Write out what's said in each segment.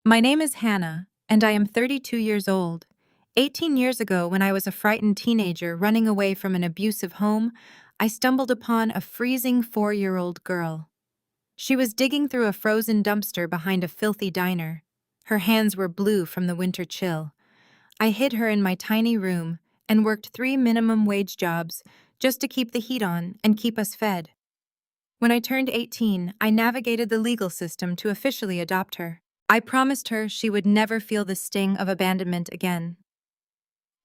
My name is Hannah, and I am 32 years old. 18 years ago, when I was a frightened teenager running away from an abusive home, I stumbled upon a freezing 4-year-old girl. She was digging through a frozen dumpster behind a filthy diner. Her hands were blue from the winter chill. I hid her in my tiny room and worked 3 minimum wage jobs just to keep the heat on and keep us fed. When I turned 18, I navigated the legal system to officially adopt her. I promised her she would never feel the sting of abandonment again.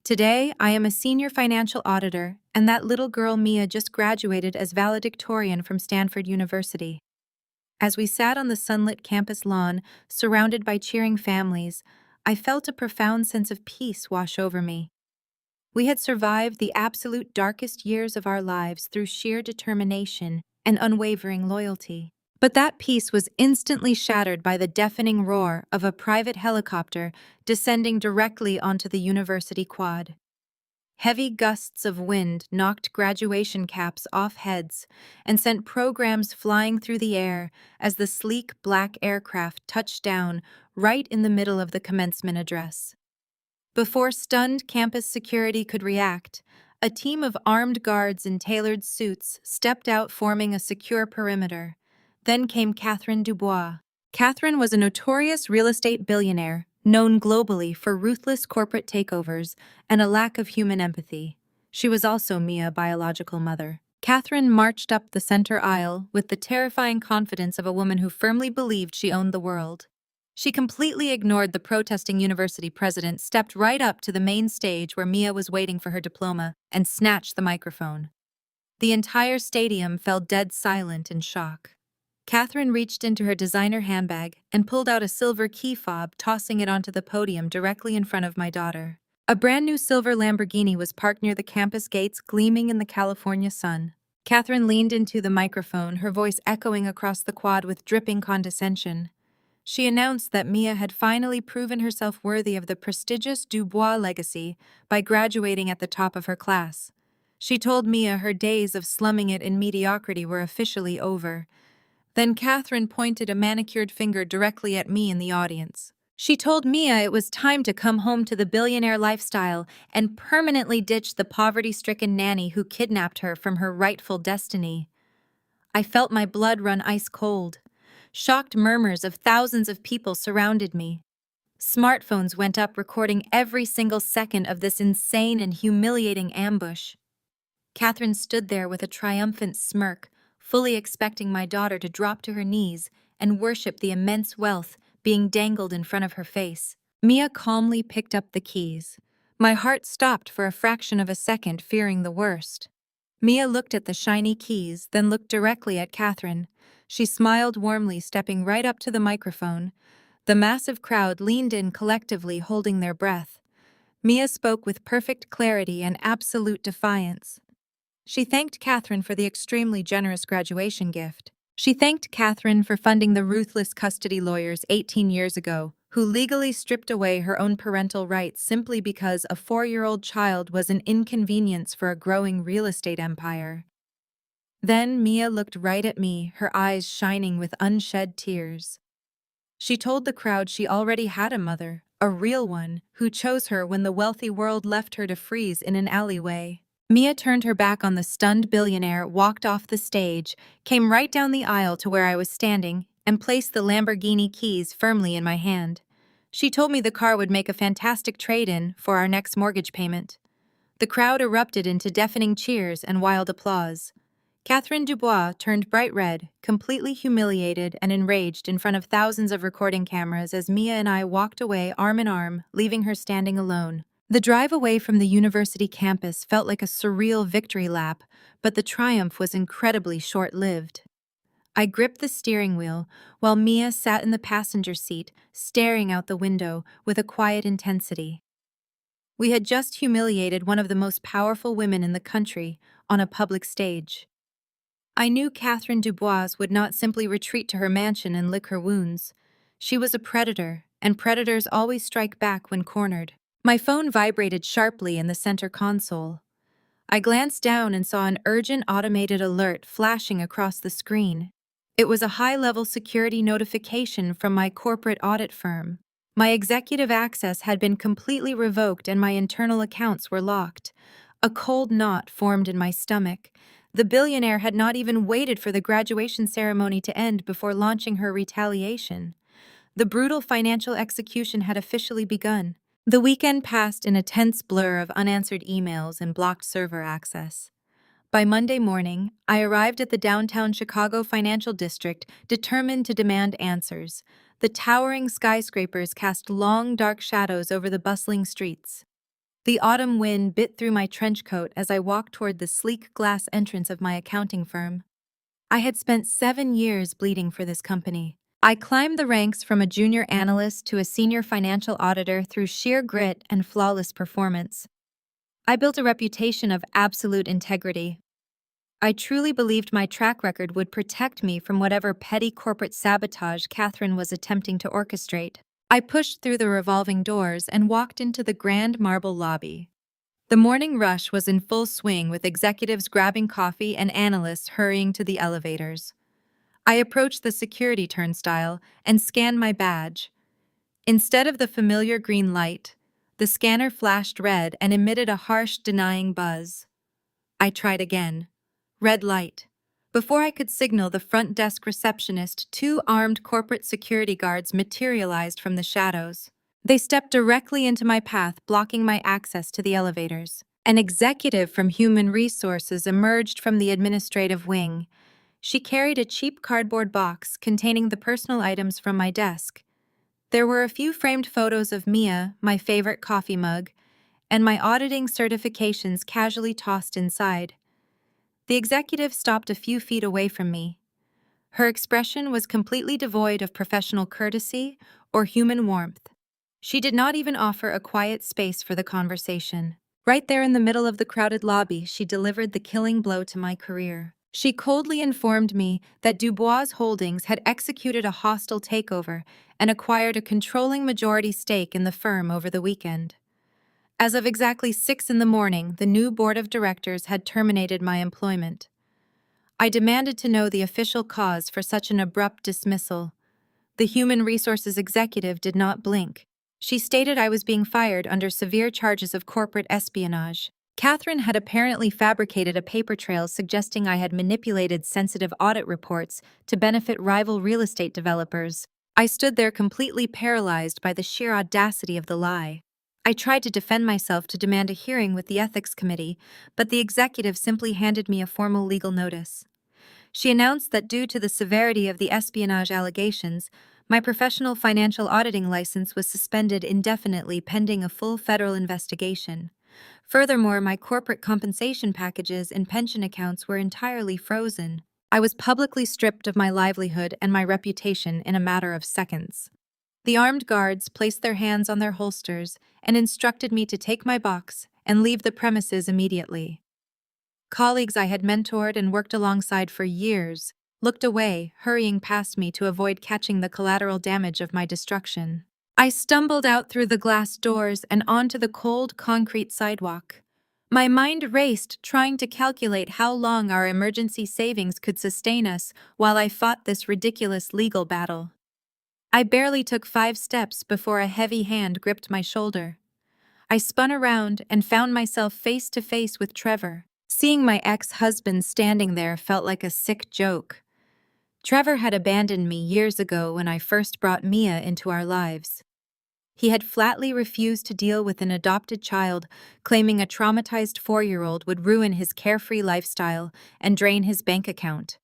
Today, I am a senior financial auditor, and that little girl Mia just graduated as valedictorian from Stanford University. As we sat on the sunlit campus lawn, surrounded by cheering families, I felt a profound sense of peace wash over me. We had survived the absolute darkest years of our lives through sheer determination and unwavering loyalty. But that peace was instantly shattered by the deafening roar of a private helicopter descending directly onto the university quad. Heavy gusts of wind knocked graduation caps off heads and sent programs flying through the air as the sleek black aircraft touched down right in the middle of the commencement address. Before stunned campus security could react, a team of armed guards in tailored suits stepped out, forming a secure perimeter. Then came Catherine Dubois. Catherine was a notorious real estate billionaire, known globally for ruthless corporate takeovers and a lack of human empathy. She was also Mia's biological mother. Catherine marched up the center aisle with the terrifying confidence of a woman who firmly believed she owned the world. She completely ignored the protesting university president, stepped right up to the main stage where Mia was waiting for her diploma, and snatched the microphone. The entire stadium fell dead silent in shock. Catherine reached into her designer handbag and pulled out a silver key fob, tossing it onto the podium directly in front of my daughter. A brand new silver Lamborghini was parked near the campus gates, gleaming in the California sun. Catherine leaned into the microphone, her voice echoing across the quad with dripping condescension. She announced that Mia had finally proven herself worthy of the prestigious Dubois legacy by graduating at the top of her class. She told Mia her days of slumming it in mediocrity were officially over. Then Catherine pointed a manicured finger directly at me in the audience. She told Mia it was time to come home to the billionaire lifestyle and permanently ditch the poverty-stricken nanny who kidnapped her from her rightful destiny. I felt my blood run ice cold. Shocked murmurs of thousands of people surrounded me. Smartphones went up, recording every single second of this insane and humiliating ambush. Catherine stood there with a triumphant smirk, fully expecting my daughter to drop to her knees and worship the immense wealth being dangled in front of her face. Mia calmly picked up the keys. My heart stopped for a fraction of a second, fearing the worst. Mia looked at the shiny keys, then looked directly at Catherine. She smiled warmly, stepping right up to the microphone. The massive crowd leaned in collectively, holding their breath. Mia spoke with perfect clarity and absolute defiance. She thanked Catherine for the extremely generous graduation gift. She thanked Catherine for funding the ruthless custody lawyers 18 years ago, who legally stripped away her own parental rights simply because a 4-year-old child was an inconvenience for a growing real estate empire. Then Mia looked right at me, her eyes shining with unshed tears. She told the crowd she already had a mother, a real one, who chose her when the wealthy world left her to freeze in an alleyway. Mia turned her back on the stunned billionaire, walked off the stage, came right down the aisle to where I was standing, and placed the Lamborghini keys firmly in my hand. She told me the car would make a fantastic trade-in for our next mortgage payment. The crowd erupted into deafening cheers and wild applause. Catherine Dubois turned bright red, completely humiliated and enraged in front of thousands of recording cameras as Mia and I walked away arm in arm, leaving her standing alone. The drive away from the university campus felt like a surreal victory lap, but the triumph was incredibly short-lived. I gripped the steering wheel while Mia sat in the passenger seat, staring out the window with a quiet intensity. We had just humiliated one of the most powerful women in the country on a public stage. I knew Catherine Dubois would not simply retreat to her mansion and lick her wounds. She was a predator, and predators always strike back when cornered. My phone vibrated sharply in the center console. I glanced down and saw an urgent automated alert flashing across the screen. It was a high-level security notification from my corporate audit firm. My executive access had been completely revoked and my internal accounts were locked. A cold knot formed in my stomach. The billionaire had not even waited for the graduation ceremony to end before launching her retaliation. The brutal financial execution had officially begun. The weekend passed in a tense blur of unanswered emails and blocked server access. By Monday morning, I arrived at the downtown Chicago financial district, determined to demand answers. The towering skyscrapers cast long, dark shadows over the bustling streets. The autumn wind bit through my trench coat as I walked toward the sleek glass entrance of my accounting firm. I had spent 7 years bleeding for this company. I climbed the ranks from a junior analyst to a senior financial auditor through sheer grit and flawless performance. I built a reputation of absolute integrity. I truly believed my track record would protect me from whatever petty corporate sabotage Catherine was attempting to orchestrate. I pushed through the revolving doors and walked into the grand marble lobby. The morning rush was in full swing, with executives grabbing coffee and analysts hurrying to the elevators. I approached the security turnstile and scanned my badge. Instead of the familiar green light, the scanner flashed red and emitted a harsh, denying buzz. I tried again. Red light. Before I could signal the front desk receptionist, 2 armed corporate security guards materialized from the shadows. They stepped directly into my path, blocking my access to the elevators. An executive from Human Resources emerged from the administrative wing. She carried a cheap cardboard box containing the personal items from my desk. There were a few framed photos of Mia, my favorite coffee mug, and my auditing certifications casually tossed inside. The executive stopped a few feet away from me. Her expression was completely devoid of professional courtesy or human warmth. She did not even offer a quiet space for the conversation. Right there in the middle of the crowded lobby, she delivered the killing blow to my career. She coldly informed me that Dubois Holdings had executed a hostile takeover and acquired a controlling majority stake in the firm over the weekend. As of exactly 6 in the morning, the new board of directors had terminated my employment. I demanded to know the official cause for such an abrupt dismissal. The human resources executive did not blink. She stated I was being fired under severe charges of corporate espionage. Catherine had apparently fabricated a paper trail suggesting I had manipulated sensitive audit reports to benefit rival real estate developers. I stood there completely paralyzed by the sheer audacity of the lie. I tried to defend myself, to demand a hearing with the ethics committee, but the executive simply handed me a formal legal notice. She announced that due to the severity of the espionage allegations, my professional financial auditing license was suspended indefinitely pending a full federal investigation. Furthermore, my corporate compensation packages and pension accounts were entirely frozen. I was publicly stripped of my livelihood and my reputation in a matter of seconds. The armed guards placed their hands on their holsters and instructed me to take my box and leave the premises immediately. Colleagues I had mentored and worked alongside for years looked away, hurrying past me to avoid catching the collateral damage of my destruction. I stumbled out through the glass doors and onto the cold concrete sidewalk. My mind raced, trying to calculate how long our emergency savings could sustain us while I fought this ridiculous legal battle. I barely took 5 steps before a heavy hand gripped my shoulder. I spun around and found myself face to face with Trevor. Seeing my ex-husband standing there felt like a sick joke. Trevor had abandoned me years ago when I first brought Mia into our lives. He had flatly refused to deal with an adopted child, claiming a traumatized 4-year-old would ruin his carefree lifestyle and drain his bank account.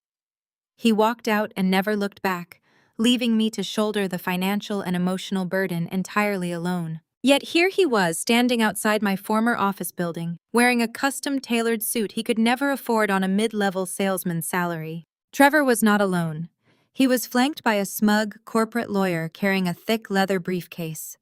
He walked out and never looked back, leaving me to shoulder the financial and emotional burden entirely alone. Yet here he was, standing outside my former office building, wearing a custom-tailored suit he could never afford on a mid-level salesman's salary. Trevor was not alone. He was flanked by a smug corporate lawyer carrying a thick leather briefcase.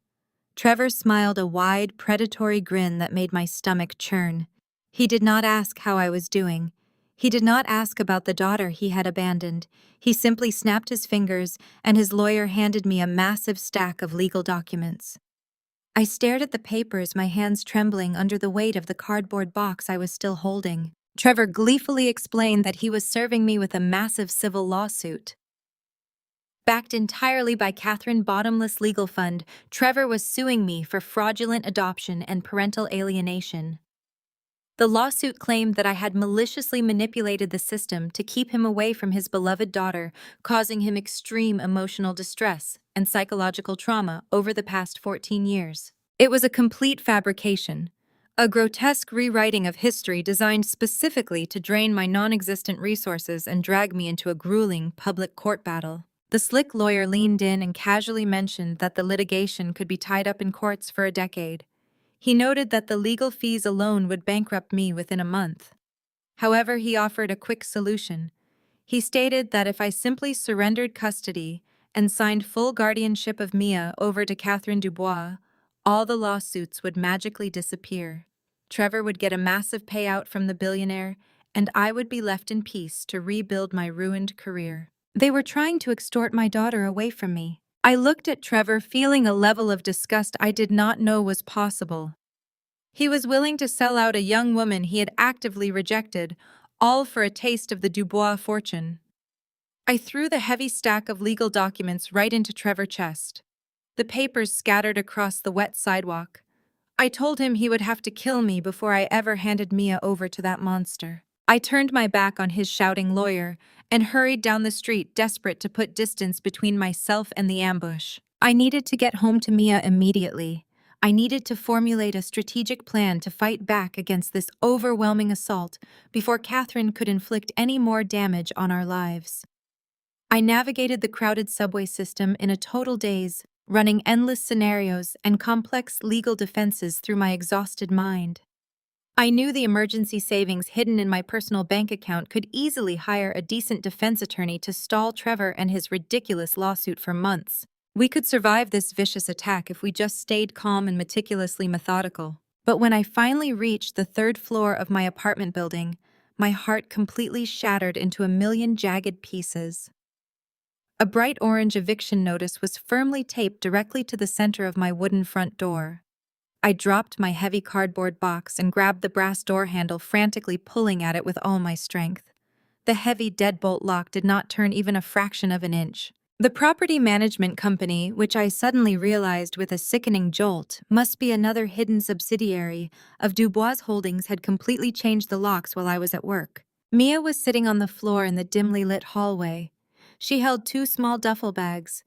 Trevor smiled a wide, predatory grin that made my stomach churn. He did not ask how I was doing. He did not ask about the daughter he had abandoned. He simply snapped his fingers, and his lawyer handed me a massive stack of legal documents. I stared at the papers, my hands trembling under the weight of the cardboard box I was still holding. Trevor gleefully explained that he was serving me with a massive civil lawsuit. Backed entirely by Catherine's bottomless legal fund, Trevor was suing me for fraudulent adoption and parental alienation. The lawsuit claimed that I had maliciously manipulated the system to keep him away from his beloved daughter, causing him extreme emotional distress and psychological trauma over the past 14 years. It was a complete fabrication, a grotesque rewriting of history designed specifically to drain my non-existent resources and drag me into a grueling public court battle. The slick lawyer leaned in and casually mentioned that the litigation could be tied up in courts for a decade. He noted that the legal fees alone would bankrupt me within a month. However, he offered a quick solution. He stated that if I simply surrendered custody and signed full guardianship of Mia over to Catherine Dubois, all the lawsuits would magically disappear. Trevor would get a massive payout from the billionaire, and I would be left in peace to rebuild my ruined career. They were trying to extort my daughter away from me. I looked at Trevor, feeling a level of disgust I did not know was possible. He was willing to sell out a young woman he had actively rejected, all for a taste of the Dubois fortune. I threw the heavy stack of legal documents right into Trevor's chest. The papers scattered across the wet sidewalk. I told him he would have to kill me before I ever handed Mia over to that monster. I turned my back on his shouting lawyer and hurried down the street, desperate to put distance between myself and the ambush. I needed to get home to Mia immediately. I needed to formulate a strategic plan to fight back against this overwhelming assault before Catherine could inflict any more damage on our lives. I navigated the crowded subway system in a total daze, running endless scenarios and complex legal defenses through my exhausted mind. I knew the emergency savings hidden in my personal bank account could easily hire a decent defense attorney to stall Trevor and his ridiculous lawsuit for months. We could survive this vicious attack if we just stayed calm and meticulously methodical. But when I finally reached the third floor of my apartment building, my heart completely shattered into a million jagged pieces. A bright orange eviction notice was firmly taped directly to the center of my wooden front door. I dropped my heavy cardboard box and grabbed the brass door handle, frantically pulling at it with all my strength. The heavy deadbolt lock did not turn even a fraction of an inch. The property management company, which I suddenly realized with a sickening jolt must be another hidden subsidiary of Dubois Holdings, had completely changed the locks while I was at work. Mia was sitting on the floor in the dimly lit hallway. She held 2 small duffel bags.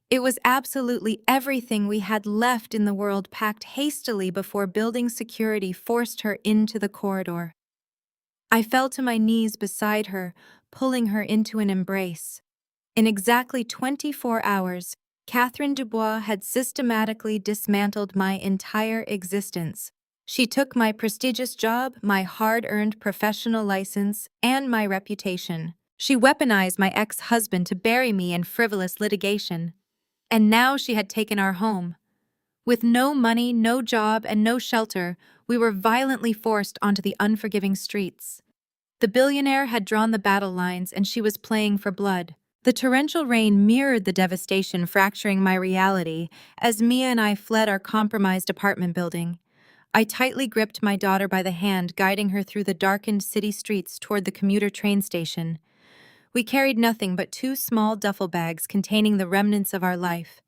It was absolutely everything we had left in the world, packed hastily before building security forced her into the corridor. I fell to my knees beside her, pulling her into an embrace. In exactly 24 hours, Catherine Dubois had systematically dismantled my entire existence. She took my prestigious job, my hard-earned professional license, and my reputation. She weaponized my ex-husband to bury me in frivolous litigation. And now she had taken our home. With no money, no job, and no shelter, we were violently forced onto the unforgiving streets. The billionaire had drawn the battle lines, and she was playing for blood. The torrential rain mirrored the devastation, fracturing my reality as Mia and I fled our compromised apartment building. I tightly gripped my daughter by the hand, guiding her through the darkened city streets toward the commuter train station. We carried nothing but 2 small duffel bags containing the remnants of our life.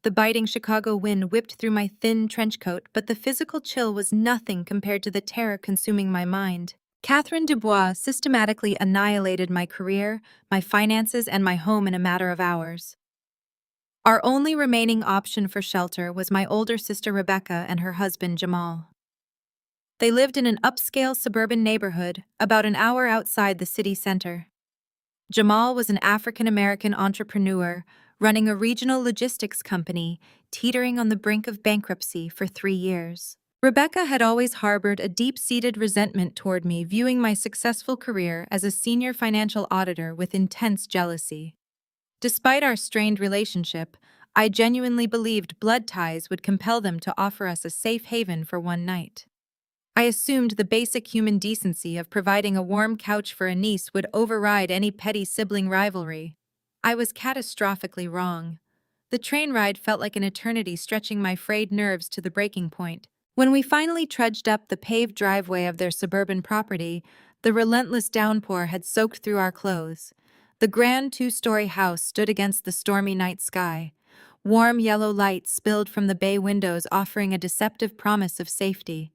The biting Chicago wind whipped through my thin trench coat, but the physical chill was nothing compared to the terror consuming my mind. Catherine Dubois systematically annihilated my career, my finances, and my home in a matter of hours. Our only remaining option for shelter was my older sister Rebecca and her husband Jamal. They lived in an upscale suburban neighborhood about an hour outside the city center. Jamal was an African-American entrepreneur running a regional logistics company, teetering on the brink of bankruptcy for 3 years. Rebecca had always harbored a deep-seated resentment toward me, viewing my successful career as a senior financial auditor with intense jealousy. Despite our strained relationship, I genuinely believed blood ties would compel them to offer us a safe haven for one night. I assumed the basic human decency of providing a warm couch for a niece would override any petty sibling rivalry. I was catastrophically wrong. The train ride felt like an eternity, stretching my frayed nerves to the breaking point. When we finally trudged up the paved driveway of their suburban property, the relentless downpour had soaked through our clothes. The grand two-story house stood against the stormy night sky. Warm yellow light spilled from the bay windows, offering a deceptive promise of safety.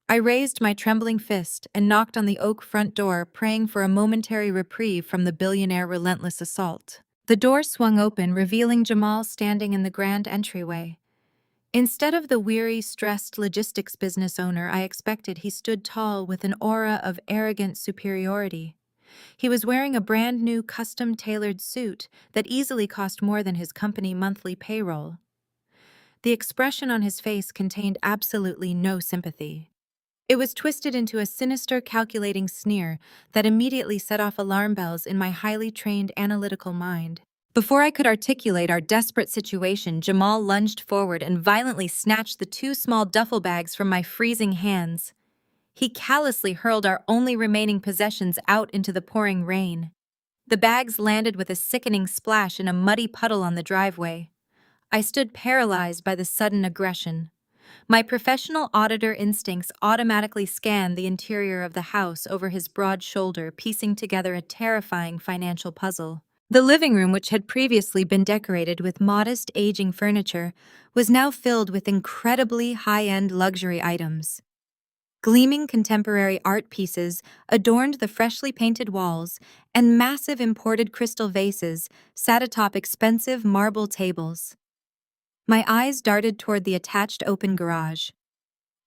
I raised my trembling fist and knocked on the oak front door, praying for a momentary reprieve from the billionaire relentless assault. The door swung open, revealing Jamal standing in the grand entryway. Instead of the weary, stressed logistics business owner I expected, he stood tall with an aura of arrogant superiority. He was wearing a brand new custom-tailored suit that easily cost more than his company monthly payroll. The expression on his face contained absolutely no sympathy. It was twisted into a sinister, calculating sneer that immediately set off alarm bells in my highly trained analytical mind. Before I could articulate our desperate situation, Jamal lunged forward and violently snatched the two small duffel bags from my freezing hands. He callously hurled our only remaining possessions out into the pouring rain. The bags landed with a sickening splash in a muddy puddle on the driveway. I stood paralyzed by the sudden aggression. My professional auditor instincts automatically scanned the interior of the house over his broad shoulder, piecing together a terrifying financial puzzle. The living room, which had previously been decorated with modest, aging furniture, was now filled with incredibly high-end luxury items. Gleaming contemporary art pieces adorned the freshly painted walls, and massive imported crystal vases sat atop expensive marble tables. My eyes darted toward the attached open garage.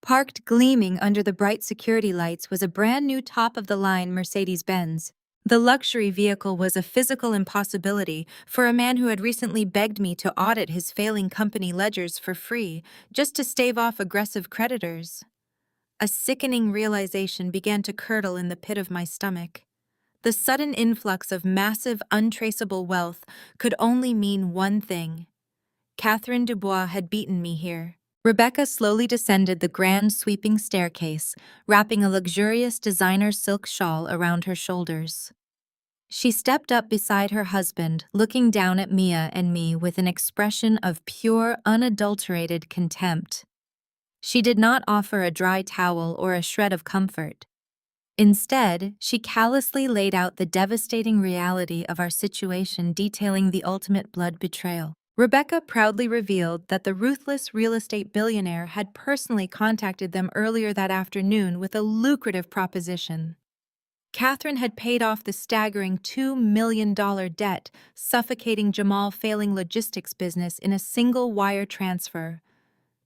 Parked gleaming under the bright security lights was a brand new top-of-the-line Mercedes-Benz. The luxury vehicle was a physical impossibility for a man who had recently begged me to audit his failing company ledgers for free, just to stave off aggressive creditors. A sickening realization began to curdle in the pit of my stomach. The sudden influx of massive, untraceable wealth could only mean one thing. Catherine Dubois had beaten me here. Rebecca slowly descended the grand, sweeping staircase, wrapping a luxurious designer silk shawl around her shoulders. She stepped up beside her husband, looking down at Mia and me with an expression of pure, unadulterated contempt. She did not offer a dry towel or a shred of comfort. Instead, she callously laid out the devastating reality of our situation, detailing the ultimate blood betrayal. Rebecca proudly revealed that the ruthless real estate billionaire had personally contacted them earlier that afternoon with a lucrative proposition. Catherine had paid off the staggering $2 million debt, suffocating Jamal's failing logistics business in a single wire transfer.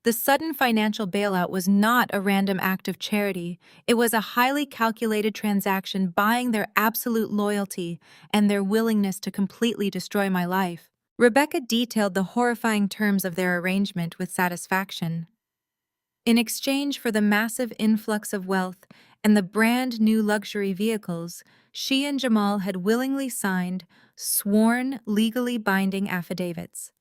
The sudden financial bailout was not a random act of charity. It was a highly calculated transaction, buying their absolute loyalty and their willingness to completely destroy my life. Rebecca detailed the horrifying terms of their arrangement with satisfaction. In exchange for the massive influx of wealth and the brand new luxury vehicles, she and Jamal had willingly signed sworn, legally binding affidavits.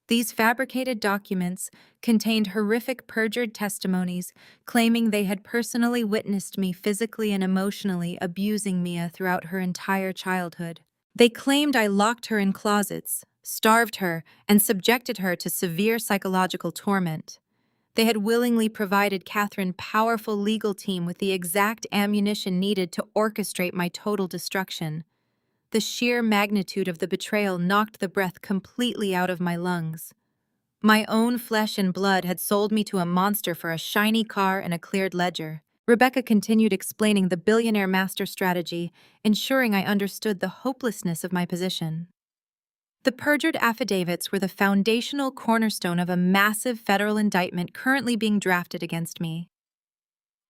These fabricated documents contained horrific perjured testimonies claiming they had personally witnessed me physically and emotionally abusing Mia throughout her entire childhood. They claimed I locked her in closets, starved her, and subjected her to severe psychological torment. They had willingly provided Catherine's powerful legal team with the exact ammunition needed to orchestrate my total destruction. The sheer magnitude of the betrayal knocked the breath completely out of my lungs. My own flesh and blood had sold me to a monster for a shiny car and a cleared ledger. Rebecca continued explaining the billionaire master strategy, ensuring I understood the hopelessness of my position. The perjured affidavits were the foundational cornerstone of a massive federal indictment currently being drafted against me.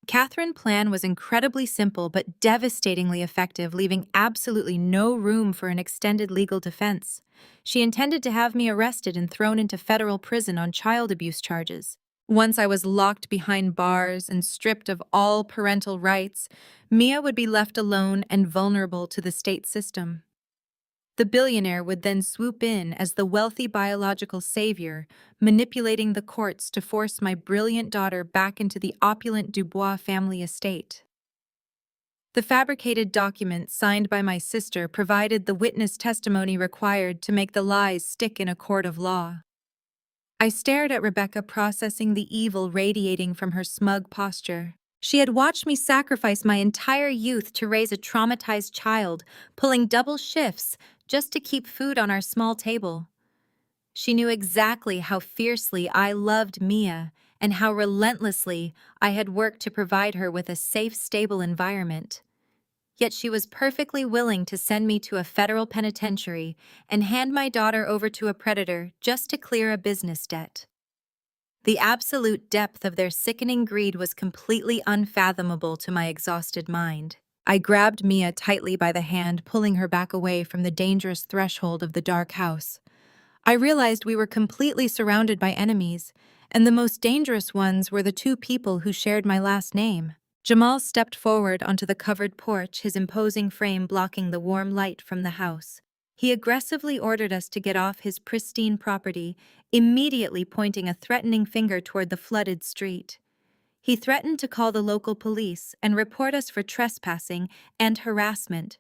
Catherine's plan was incredibly simple but devastatingly effective, leaving absolutely no room for an extended legal defense. She intended to have me arrested and thrown into federal prison on child abuse charges. Once I was locked behind bars and stripped of all parental rights, Mia would be left alone and vulnerable to the state system. The billionaire would then swoop in as the wealthy biological savior, manipulating the courts to force my brilliant daughter back into the opulent Dubois family estate. The fabricated documents signed by my sister provided the witness testimony required to make the lies stick in a court of law. I stared at Rebecca, processing the evil radiating from her smug posture. She had watched me sacrifice my entire youth to raise a traumatized child, pulling double shifts just to keep food on our small table. She knew exactly how fiercely I loved Mia and how relentlessly I had worked to provide her with a safe, stable environment. Yet she was perfectly willing to send me to a federal penitentiary and hand my daughter over to a predator just to clear a business debt. The absolute depth of their sickening greed was completely unfathomable to my exhausted mind. I grabbed Mia tightly by the hand, pulling her back away from the dangerous threshold of the dark house. I realized we were completely surrounded by enemies, and the most dangerous ones were the two people who shared my last name. Jamal stepped forward onto the covered porch, his imposing frame blocking the warm light from the house. He aggressively ordered us to get off his pristine property, immediately pointing a threatening finger toward the flooded street. He threatened to call the local police and report us for trespassing and harassment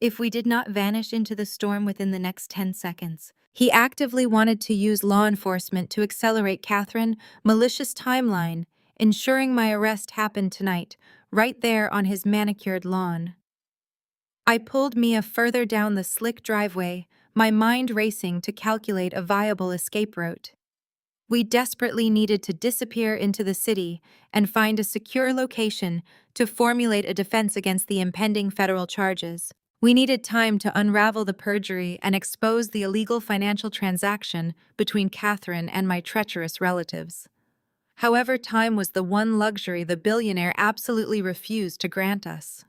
if we did not vanish into the storm within the next 10 seconds. He actively wanted to use law enforcement to accelerate Catherine's malicious timeline, ensuring my arrest happened tonight, right there on his manicured lawn. I pulled Mia further down the slick driveway, my mind racing to calculate a viable escape route. We desperately needed to disappear into the city and find a secure location to formulate a defense against the impending federal charges. We needed time to unravel the perjury and expose the illegal financial transaction between Catherine and my treacherous relatives. However, time was the one luxury the billionaire absolutely refused to grant us.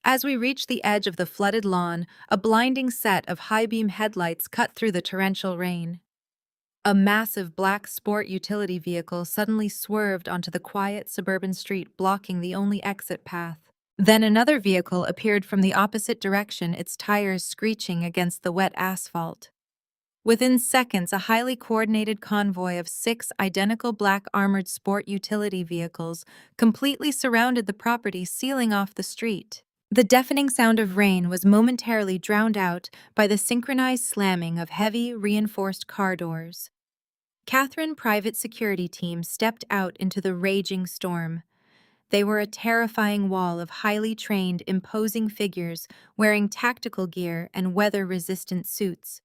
As we reached the edge of the flooded lawn, a blinding set of high-beam headlights cut through the torrential rain. A massive black sport utility vehicle suddenly swerved onto the quiet suburban street, blocking the only exit path. Then another vehicle appeared from the opposite direction, its tires screeching against the wet asphalt. Within seconds, a highly coordinated convoy of 6 identical black armored sport utility vehicles completely surrounded the property, sealing off the street. The deafening sound of rain was momentarily drowned out by the synchronized slamming of heavy, reinforced car doors. Catherine's private security team stepped out into the raging storm. They were a terrifying wall of highly trained, imposing figures wearing tactical gear and weather-resistant suits.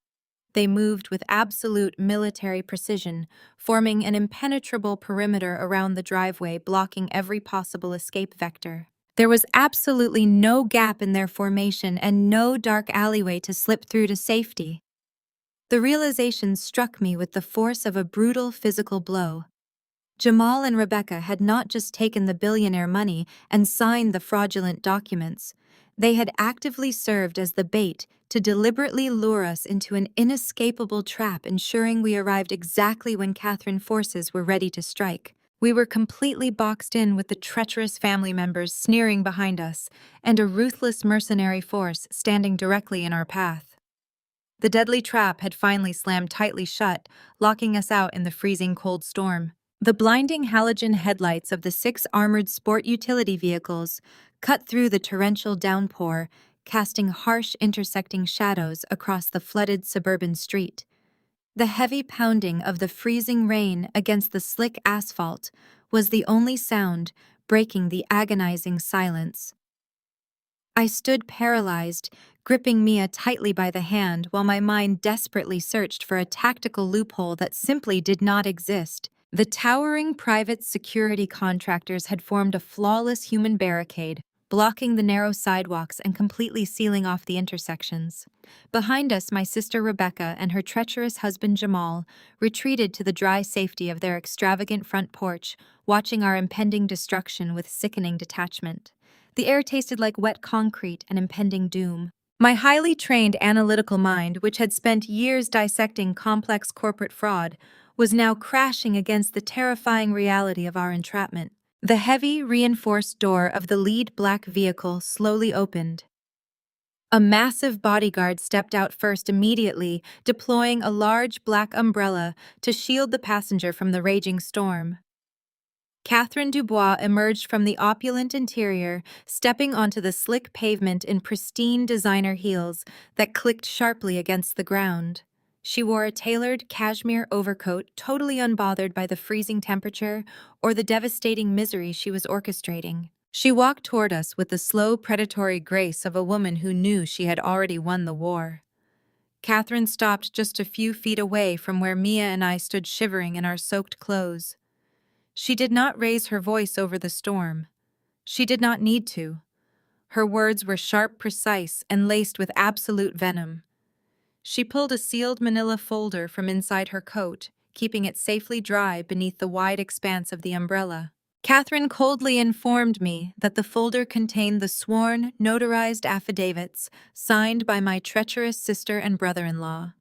They moved with absolute military precision, forming an impenetrable perimeter around the driveway, blocking every possible escape vector. There was absolutely no gap in their formation and no dark alleyway to slip through to safety. The realization struck me with the force of a brutal physical blow. Jamal and Rebecca had not just taken the billionaire money and signed the fraudulent documents. They had actively served as the bait to deliberately lure us into an inescapable trap, ensuring we arrived exactly when Catherine's forces were ready to strike. We were completely boxed in with the treacherous family members sneering behind us and a ruthless mercenary force standing directly in our path. The deadly trap had finally slammed tightly shut, locking us out in the freezing cold storm. The blinding halogen headlights of the 6 armored sport utility vehicles cut through the torrential downpour, casting harsh intersecting shadows across the flooded suburban street. The heavy pounding of the freezing rain against the slick asphalt was the only sound breaking the agonizing silence. I stood paralyzed, gripping Mia tightly by the hand while my mind desperately searched for a tactical loophole that simply did not exist. The towering private security contractors had formed a flawless human barricade, blocking the narrow sidewalks and completely sealing off the intersections. Behind us, my sister Rebecca and her treacherous husband Jamal retreated to the dry safety of their extravagant front porch, watching our impending destruction with sickening detachment. The air tasted like wet concrete and impending doom. My highly trained analytical mind, which had spent years dissecting complex corporate fraud, was now crashing against the terrifying reality of our entrapment. The heavy, reinforced door of the lead black vehicle slowly opened. A massive bodyguard stepped out first immediately, deploying a large black umbrella to shield the passenger from the raging storm. Catherine Dubois emerged from the opulent interior, stepping onto the slick pavement in pristine designer heels that clicked sharply against the ground. She wore a tailored cashmere overcoat, totally unbothered by the freezing temperature or the devastating misery she was orchestrating. She walked toward us with the slow, predatory grace of a woman who knew she had already won the war. Catherine stopped just a few feet away from where Mia and I stood shivering in our soaked clothes. She did not raise her voice over the storm. She did not need to. Her words were sharp, precise, and laced with absolute venom. She pulled a sealed manila folder from inside her coat, keeping it safely dry beneath the wide expanse of the umbrella. Catherine coldly informed me that the folder contained the sworn, notarized affidavits signed by my treacherous sister and brother-in-law.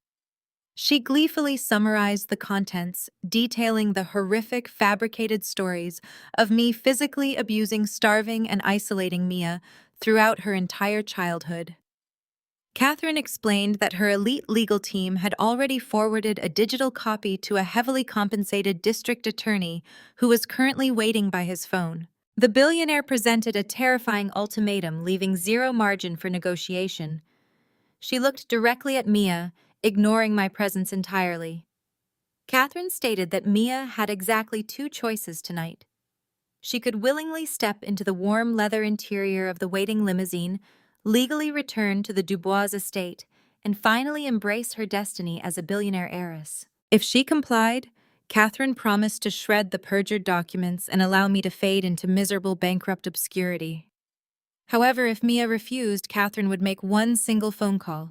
She gleefully summarized the contents, detailing the horrific, fabricated stories of me physically abusing, starving, and isolating Mia throughout her entire childhood. Catherine explained that her elite legal team had already forwarded a digital copy to a heavily compensated district attorney who was currently waiting by his phone. The billionaire presented a terrifying ultimatum, leaving zero margin for negotiation. She looked directly at Mia, ignoring my presence entirely. Catherine stated that Mia had exactly two choices tonight. She could willingly step into the warm leather interior of the waiting limousine, legally return to the Dubois estate, and finally embrace her destiny as a billionaire heiress. If she complied, Catherine promised to shred the perjured documents and allow me to fade into miserable bankrupt obscurity. However, if Mia refused, Catherine would make one single phone call.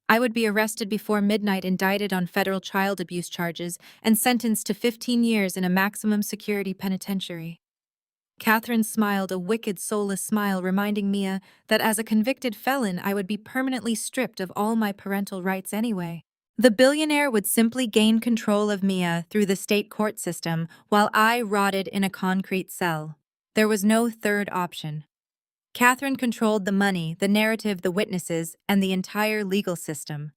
I would be arrested before midnight, indicted on federal child abuse charges, and sentenced to 15 years in a maximum security penitentiary. Catherine smiled a wicked, soulless smile, reminding Mia that as a convicted felon, I would be permanently stripped of all my parental rights anyway. The billionaire would simply gain control of Mia through the state court system, while I rotted in a concrete cell. There was no third option. Catherine controlled the money, the narrative, the witnesses, and the entire legal system.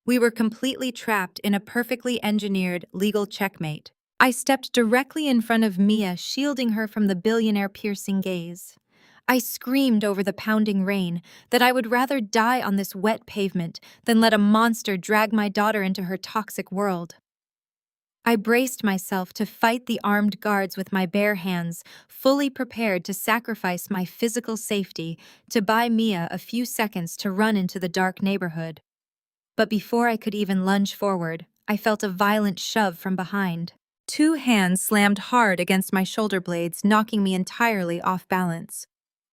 We were completely trapped in a perfectly engineered legal checkmate. I stepped directly in front of Mia, shielding her from the billionaire piercing gaze. I screamed over the pounding rain that I would rather die on this wet pavement than let a monster drag my daughter into her toxic world. I braced myself to fight the armed guards with my bare hands, fully prepared to sacrifice my physical safety to buy Mia a few seconds to run into the dark neighborhood. But before I could even lunge forward, I felt a violent shove from behind. Two hands slammed hard against my shoulder blades, knocking me entirely off balance.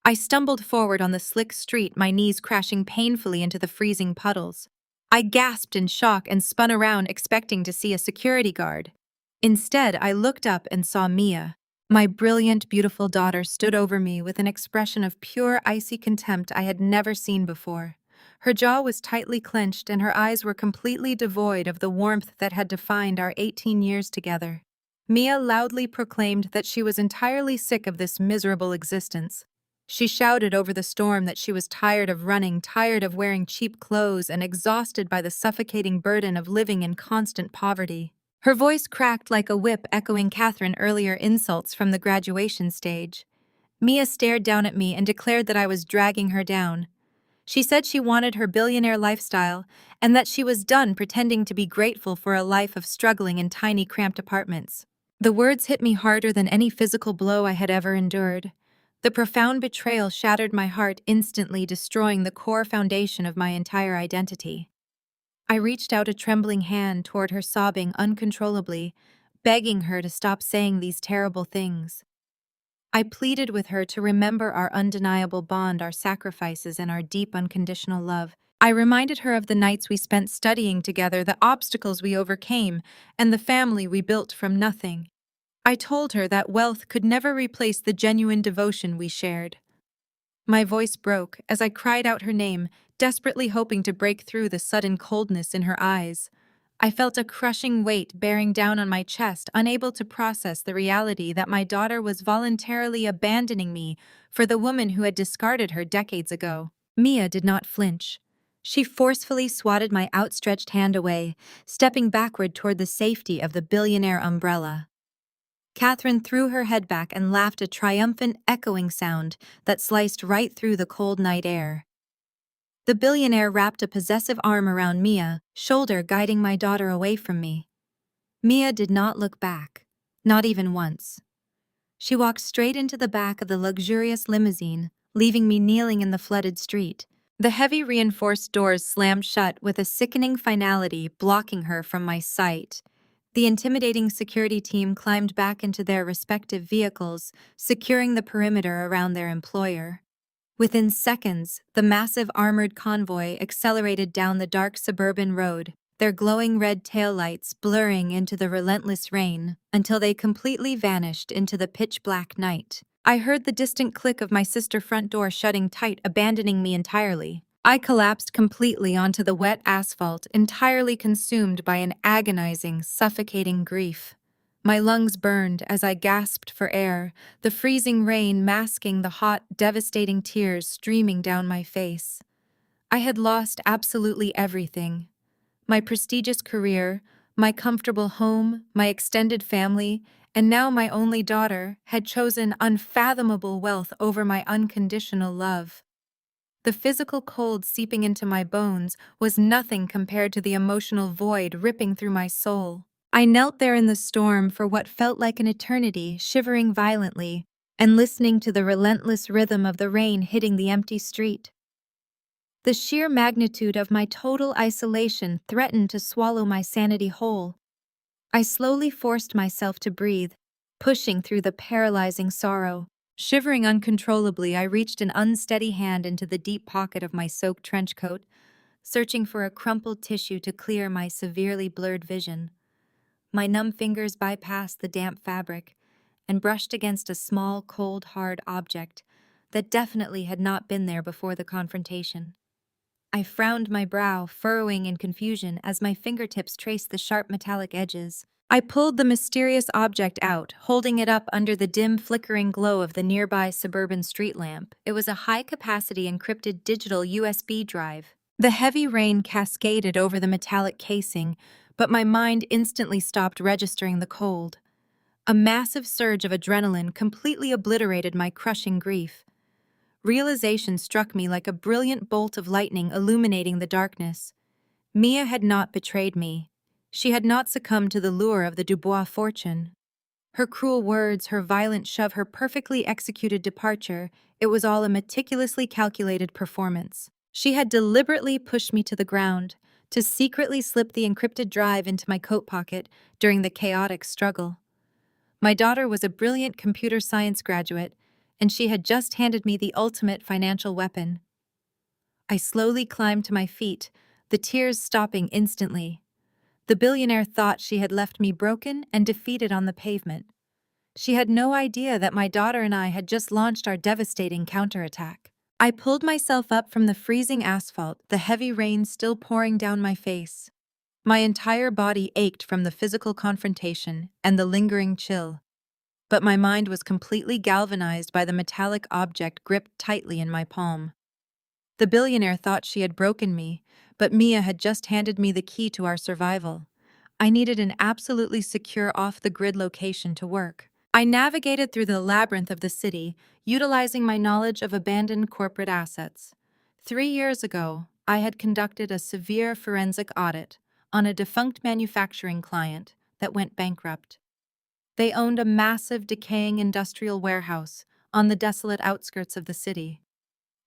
I stumbled forward on the slick street, my knees crashing painfully into the freezing puddles. I gasped in shock and spun around, expecting to see a security guard. Instead, I looked up and saw Mia. My brilliant, beautiful daughter stood over me with an expression of pure, icy contempt I had never seen before. Her jaw was tightly clenched and her eyes were completely devoid of the warmth that had defined our 18 years together. Mia loudly proclaimed that she was entirely sick of this miserable existence. She shouted over the storm that she was tired of running, tired of wearing cheap clothes, and exhausted by the suffocating burden of living in constant poverty. Her voice cracked like a whip, echoing Catherine's earlier insults from the graduation stage. Mia stared down at me and declared that I was dragging her down. She said she wanted her billionaire lifestyle and that she was done pretending to be grateful for a life of struggling in tiny, cramped apartments. The words hit me harder than any physical blow I had ever endured. The profound betrayal shattered my heart, instantly destroying the core foundation of my entire identity. I reached out a trembling hand toward her, sobbing uncontrollably, begging her to stop saying these terrible things. I pleaded with her to remember our undeniable bond, our sacrifices, and our deep, unconditional love. I reminded her of the nights we spent studying together, the obstacles we overcame, and the family we built from nothing. I told her that wealth could never replace the genuine devotion we shared. My voice broke as I cried out her name, desperately hoping to break through the sudden coldness in her eyes. I felt a crushing weight bearing down on my chest, unable to process the reality that my daughter was voluntarily abandoning me for the woman who had discarded her decades ago. Mia did not flinch. She forcefully swatted my outstretched hand away, stepping backward toward the safety of the billionaire umbrella. Catherine threw her head back and laughed, a triumphant, echoing sound that sliced right through the cold night air. The billionaire wrapped a possessive arm around Mia, shoulder guiding my daughter away from me. Mia did not look back, not even once. She walked straight into the back of the luxurious limousine, leaving me kneeling in the flooded street. The heavy reinforced doors slammed shut with a sickening finality, blocking her from my sight. The intimidating security team climbed back into their respective vehicles, securing the perimeter around their employer. Within seconds, the massive armored convoy accelerated down the dark suburban road, their glowing red taillights blurring into the relentless rain until they completely vanished into the pitch-black night. I heard the distant click of my sister's front door shutting tight, abandoning me entirely. I collapsed completely onto the wet asphalt, entirely consumed by an agonizing, suffocating grief. My lungs burned as I gasped for air, the freezing rain masking the hot, devastating tears streaming down my face. I had lost absolutely everything. My prestigious career, my comfortable home, my extended family, and now my only daughter had chosen unfathomable wealth over my unconditional love. The physical cold seeping into my bones was nothing compared to the emotional void ripping through my soul. I knelt there in the storm for what felt like an eternity, shivering violently and listening to the relentless rhythm of the rain hitting the empty street. The sheer magnitude of my total isolation threatened to swallow my sanity whole. I slowly forced myself to breathe, pushing through the paralyzing sorrow. Shivering uncontrollably, I reached an unsteady hand into the deep pocket of my soaked trench coat, searching for a crumpled tissue to clear my severely blurred vision. My numb fingers bypassed the damp fabric and brushed against a small, cold, hard object that definitely had not been there before the confrontation. I frowned my brow, furrowing in confusion as my fingertips traced the sharp metallic edges. I pulled the mysterious object out, holding it up under the dim, flickering glow of the nearby suburban street lamp. It was a high-capacity encrypted digital USB drive. The heavy rain cascaded over the metallic casing, but my mind instantly stopped registering the cold. A massive surge of adrenaline completely obliterated my crushing grief. Realization struck me like a brilliant bolt of lightning illuminating the darkness. Mia had not betrayed me. She had not succumbed to the lure of the Dubois fortune. Her cruel words, her violent shove, her perfectly executed departure, it was all a meticulously calculated performance. She had deliberately pushed me to the ground, to secretly slip the encrypted drive into my coat pocket during the chaotic struggle. My daughter was a brilliant computer science graduate, and she had just handed me the ultimate financial weapon. I slowly climbed to my feet, the tears stopping instantly. The billionaire thought she had left me broken and defeated on the pavement. She had no idea that my daughter and I had just launched our devastating counterattack. I pulled myself up from the freezing asphalt, the heavy rain still pouring down my face. My entire body ached from the physical confrontation and the lingering chill, but my mind was completely galvanized by the metallic object gripped tightly in my palm. The billionaire thought she had broken me, but Mia had just handed me the key to our survival. I needed an absolutely secure off-the-grid location to work. I navigated through the labyrinth of the city, utilizing my knowledge of abandoned corporate assets. 3 years ago, I had conducted a severe forensic audit on a defunct manufacturing client that went bankrupt. They owned a massive, decaying industrial warehouse on the desolate outskirts of the city.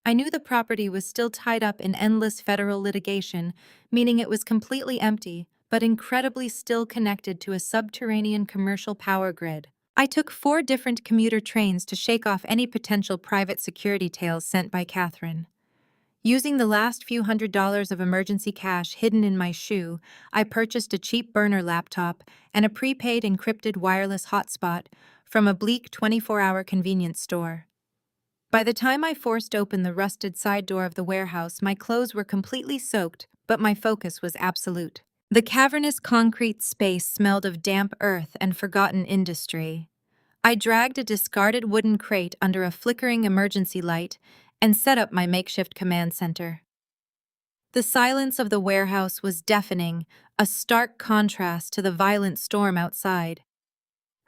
I knew the property was still tied up in endless federal litigation, meaning it was completely empty, but incredibly still connected to a subterranean commercial power grid. I took 4 different commuter trains to shake off any potential private security tales sent by Catherine. Using the last few $100s of emergency cash hidden in my shoe, I purchased a cheap burner laptop and a prepaid encrypted wireless hotspot from a bleak 24-hour convenience store. By the time I forced open the rusted side door of the warehouse, my clothes were completely soaked, but my focus was absolute. The cavernous concrete space smelled of damp earth and forgotten industry. I dragged a discarded wooden crate under a flickering emergency light and set up my makeshift command center. The silence of the warehouse was deafening, a stark contrast to the violent storm outside.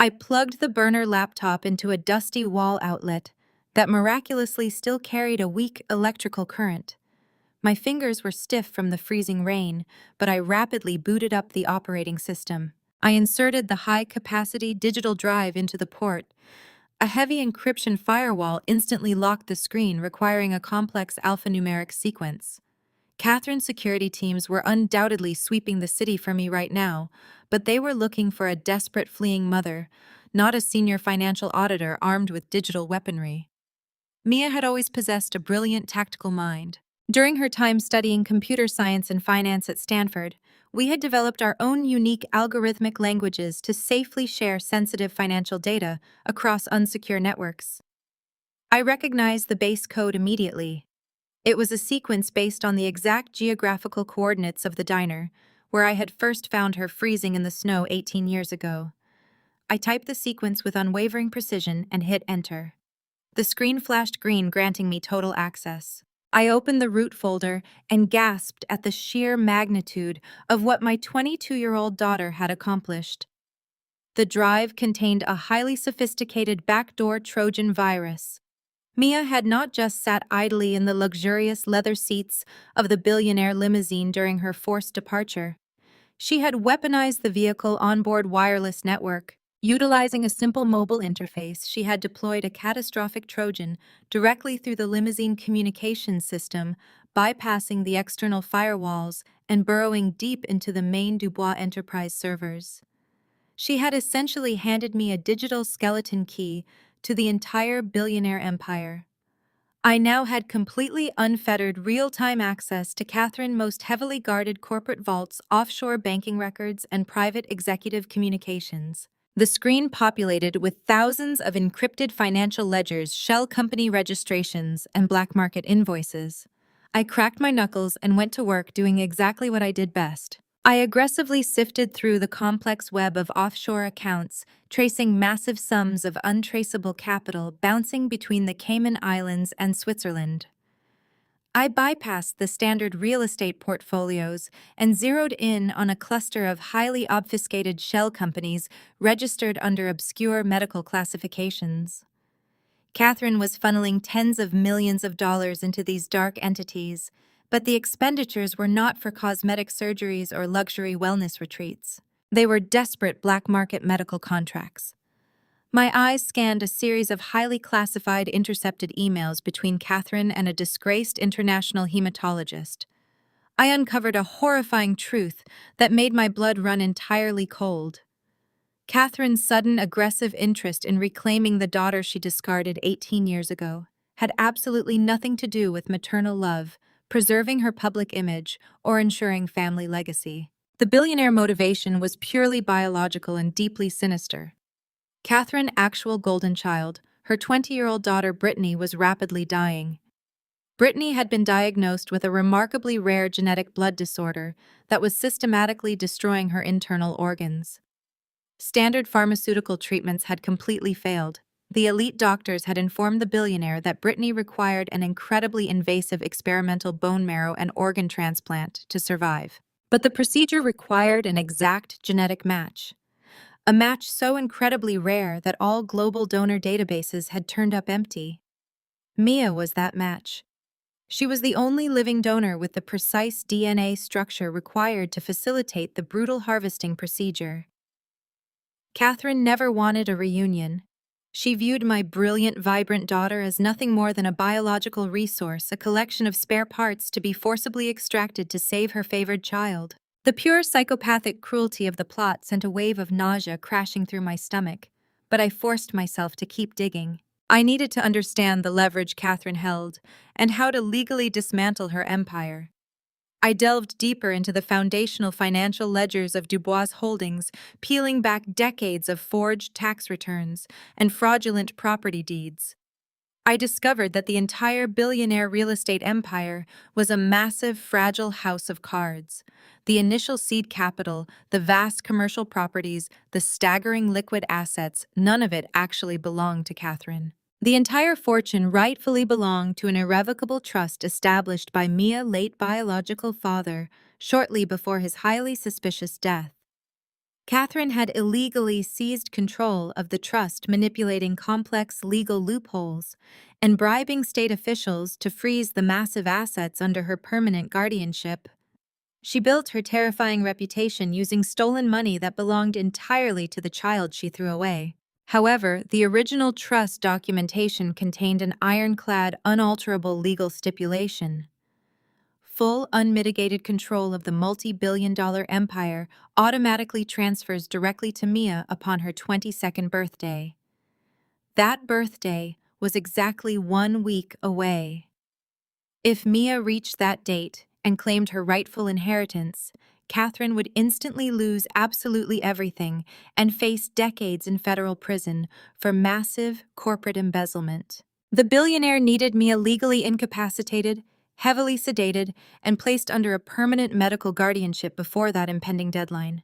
I plugged the burner laptop into a dusty wall outlet that miraculously still carried a weak electrical current. My fingers were stiff from the freezing rain, but I rapidly booted up the operating system. I inserted the high-capacity digital drive into the port, A heavy encryption firewall instantly locked the screen, requiring a complex alphanumeric sequence. Catherine's security teams were undoubtedly sweeping the city for me right now, but they were looking for a desperate fleeing mother, not a senior financial auditor armed with digital weaponry. Mia had always possessed a brilliant tactical mind. During her time studying computer science and finance at Stanford, we had developed our own unique algorithmic languages to safely share sensitive financial data across unsecure networks. I recognized the base code immediately. It was a sequence based on the exact geographical coordinates of the diner, where I had first found her freezing in the snow 18 years ago. I typed the sequence with unwavering precision and hit enter. The screen flashed green, granting me total access. I opened the root folder and gasped at the sheer magnitude of what my 22-year-old daughter had accomplished. The drive contained a highly sophisticated backdoor Trojan virus. Mia had not just sat idly in the luxurious leather seats of the Billionaire limousine during her forced departure. She had weaponized the vehicle onboard wireless network. Utilizing a simple mobile interface, she had deployed a catastrophic Trojan directly through the limousine communications system, bypassing the external firewalls and burrowing deep into the main Dubois Enterprise servers. She had essentially handed me a digital skeleton key to the entire Billionaire empire. I now had completely unfettered real-time access to Catherine's most heavily guarded corporate vaults, offshore banking records, and private executive communications. The screen populated with thousands of encrypted financial ledgers, shell company registrations, and black market invoices. I cracked my knuckles and went to work doing exactly what I did best. I aggressively sifted through the complex web of offshore accounts, tracing massive sums of untraceable capital bouncing between the Cayman Islands and Switzerland. I bypassed the standard real estate portfolios and zeroed in on a cluster of highly obfuscated shell companies registered under obscure medical classifications. Catherine was funneling tens of millions of dollars into these dark entities, but the expenditures were not for cosmetic surgeries or luxury wellness retreats. They were desperate black market medical contracts. My eyes scanned a series of highly classified intercepted emails between Catherine and a disgraced international hematologist. I uncovered a horrifying truth that made my blood run entirely cold. Catherine's sudden aggressive interest in reclaiming the daughter she discarded 18 years ago had absolutely nothing to do with maternal love, preserving her public image, or ensuring family legacy. The billionaire motivation was purely biological and deeply sinister. Catherine's actual golden child, her 20-year-old daughter Brittany, was rapidly dying. Brittany had been diagnosed with a remarkably rare genetic blood disorder that was systematically destroying her internal organs. Standard pharmaceutical treatments had completely failed. The elite doctors had informed the billionaire that Brittany required an incredibly invasive experimental bone marrow and organ transplant to survive. But the procedure required an exact genetic match. A match so incredibly rare that all global donor databases had turned up empty. Mia was that match. She was the only living donor with the precise DNA structure required to facilitate the brutal harvesting procedure. Catherine never wanted a reunion. She viewed my brilliant, vibrant daughter as nothing more than a biological resource, a collection of spare parts to be forcibly extracted to save her favored child. The pure psychopathic cruelty of the plot sent a wave of nausea crashing through my stomach, but I forced myself to keep digging. I needed to understand the leverage Catherine held and how to legally dismantle her empire. I delved deeper into the foundational financial ledgers of Dubois Holdings, peeling back decades of forged tax returns and fraudulent property deeds. I discovered that the entire billionaire real estate empire was a massive, fragile house of cards. The initial seed capital, the vast commercial properties, the staggering liquid assets, none of it actually belonged to Catherine. The entire fortune rightfully belonged to an irrevocable trust established by Mia's late biological father shortly before his highly suspicious death. Catherine had illegally seized control of the trust, manipulating complex legal loopholes and bribing state officials to freeze the massive assets under her permanent guardianship. She built her terrifying reputation using stolen money that belonged entirely to the child she threw away. However, the original trust documentation contained an ironclad, unalterable legal stipulation. Full, unmitigated control of the multi-billion-dollar empire automatically transfers directly to Mia upon her 22nd birthday. That birthday was exactly 1 week away. If Mia reached that date and claimed her rightful inheritance, Catherine would instantly lose absolutely everything and face decades in federal prison for massive corporate embezzlement. The billionaire needed Mia legally incapacitated, heavily sedated, and placed under a permanent medical guardianship before that impending deadline.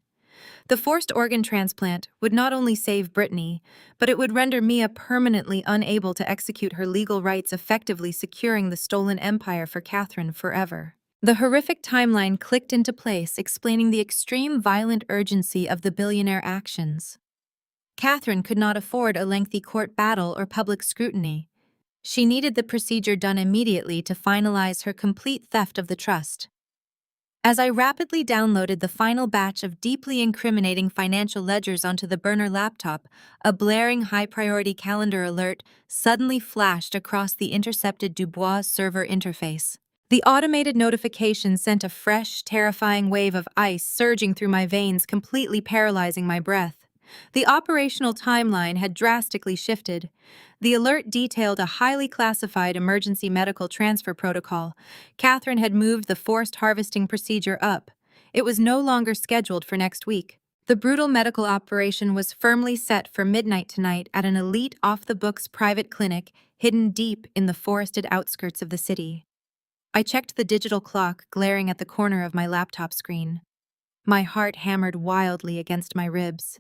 The forced organ transplant would not only save Brittany, but it would render Mia permanently unable to execute her legal rights, effectively securing the stolen empire for Catherine forever. The horrific timeline clicked into place, explaining the extreme violent urgency of the billionaire actions. Catherine could not afford a lengthy court battle or public scrutiny. She needed the procedure done immediately to finalize her complete theft of the trust. As I rapidly downloaded the final batch of deeply incriminating financial ledgers onto the burner laptop, a blaring high-priority calendar alert suddenly flashed across the intercepted Dubois server interface. The automated notification sent a fresh, terrifying wave of ice surging through my veins, completely paralyzing my breath. The operational timeline had drastically shifted. The alert detailed a highly classified emergency medical transfer protocol. Catherine had moved the forced harvesting procedure up. It was no longer scheduled for next week. The brutal medical operation was firmly set for midnight tonight at an elite off-the-books private clinic hidden deep in the forested outskirts of the city. I checked the digital clock glaring at the corner of my laptop screen. My heart hammered wildly against my ribs.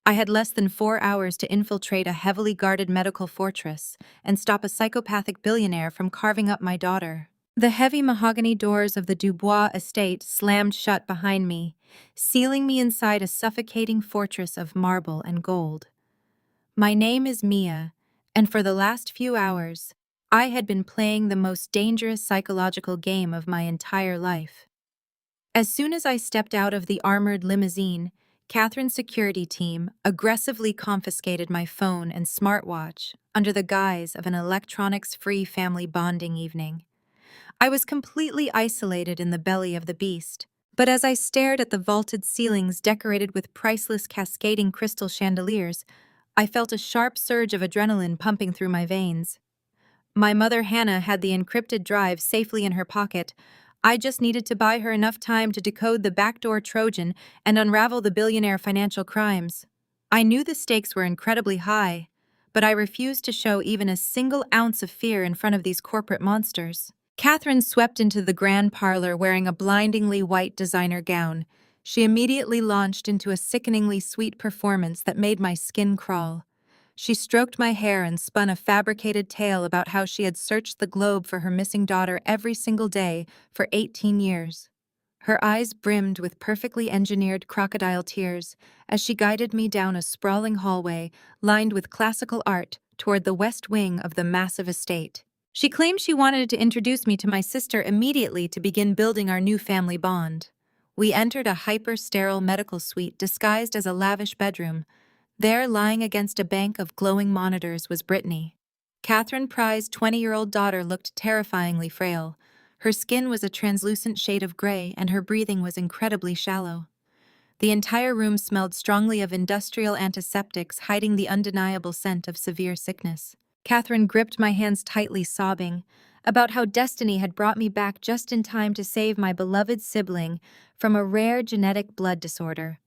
I had less than 4 hours to infiltrate a heavily guarded medical fortress and stop a psychopathic billionaire from carving up my daughter. The heavy mahogany doors of the Dubois estate slammed shut behind me, sealing me inside a suffocating fortress of marble and gold. My name is Mia, and for the last few hours, I had been playing the most dangerous psychological game of my entire life. As soon as I stepped out of the armored limousine, Catherine's security team aggressively confiscated my phone and smartwatch under the guise of an electronics-free family bonding evening. I was completely isolated in the belly of the beast, but as I stared at the vaulted ceilings decorated with priceless cascading crystal chandeliers, I felt a sharp surge of adrenaline pumping through my veins. My mother Hannah had the encrypted drive safely in her pocket. I just needed to buy her enough time to decode the backdoor Trojan and unravel the billionaire financial crimes. I knew the stakes were incredibly high, but I refused to show even a single ounce of fear in front of these corporate monsters. Catherine swept into the grand parlor wearing a blindingly white designer gown. She immediately launched into a sickeningly sweet performance that made my skin crawl. She stroked my hair and spun a fabricated tale about how she had searched the globe for her missing daughter every single day for 18 years. Her eyes brimmed with perfectly engineered crocodile tears as she guided me down a sprawling hallway lined with classical art toward the west wing of the massive estate. She claimed she wanted to introduce me to my sister immediately to begin building our new family bond. We entered a hyper-sterile medical suite disguised as a lavish bedroom. There, lying against a bank of glowing monitors, was Brittany. Catherine Pry's 20-year-old daughter looked terrifyingly frail. Her skin was a translucent shade of gray, and her breathing was incredibly shallow. The entire room smelled strongly of industrial antiseptics, hiding the undeniable scent of severe sickness. Catherine gripped my hands tightly, sobbing about how destiny had brought me back just in time to save my beloved sibling from a rare genetic blood disorder.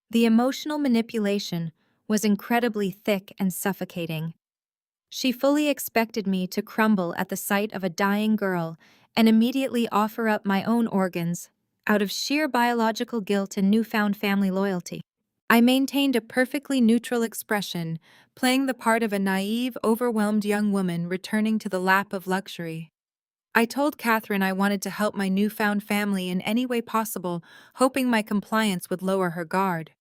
The emotional manipulation was incredibly thick and suffocating. She fully expected me to crumble at the sight of a dying girl and immediately offer up my own organs out of sheer biological guilt and newfound family loyalty. I maintained a perfectly neutral expression, playing the part of a naive, overwhelmed young woman returning to the lap of luxury. I told Catherine I wanted to help my newfound family in any way possible, hoping my compliance would lower her guard.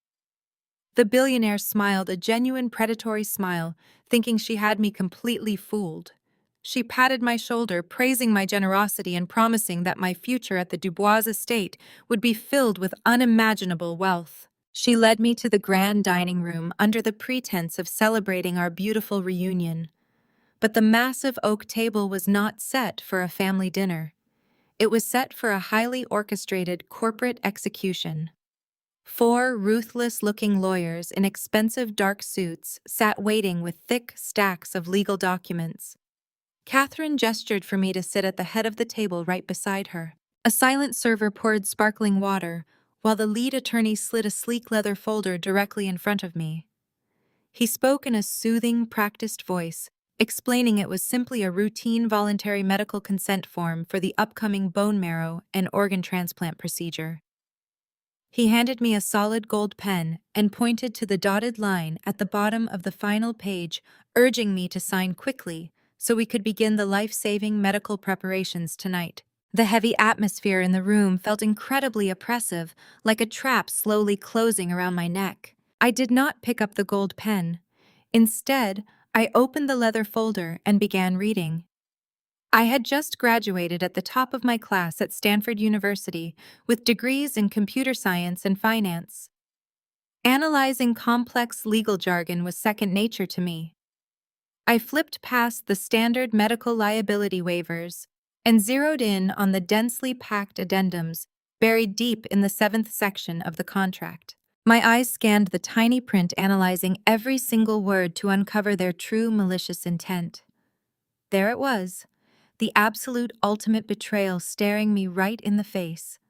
The billionaire smiled a genuine predatory smile, thinking she had me completely fooled. She patted my shoulder, praising my generosity and promising that my future at the Dubois estate would be filled with unimaginable wealth. She led me to the grand dining room under the pretense of celebrating our beautiful reunion. But the massive oak table was not set for a family dinner. It was set for a highly orchestrated corporate execution. Four ruthless-looking lawyers in expensive dark suits sat waiting with thick stacks of legal documents. Catherine gestured for me to sit at the head of the table right beside her. A silent server poured sparkling water, while the lead attorney slid a sleek leather folder directly in front of me. He spoke in a soothing, practiced voice, explaining it was simply a routine voluntary medical consent form for the upcoming bone marrow and organ transplant procedure. He handed me a solid gold pen and pointed to the dotted line at the bottom of the final page, urging me to sign quickly so we could begin the life-saving medical preparations tonight. The heavy atmosphere in the room felt incredibly oppressive, like a trap slowly closing around my neck. I did not pick up the gold pen. Instead, I opened the leather folder and began reading. I had just graduated at the top of my class at Stanford University with degrees in computer science and finance. Analyzing complex legal jargon was second nature to me. I flipped past the standard medical liability waivers and zeroed in on the densely packed addendums buried deep in the 7th section of the contract. My eyes scanned the tiny print, analyzing every single word to uncover their true malicious intent. There it was, the absolute ultimate betrayal staring me right in the face.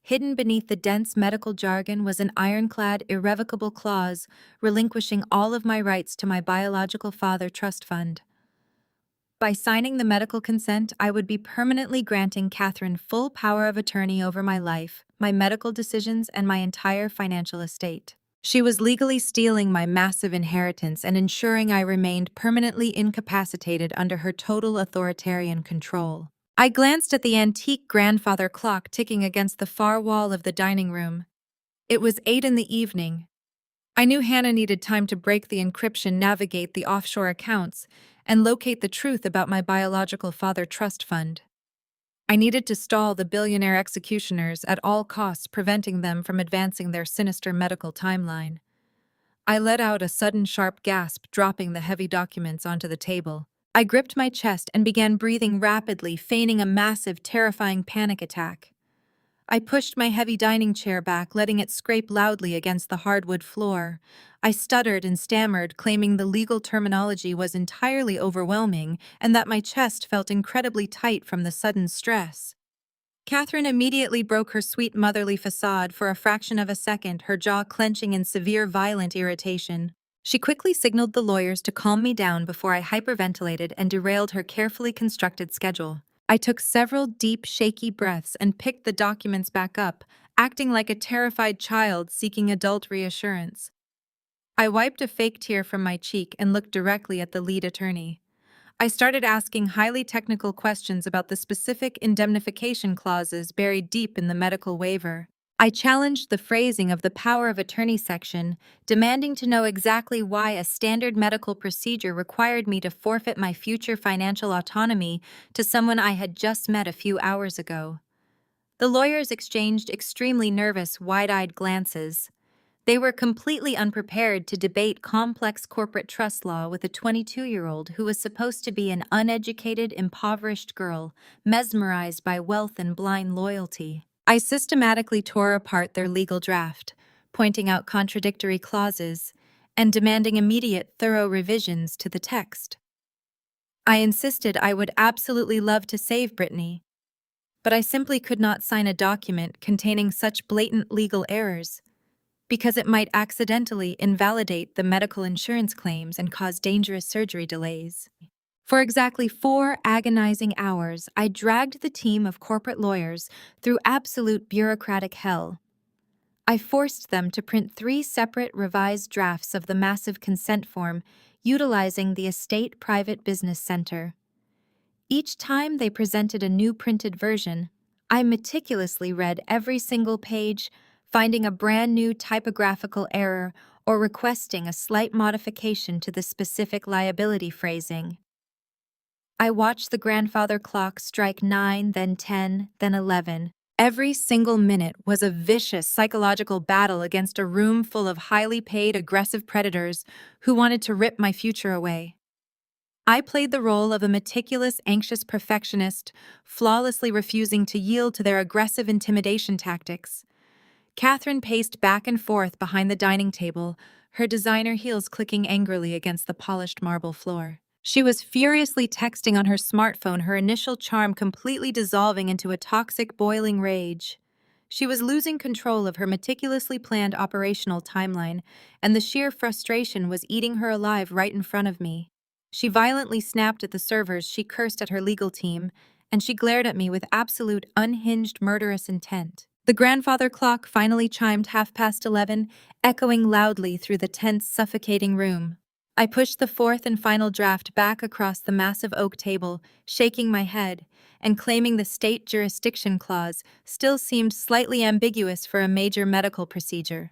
Hidden beneath the dense medical jargon was an ironclad, irrevocable clause relinquishing all of my rights to my biological father trust fund. By signing the medical consent, I would be permanently granting Catherine full power of attorney over my life, my medical decisions, and my entire financial estate. She was legally stealing my massive inheritance and ensuring I remained permanently incapacitated under her total authoritarian control. I glanced at the antique grandfather clock ticking against the far wall of the dining room. It was 8 in the evening. I knew Hannah needed time to break the encryption, navigate the offshore accounts, and locate the truth about my biological father trust fund. I needed to stall the billionaire executioners at all costs, preventing them from advancing their sinister medical timeline. I let out a sudden sharp gasp, dropping the heavy documents onto the table. I gripped my chest and began breathing rapidly, feigning a massive, terrifying panic attack. I pushed my heavy dining chair back, letting it scrape loudly against the hardwood floor. I stuttered and stammered, claiming the legal terminology was entirely overwhelming and that my chest felt incredibly tight from the sudden stress. Catherine immediately broke her sweet motherly facade for a fraction of a second, her jaw clenching in severe, violent irritation. She quickly signaled the lawyers to calm me down before I hyperventilated and derailed her carefully constructed schedule. I took several deep, shaky breaths and picked the documents back up, acting like a terrified child seeking adult reassurance. I wiped a fake tear from my cheek and looked directly at the lead attorney. I started asking highly technical questions about the specific indemnification clauses buried deep in the medical waiver. I challenged the phrasing of the power of attorney section, demanding to know exactly why a standard medical procedure required me to forfeit my future financial autonomy to someone I had just met a few hours ago. The lawyers exchanged extremely nervous, wide-eyed glances. They were completely unprepared to debate complex corporate trust law with a 22-year-old who was supposed to be an uneducated, impoverished girl, mesmerized by wealth and blind loyalty. I systematically tore apart their legal draft, pointing out contradictory clauses and demanding immediate, thorough revisions to the text. I insisted I would absolutely love to save Brittany, but I simply could not sign a document containing such blatant legal errors, because it might accidentally invalidate the medical insurance claims and cause dangerous surgery delays. For exactly 4 agonizing hours, I dragged the team of corporate lawyers through absolute bureaucratic hell. I forced them to print 3 separate revised drafts of the massive consent form, utilizing the Estate Private Business Center. Each time they presented a new printed version, I meticulously read every single page, finding a brand new typographical error or requesting a slight modification to the specific liability phrasing. I watched the grandfather clock strike 9, then 10, then 11. Every single minute was a vicious psychological battle against a room full of highly paid, aggressive predators who wanted to rip my future away. I played the role of a meticulous, anxious perfectionist, flawlessly refusing to yield to their aggressive intimidation tactics. Catherine paced back and forth behind the dining table, her designer heels clicking angrily against the polished marble floor. She was furiously texting on her smartphone, her initial charm completely dissolving into a toxic, boiling rage. She was losing control of her meticulously planned operational timeline, and the sheer frustration was eating her alive right in front of me. She violently snapped at the servers, she cursed at her legal team, and she glared at me with absolute unhinged murderous intent. The grandfather clock finally chimed 11:30, echoing loudly through the tense, suffocating room. I pushed the fourth and final draft back across the massive oak table, shaking my head, and claiming the state jurisdiction clause still seemed slightly ambiguous for a major medical procedure.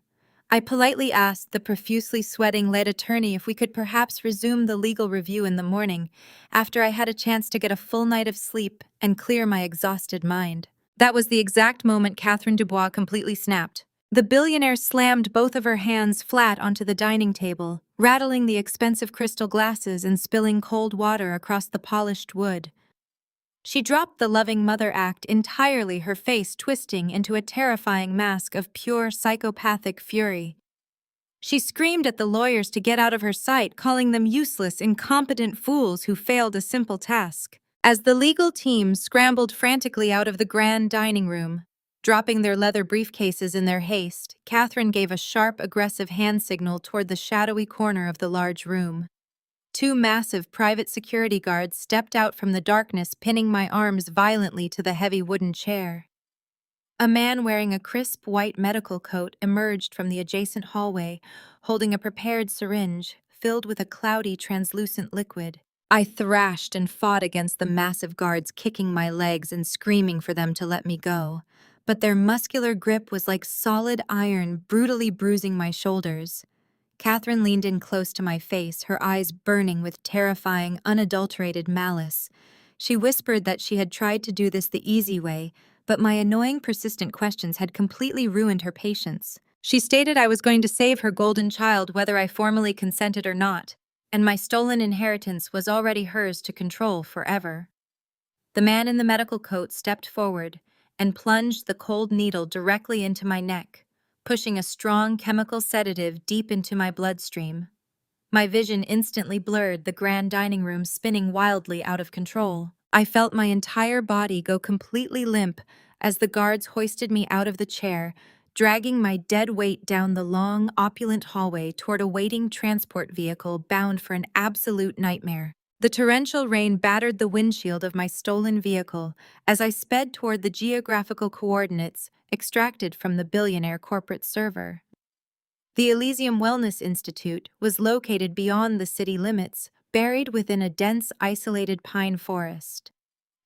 I politely asked the profusely sweating lead attorney if we could perhaps resume the legal review in the morning, after I had a chance to get a full night of sleep and clear my exhausted mind. That was the exact moment Catherine Dubois completely snapped. The billionaire slammed both of her hands flat onto the dining table, rattling the expensive crystal glasses and spilling cold water across the polished wood. She dropped the loving mother act entirely, her face twisting into a terrifying mask of pure psychopathic fury. She screamed at the lawyers to get out of her sight, calling them useless, incompetent fools who failed a simple task. As the legal team scrambled frantically out of the grand dining room, dropping their leather briefcases in their haste, Catherine gave a sharp, aggressive hand signal toward the shadowy corner of the large room. Two massive private security guards stepped out from the darkness, pinning my arms violently to the heavy wooden chair. A man wearing a crisp white medical coat emerged from the adjacent hallway, holding a prepared syringe filled with a cloudy, translucent liquid. I thrashed and fought against the massive guards, kicking my legs and screaming for them to let me go. But their muscular grip was like solid iron, brutally bruising my shoulders. Catherine leaned in close to my face, her eyes burning with terrifying, unadulterated malice. She whispered that she had tried to do this the easy way, but my annoying, persistent questions had completely ruined her patience. She stated I was going to save her golden child whether I formally consented or not, and my stolen inheritance was already hers to control forever. The man in the medical coat stepped forward and plunged the cold needle directly into my neck, pushing a strong chemical sedative deep into my bloodstream. My vision instantly blurred, the grand dining room spinning wildly out of control. I felt my entire body go completely limp as the guards hoisted me out of the chair, dragging my dead weight down the long, opulent hallway toward a waiting transport vehicle bound for an absolute nightmare. The torrential rain battered the windshield of my stolen vehicle as I sped toward the geographical coordinates extracted from the Billionaire corporate server. The Elysium Wellness Institute was located beyond the city limits, buried within a dense, isolated pine forest.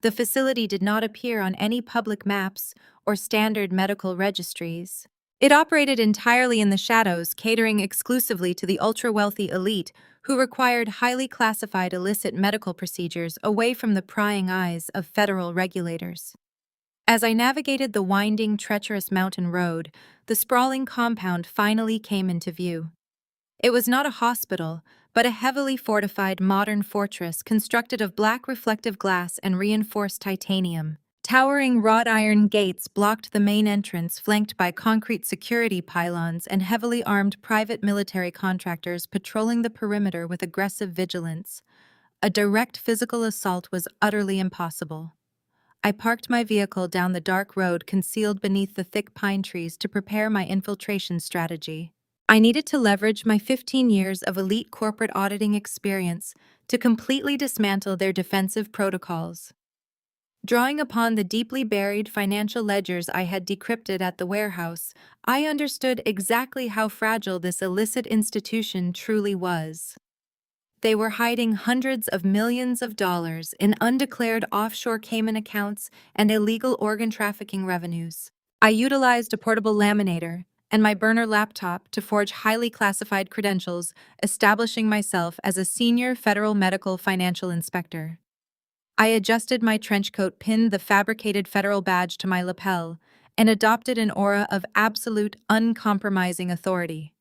The facility did not appear on any public maps or standard medical registries. It operated entirely in the shadows, catering exclusively to the ultra-wealthy elite who required highly classified illicit medical procedures away from the prying eyes of federal regulators. As I navigated the winding, treacherous mountain road, the sprawling compound finally came into view. It was not a hospital, but a heavily fortified modern fortress constructed of black reflective glass and reinforced titanium. Towering wrought iron gates blocked the main entrance, flanked by concrete security pylons and heavily armed private military contractors patrolling the perimeter with aggressive vigilance. A direct physical assault was utterly impossible. I parked my vehicle down the dark road concealed beneath the thick pine trees to prepare my infiltration strategy. I needed to leverage my 15 years of elite corporate auditing experience to completely dismantle their defensive protocols. Drawing upon the deeply buried financial ledgers I had decrypted at the warehouse, I understood exactly how fragile this illicit institution truly was. They were hiding hundreds of millions of dollars in undeclared offshore Cayman accounts and illegal organ trafficking revenues. I utilized a portable laminator and my burner laptop to forge highly classified credentials, establishing myself as a senior federal medical financial inspector. I adjusted my trench coat, pinned the fabricated federal badge to my lapel, and adopted an aura of absolute, uncompromising authority.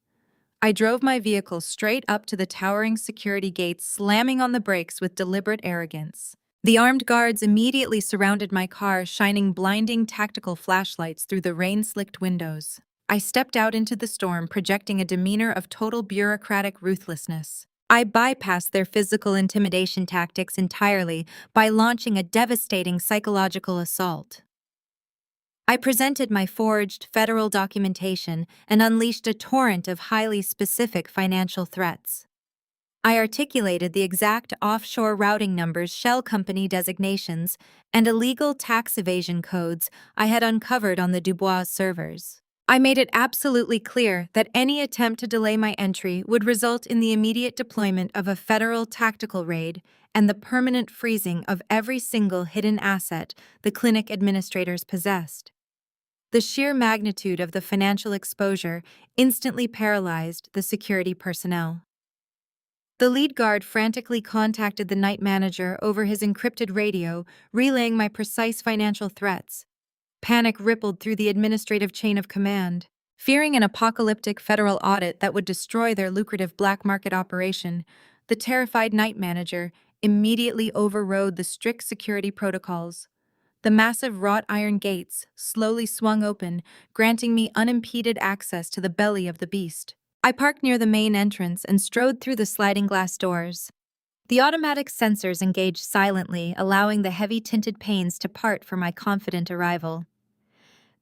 I drove my vehicle straight up to the towering security gates, slamming on the brakes with deliberate arrogance. The armed guards immediately surrounded my car, shining blinding tactical flashlights through the rain-slicked windows. I stepped out into the storm, projecting a demeanor of total bureaucratic ruthlessness. I bypassed their physical intimidation tactics entirely by launching a devastating psychological assault. I presented my forged federal documentation and unleashed a torrent of highly specific financial threats. I articulated the exact offshore routing numbers, shell company designations, and illegal tax evasion codes I had uncovered on the Dubois servers. I made it absolutely clear that any attempt to delay my entry would result in the immediate deployment of a federal tactical raid and the permanent freezing of every single hidden asset the clinic administrators possessed. The sheer magnitude of the financial exposure instantly paralyzed the security personnel. The lead guard frantically contacted the night manager over his encrypted radio, relaying my precise financial threats. Panic rippled through the administrative chain of command. Fearing an apocalyptic federal audit that would destroy their lucrative black market operation, the terrified night manager immediately overrode the strict security protocols. The massive wrought iron gates slowly swung open, granting me unimpeded access to the belly of the beast. I parked near the main entrance and strode through the sliding glass doors. The automatic sensors engaged silently, allowing the heavy tinted panes to part for my confident arrival.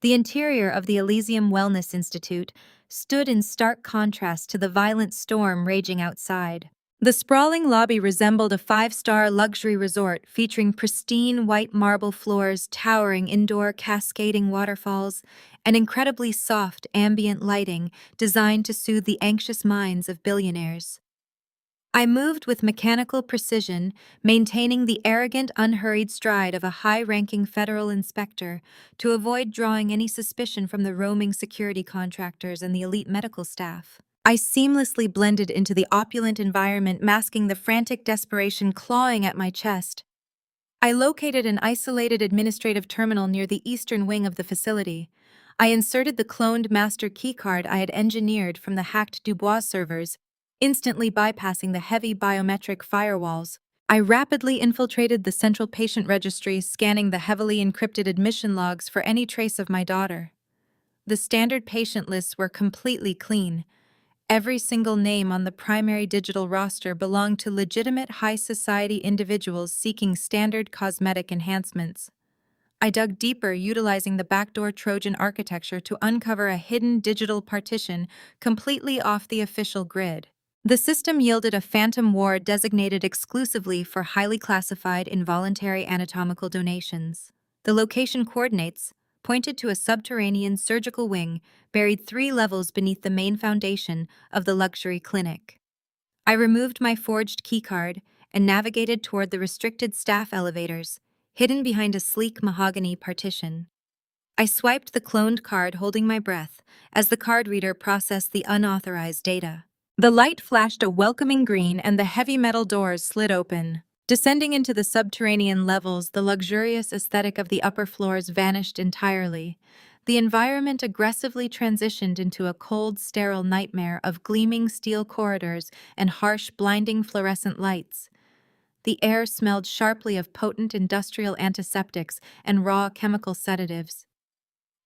The interior of the Elysium Wellness Institute stood in stark contrast to the violent storm raging outside. The sprawling lobby resembled a five-star luxury resort featuring pristine white marble floors, towering indoor cascading waterfalls, and incredibly soft ambient lighting designed to soothe the anxious minds of billionaires. I moved with mechanical precision, maintaining the arrogant, unhurried stride of a high-ranking federal inspector to avoid drawing any suspicion from the roaming security contractors and the elite medical staff. I seamlessly blended into the opulent environment, masking the frantic desperation clawing at my chest. I located an isolated administrative terminal near the eastern wing of the facility. I inserted the cloned master keycard I had engineered from the hacked Dubois servers, instantly bypassing the heavy biometric firewalls. I rapidly infiltrated the central patient registry, scanning the heavily encrypted admission logs for any trace of my daughter. The standard patient lists were completely clean. Every single name on the primary digital roster belonged to legitimate high society individuals seeking standard cosmetic enhancements. I dug deeper, utilizing the backdoor Trojan architecture to uncover a hidden digital partition completely off the official grid. The system yielded a phantom ward designated exclusively for highly classified involuntary anatomical donations. The location coordinates pointed to a subterranean surgical wing buried 3 levels beneath the main foundation of the luxury clinic. I removed my forged keycard and navigated toward the restricted staff elevators, hidden behind a sleek mahogany partition. I swiped the cloned card, holding my breath, as the card reader processed the unauthorized data. The light flashed a welcoming green and the heavy metal doors slid open. Descending into the subterranean levels, the luxurious aesthetic of the upper floors vanished entirely. The environment aggressively transitioned into a cold, sterile nightmare of gleaming steel corridors and harsh, blinding fluorescent lights. The air smelled sharply of potent industrial antiseptics and raw chemical sedatives.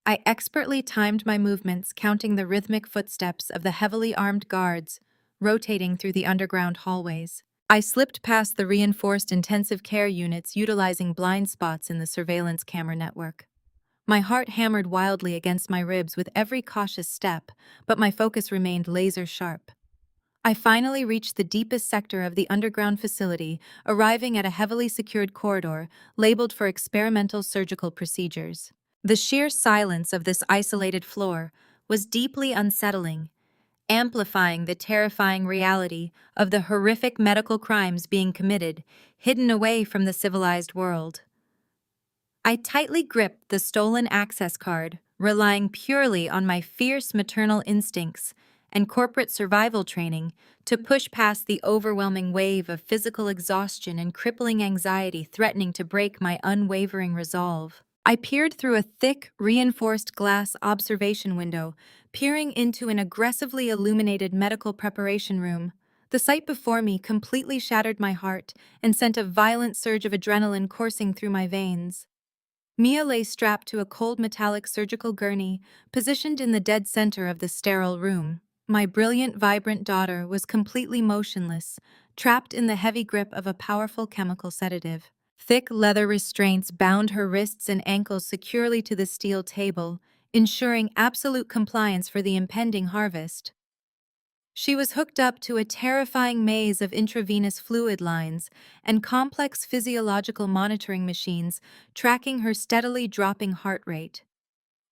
I expertly timed my movements, counting the rhythmic footsteps of the heavily armed guards rotating through the underground hallways. I slipped past the reinforced intensive care units, utilizing blind spots in the surveillance camera network. My heart hammered wildly against my ribs with every cautious step, but my focus remained laser-sharp. I finally reached the deepest sector of the underground facility, arriving at a heavily secured corridor labeled for experimental surgical procedures. The sheer silence of this isolated floor was deeply unsettling, amplifying the terrifying reality of the horrific medical crimes being committed, hidden away from the civilized world. I tightly gripped the stolen access card, relying purely on my fierce maternal instincts and corporate survival training to push past the overwhelming wave of physical exhaustion and crippling anxiety threatening to break my unwavering resolve. I peered through a thick, reinforced glass observation window, peering into an aggressively illuminated medical preparation room. The sight before me completely shattered my heart and sent a violent surge of adrenaline coursing through my veins. Mia lay strapped to a cold metallic surgical gurney, positioned in the dead center of the sterile room. My brilliant, vibrant daughter was completely motionless, trapped in the heavy grip of a powerful chemical sedative. Thick leather restraints bound her wrists and ankles securely to the steel table, ensuring absolute compliance for the impending harvest. She was hooked up to a terrifying maze of intravenous fluid lines and complex physiological monitoring machines tracking her steadily dropping heart rate.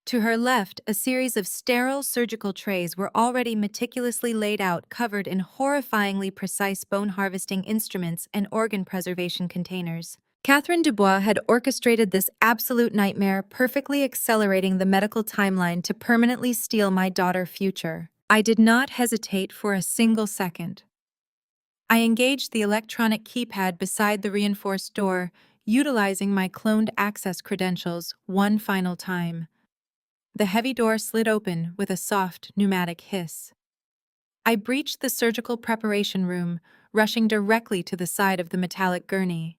To her left, a series of sterile surgical trays were already meticulously laid out, covered in horrifyingly precise bone harvesting instruments and organ preservation containers. Catherine Dubois had orchestrated this absolute nightmare, perfectly accelerating the medical timeline to permanently steal my daughter's future. I did not hesitate for a single second. I engaged the electronic keypad beside the reinforced door, utilizing my cloned access credentials one final time. The heavy door slid open with a soft, pneumatic hiss. I breached the surgical preparation room, rushing directly to the side of the metallic gurney.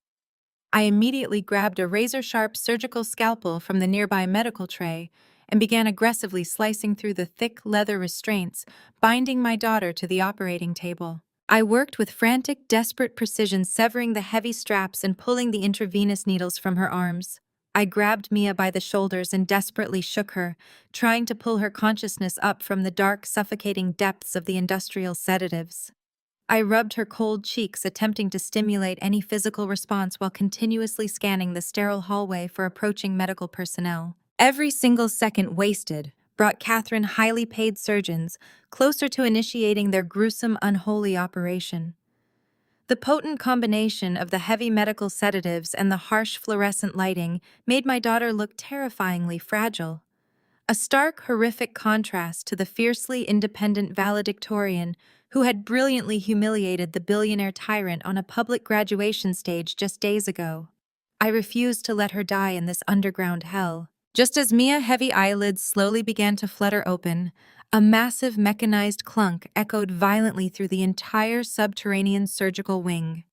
I immediately grabbed a razor-sharp surgical scalpel from the nearby medical tray and began aggressively slicing through the thick leather restraints, binding my daughter to the operating table. I worked with frantic, desperate precision, severing the heavy straps and pulling the intravenous needles from her arms. I grabbed Mia by the shoulders and desperately shook her, trying to pull her consciousness up from the dark, suffocating depths of the industrial sedatives. I rubbed her cold cheeks, attempting to stimulate any physical response while continuously scanning the sterile hallway for approaching medical personnel. Every single second wasted brought Catherine highly paid surgeons closer to initiating their gruesome, unholy operation. The potent combination of the heavy medical sedatives and the harsh fluorescent lighting made my daughter look terrifyingly fragile. A stark, horrific contrast to the fiercely independent valedictorian who had brilliantly humiliated the billionaire tyrant on a public graduation stage just days ago. I refused to let her die in this underground hell. Just as Mia's heavy eyelids slowly began to flutter open, a massive mechanized clunk echoed violently through the entire subterranean surgical wing.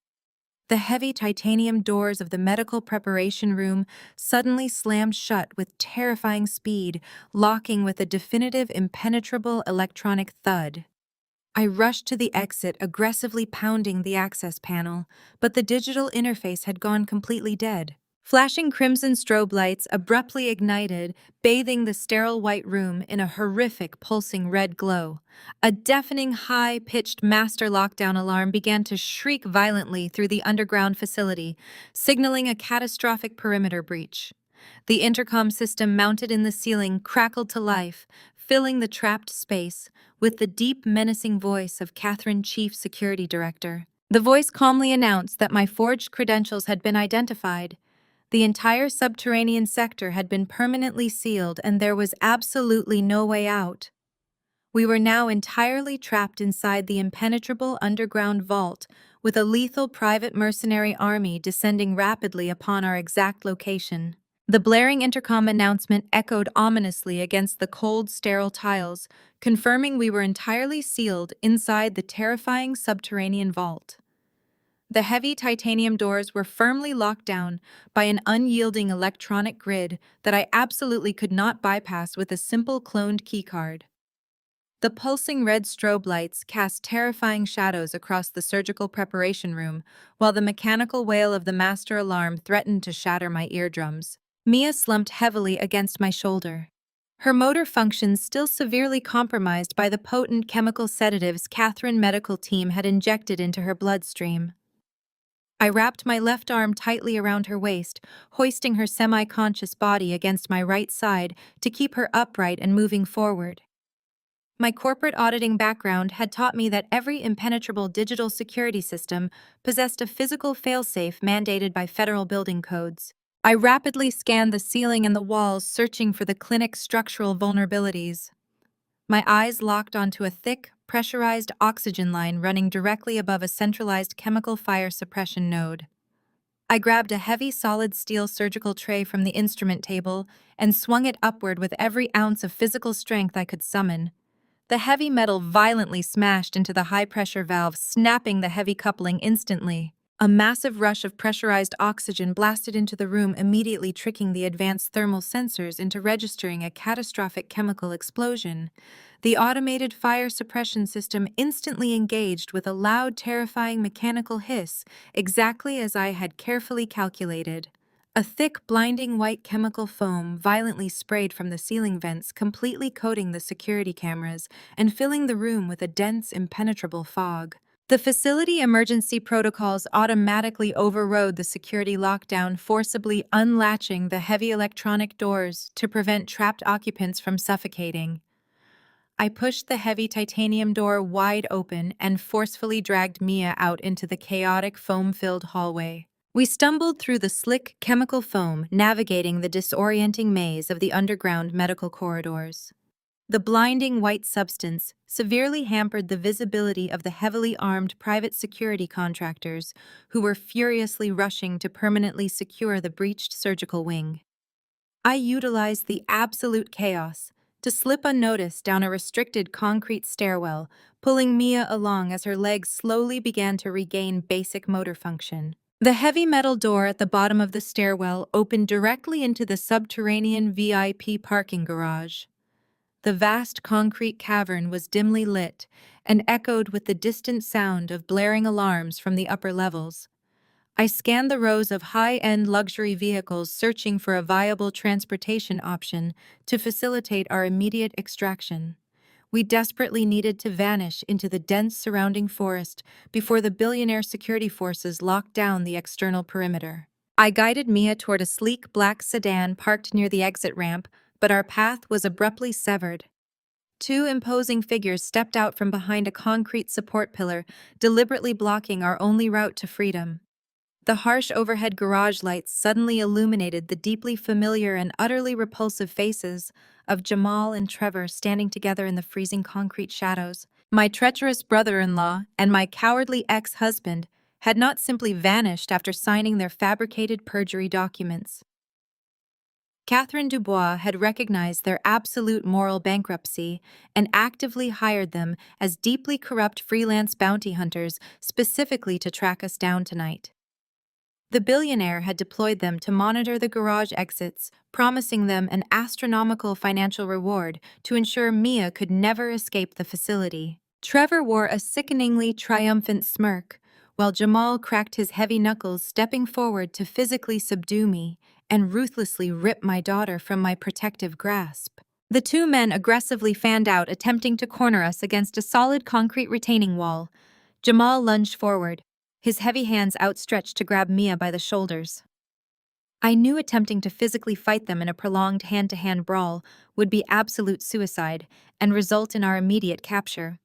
The heavy titanium doors of the medical preparation room suddenly slammed shut with terrifying speed, locking with a definitive, impenetrable electronic thud. I rushed to the exit, aggressively pounding the access panel, but the digital interface had gone completely dead. Flashing crimson strobe lights abruptly ignited, bathing the sterile white room in a horrific, pulsing red glow. A deafening, high-pitched master lockdown alarm began to shriek violently through the underground facility, signaling a catastrophic perimeter breach. The intercom system mounted in the ceiling crackled to life, filling the trapped space with the deep, menacing voice of Catherine, Chief Security Director. The voice calmly announced that my forged credentials had been identified. The entire subterranean sector had been permanently sealed, and there was absolutely no way out. We were now entirely trapped inside the impenetrable underground vault, with a lethal private mercenary army descending rapidly upon our exact location. The blaring intercom announcement echoed ominously against the cold, sterile tiles, confirming we were entirely sealed inside the terrifying subterranean vault. The heavy titanium doors were firmly locked down by an unyielding electronic grid that I absolutely could not bypass with a simple cloned keycard. The pulsing red strobe lights cast terrifying shadows across the surgical preparation room, while the mechanical wail of the master alarm threatened to shatter my eardrums. Mia slumped heavily against my shoulder. Her motor functions still severely compromised by the potent chemical sedatives Catherine medical team had injected into her bloodstream. I wrapped my left arm tightly around her waist, hoisting her semi-conscious body against my right side to keep her upright and moving forward. My corporate auditing background had taught me that every impenetrable digital security system possessed a physical failsafe mandated by federal building codes. I rapidly scanned the ceiling and the walls, searching for the clinic's structural vulnerabilities. My eyes locked onto a thick, pressurized oxygen line running directly above a centralized chemical fire suppression node. I grabbed a heavy solid steel surgical tray from the instrument table and swung it upward with every ounce of physical strength I could summon. The heavy metal violently smashed into the high-pressure valve, snapping the heavy coupling instantly. A massive rush of pressurized oxygen blasted into the room, immediately tricking the advanced thermal sensors into registering a catastrophic chemical explosion. The automated fire suppression system instantly engaged with a loud, terrifying mechanical hiss, exactly as I had carefully calculated. A thick, blinding white chemical foam violently sprayed from the ceiling vents, completely coating the security cameras and filling the room with a dense, impenetrable fog. The facility emergency protocols automatically overrode the security lockdown, forcibly unlatching the heavy electronic doors to prevent trapped occupants from suffocating. I pushed the heavy titanium door wide open and forcefully dragged Mia out into the chaotic, foam-filled hallway. We stumbled through the slick chemical foam, navigating the disorienting maze of the underground medical corridors. The blinding white substance severely hampered the visibility of the heavily armed private security contractors who were furiously rushing to permanently secure the breached surgical wing. I utilized the absolute chaos to slip unnoticed down a restricted concrete stairwell, pulling Mia along as her legs slowly began to regain basic motor function. The heavy metal door at the bottom of the stairwell opened directly into the subterranean VIP parking garage. The vast concrete cavern was dimly lit and echoed with the distant sound of blaring alarms from the upper levels. I scanned the rows of high-end luxury vehicles, searching for a viable transportation option to facilitate our immediate extraction. We desperately needed to vanish into the dense surrounding forest before the Billionaire security forces locked down the external perimeter. I guided Mia toward a sleek black sedan parked near the exit ramp, but our path was abruptly severed. Two imposing figures stepped out from behind a concrete support pillar, deliberately blocking our only route to freedom. The harsh overhead garage lights suddenly illuminated the deeply familiar and utterly repulsive faces of Jamal and Trevor standing together in the freezing concrete shadows. My treacherous brother-in-law and my cowardly ex-husband had not simply vanished after signing their fabricated perjury documents. Catherine Dubois had recognized their absolute moral bankruptcy and actively hired them as deeply corrupt freelance bounty hunters specifically to track us down tonight. The Billionaire had deployed them to monitor the garage exits, promising them an astronomical financial reward to ensure Mia could never escape the facility. Trevor wore a sickeningly triumphant smirk, while Jamal cracked his heavy knuckles, stepping forward to physically subdue me and ruthlessly rip my daughter from my protective grasp. The two men aggressively fanned out, attempting to corner us against a solid concrete retaining wall. Jamal lunged forward, his heavy hands outstretched to grab Mia by the shoulders. I knew attempting to physically fight them in a prolonged hand-to-hand brawl would be absolute suicide and result in our immediate capture.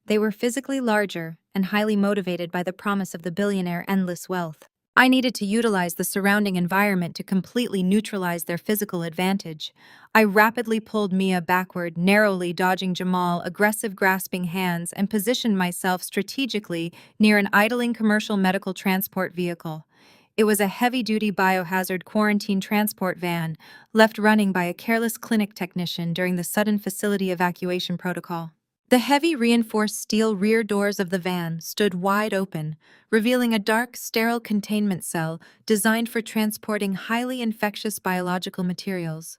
They were physically larger and highly motivated by the promise of the Billionaire endless wealth. I needed to utilize the surrounding environment to completely neutralize their physical advantage. I rapidly pulled Mia backward, narrowly dodging Jamal's aggressive grasping hands, and positioned myself strategically near an idling commercial medical transport vehicle. It was a heavy-duty biohazard quarantine transport van, left running by a careless clinic technician during the sudden facility evacuation protocol. The heavy reinforced steel rear doors of the van stood wide open, revealing a dark, sterile containment cell designed for transporting highly infectious biological materials.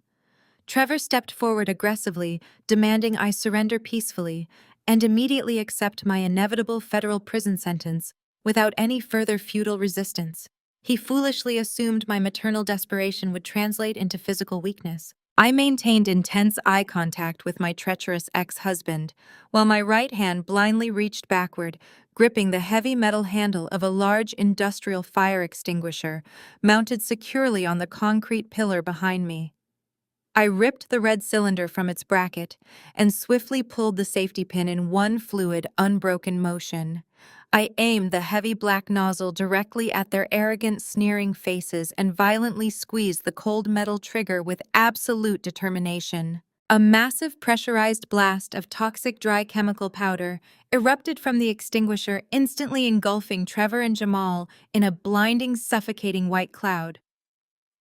Trevor stepped forward aggressively, demanding I surrender peacefully and immediately accept my inevitable federal prison sentence without any further futile resistance. He foolishly assumed my maternal desperation would translate into physical weakness. I maintained intense eye contact with my treacherous ex-husband, while my right hand blindly reached backward, gripping the heavy metal handle of a large industrial fire extinguisher mounted securely on the concrete pillar behind me. I ripped the red cylinder from its bracket and swiftly pulled the safety pin in one fluid, unbroken motion. I aimed the heavy black nozzle directly at their arrogant, sneering faces and violently squeezed the cold metal trigger with absolute determination. A massive pressurized blast of toxic dry chemical powder erupted from the extinguisher, instantly engulfing Trevor and Jamal in a blinding, suffocating white cloud.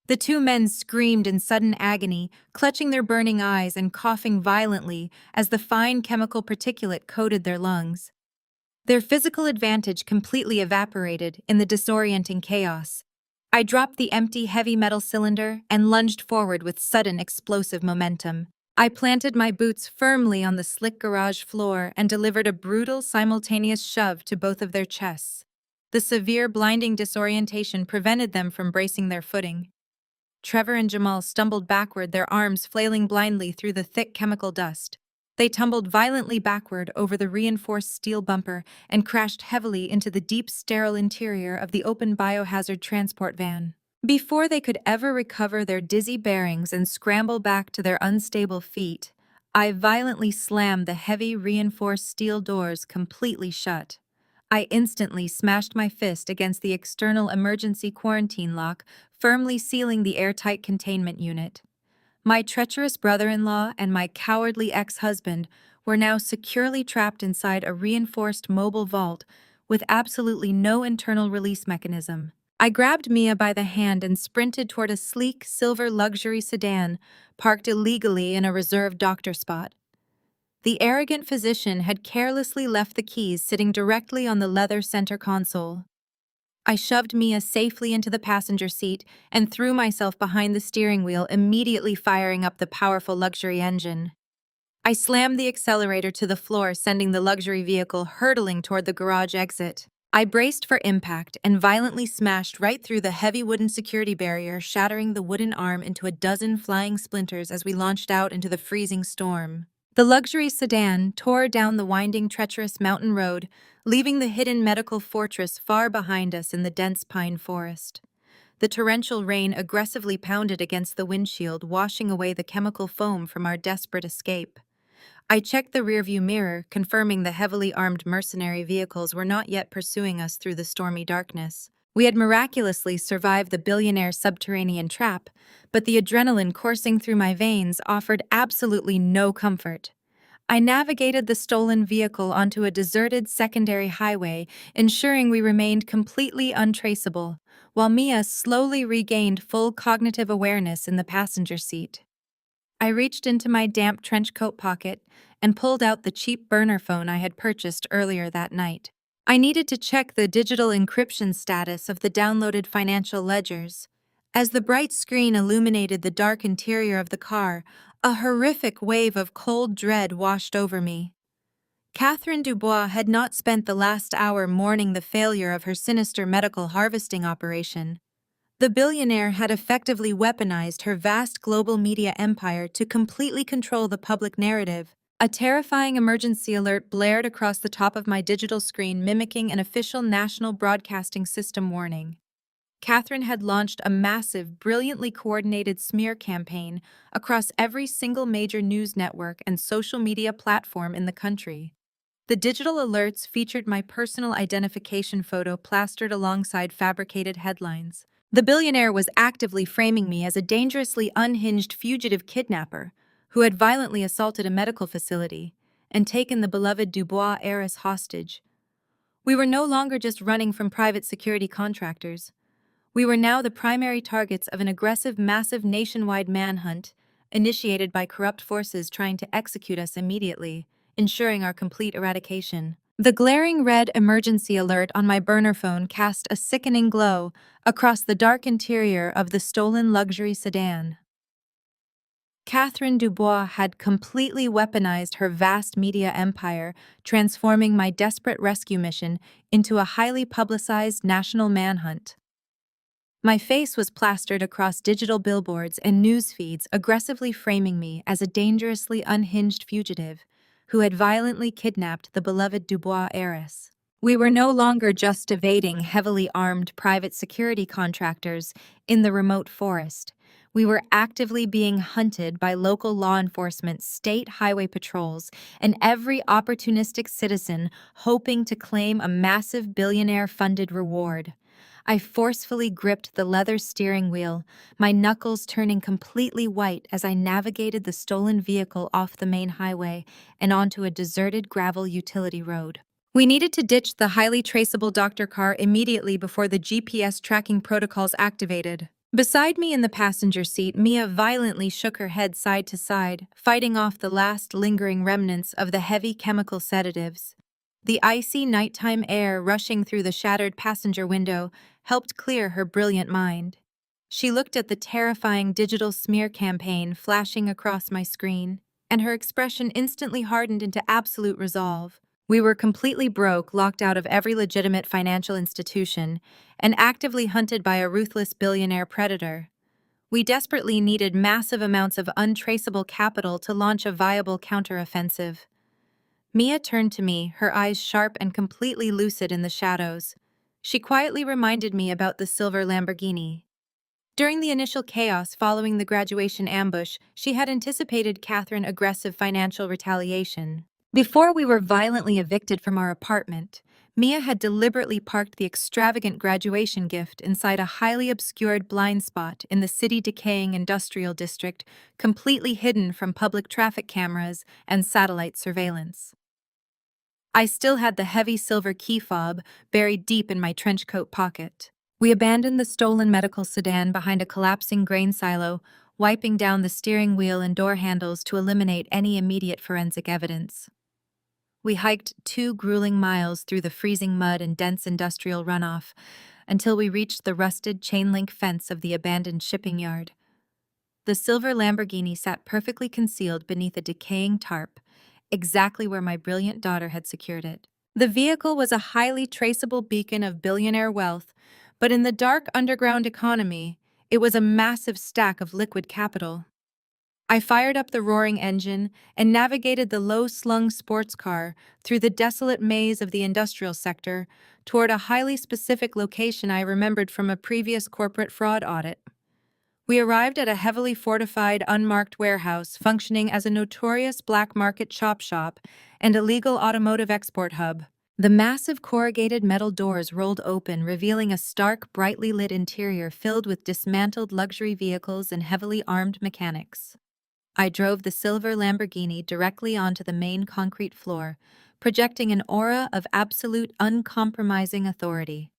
The two men screamed in sudden agony, clutching their burning eyes and coughing violently as the fine chemical particulate coated their lungs. Their physical advantage completely evaporated in the disorienting chaos. I dropped the empty heavy metal cylinder and lunged forward with sudden explosive momentum. I planted my boots firmly on the slick garage floor and delivered a brutal, simultaneous shove to both of their chests. The severe, blinding disorientation prevented them from bracing their footing. Trevor and Jamal stumbled backward, their arms flailing blindly through the thick chemical dust. They tumbled violently backward over the reinforced steel bumper and crashed heavily into the deep, sterile interior of the open biohazard transport van. Before they could ever recover their dizzy bearings and scramble back to their unstable feet, I violently slammed the heavy, reinforced steel doors completely shut. I instantly smashed my fist against the external emergency quarantine lock, firmly sealing the airtight containment unit. My treacherous brother-in-law and my cowardly ex-husband were now securely trapped inside a reinforced mobile vault with absolutely no internal release mechanism. I grabbed Mia by the hand and sprinted toward a sleek, silver luxury sedan parked illegally in a reserved doctor spot. The arrogant physician had carelessly left the keys sitting directly on the leather center console. I shoved Mia safely into the passenger seat and threw myself behind the steering wheel, immediately firing up the powerful luxury engine. I slammed the accelerator to the floor, sending the luxury vehicle hurtling toward the garage exit. I braced for impact and violently smashed right through the heavy wooden security barrier, shattering the wooden arm into a dozen flying splinters as we launched out into the freezing storm. The luxury sedan tore down the winding, treacherous mountain road, leaving the hidden medical fortress far behind us in the dense pine forest. The torrential rain aggressively pounded against the windshield, washing away the chemical foam from our desperate escape. I checked the rearview mirror, confirming the heavily armed mercenary vehicles were not yet pursuing us through the stormy darkness. We had miraculously survived the Billionaire subterranean trap, but the adrenaline coursing through my veins offered absolutely no comfort. I navigated the stolen vehicle onto a deserted secondary highway, ensuring we remained completely untraceable, while Mia slowly regained full cognitive awareness in the passenger seat. I reached into my damp trench coat pocket and pulled out the cheap burner phone I had purchased earlier that night. I needed to check the digital encryption status of the downloaded financial ledgers. As the bright screen illuminated the dark interior of the car, a horrific wave of cold dread washed over me. Catherine Dubois had not spent the last hour mourning the failure of her sinister medical harvesting operation. The billionaire had effectively weaponized her vast global media empire to completely control the public narrative. A terrifying emergency alert blared across the top of my digital screen, mimicking an official national broadcasting system warning. Catherine had launched a massive, brilliantly coordinated smear campaign across every single major news network and social media platform in the country. The digital alerts featured my personal identification photo plastered alongside fabricated headlines. The billionaire was actively framing me as a dangerously unhinged fugitive kidnapper who had violently assaulted a medical facility and taken the beloved Dubois heiress hostage. We were no longer just running from private security contractors. We were now the primary targets of an aggressive, massive nationwide manhunt initiated by corrupt forces trying to execute us immediately, ensuring our complete eradication. The glaring red emergency alert on my burner phone cast a sickening glow across the dark interior of the stolen luxury sedan. Catherine Dubois had completely weaponized her vast media empire, transforming my desperate rescue mission into a highly publicized national manhunt. My face was plastered across digital billboards and news feeds, aggressively framing me as a dangerously unhinged fugitive who had violently kidnapped the beloved Dubois heiress. We were no longer just evading heavily armed private security contractors in the remote forest. We were actively being hunted by local law enforcement, state highway patrols, and every opportunistic citizen hoping to claim a massive billionaire-funded reward. I forcefully gripped the leather steering wheel, my knuckles turning completely white as I navigated the stolen vehicle off the main highway and onto a deserted gravel utility road. We needed to ditch the highly traceable doctor car immediately before the GPS tracking protocols activated. Beside me in the passenger seat, Mia violently shook her head side to side, fighting off the last lingering remnants of the heavy chemical sedatives. The icy nighttime air rushing through the shattered passenger window helped clear her brilliant mind. She looked at the terrifying digital smear campaign flashing across my screen, and her expression instantly hardened into absolute resolve. We were completely broke, locked out of every legitimate financial institution, and actively hunted by a ruthless billionaire predator. We desperately needed massive amounts of untraceable capital to launch a viable counteroffensive. Mia turned to me, her eyes sharp and completely lucid in the shadows. She quietly reminded me about the silver Lamborghini. During the initial chaos following the graduation ambush, she had anticipated Catherine's aggressive financial retaliation. Before we were violently evicted from our apartment, Mia had deliberately parked the extravagant graduation gift inside a highly obscured blind spot in the city-decaying industrial district, completely hidden from public traffic cameras and satellite surveillance. I still had the heavy silver key fob buried deep in my trench coat pocket. We abandoned the stolen medical sedan behind a collapsing grain silo, wiping down the steering wheel and door handles to eliminate any immediate forensic evidence. We hiked 2 grueling miles through the freezing mud and dense industrial runoff until we reached the rusted chain-link fence of the abandoned shipping yard. The silver Lamborghini sat perfectly concealed beneath a decaying tarp, exactly where my brilliant daughter had secured it. The vehicle was a highly traceable beacon of billionaire wealth, but in the dark underground economy, it was a massive stack of liquid capital. I fired up the roaring engine and navigated the low-slung sports car through the desolate maze of the industrial sector toward a highly specific location I remembered from a previous corporate fraud audit. We arrived at a heavily fortified, unmarked warehouse functioning as a notorious black market chop shop and illegal automotive export hub. The massive corrugated metal doors rolled open, revealing a stark, brightly lit interior filled with dismantled luxury vehicles and heavily armed mechanics. I drove the silver Lamborghini directly onto the main concrete floor, projecting an aura of absolute uncompromising authority.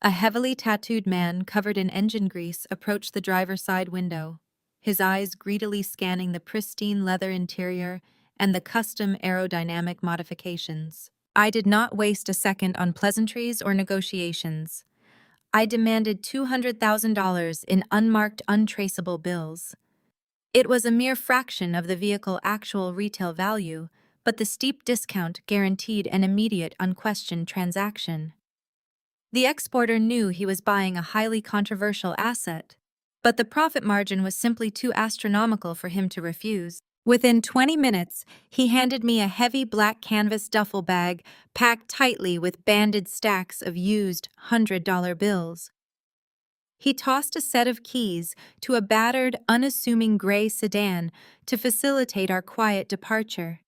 A heavily tattooed man covered in engine grease approached the driver's side window, his eyes greedily scanning the pristine leather interior and the custom aerodynamic modifications. I did not waste a second on pleasantries or negotiations. I demanded $200,000 in unmarked, untraceable bills. It was a mere fraction of the vehicle's actual retail value, but the steep discount guaranteed an immediate, unquestioned transaction. The exporter knew he was buying a highly controversial asset, but the profit margin was simply too astronomical for him to refuse. Within 20 minutes, he handed me a heavy black canvas duffel bag packed tightly with banded stacks of used $100 bills. He tossed a set of keys to a battered, unassuming gray sedan to facilitate our quiet departure.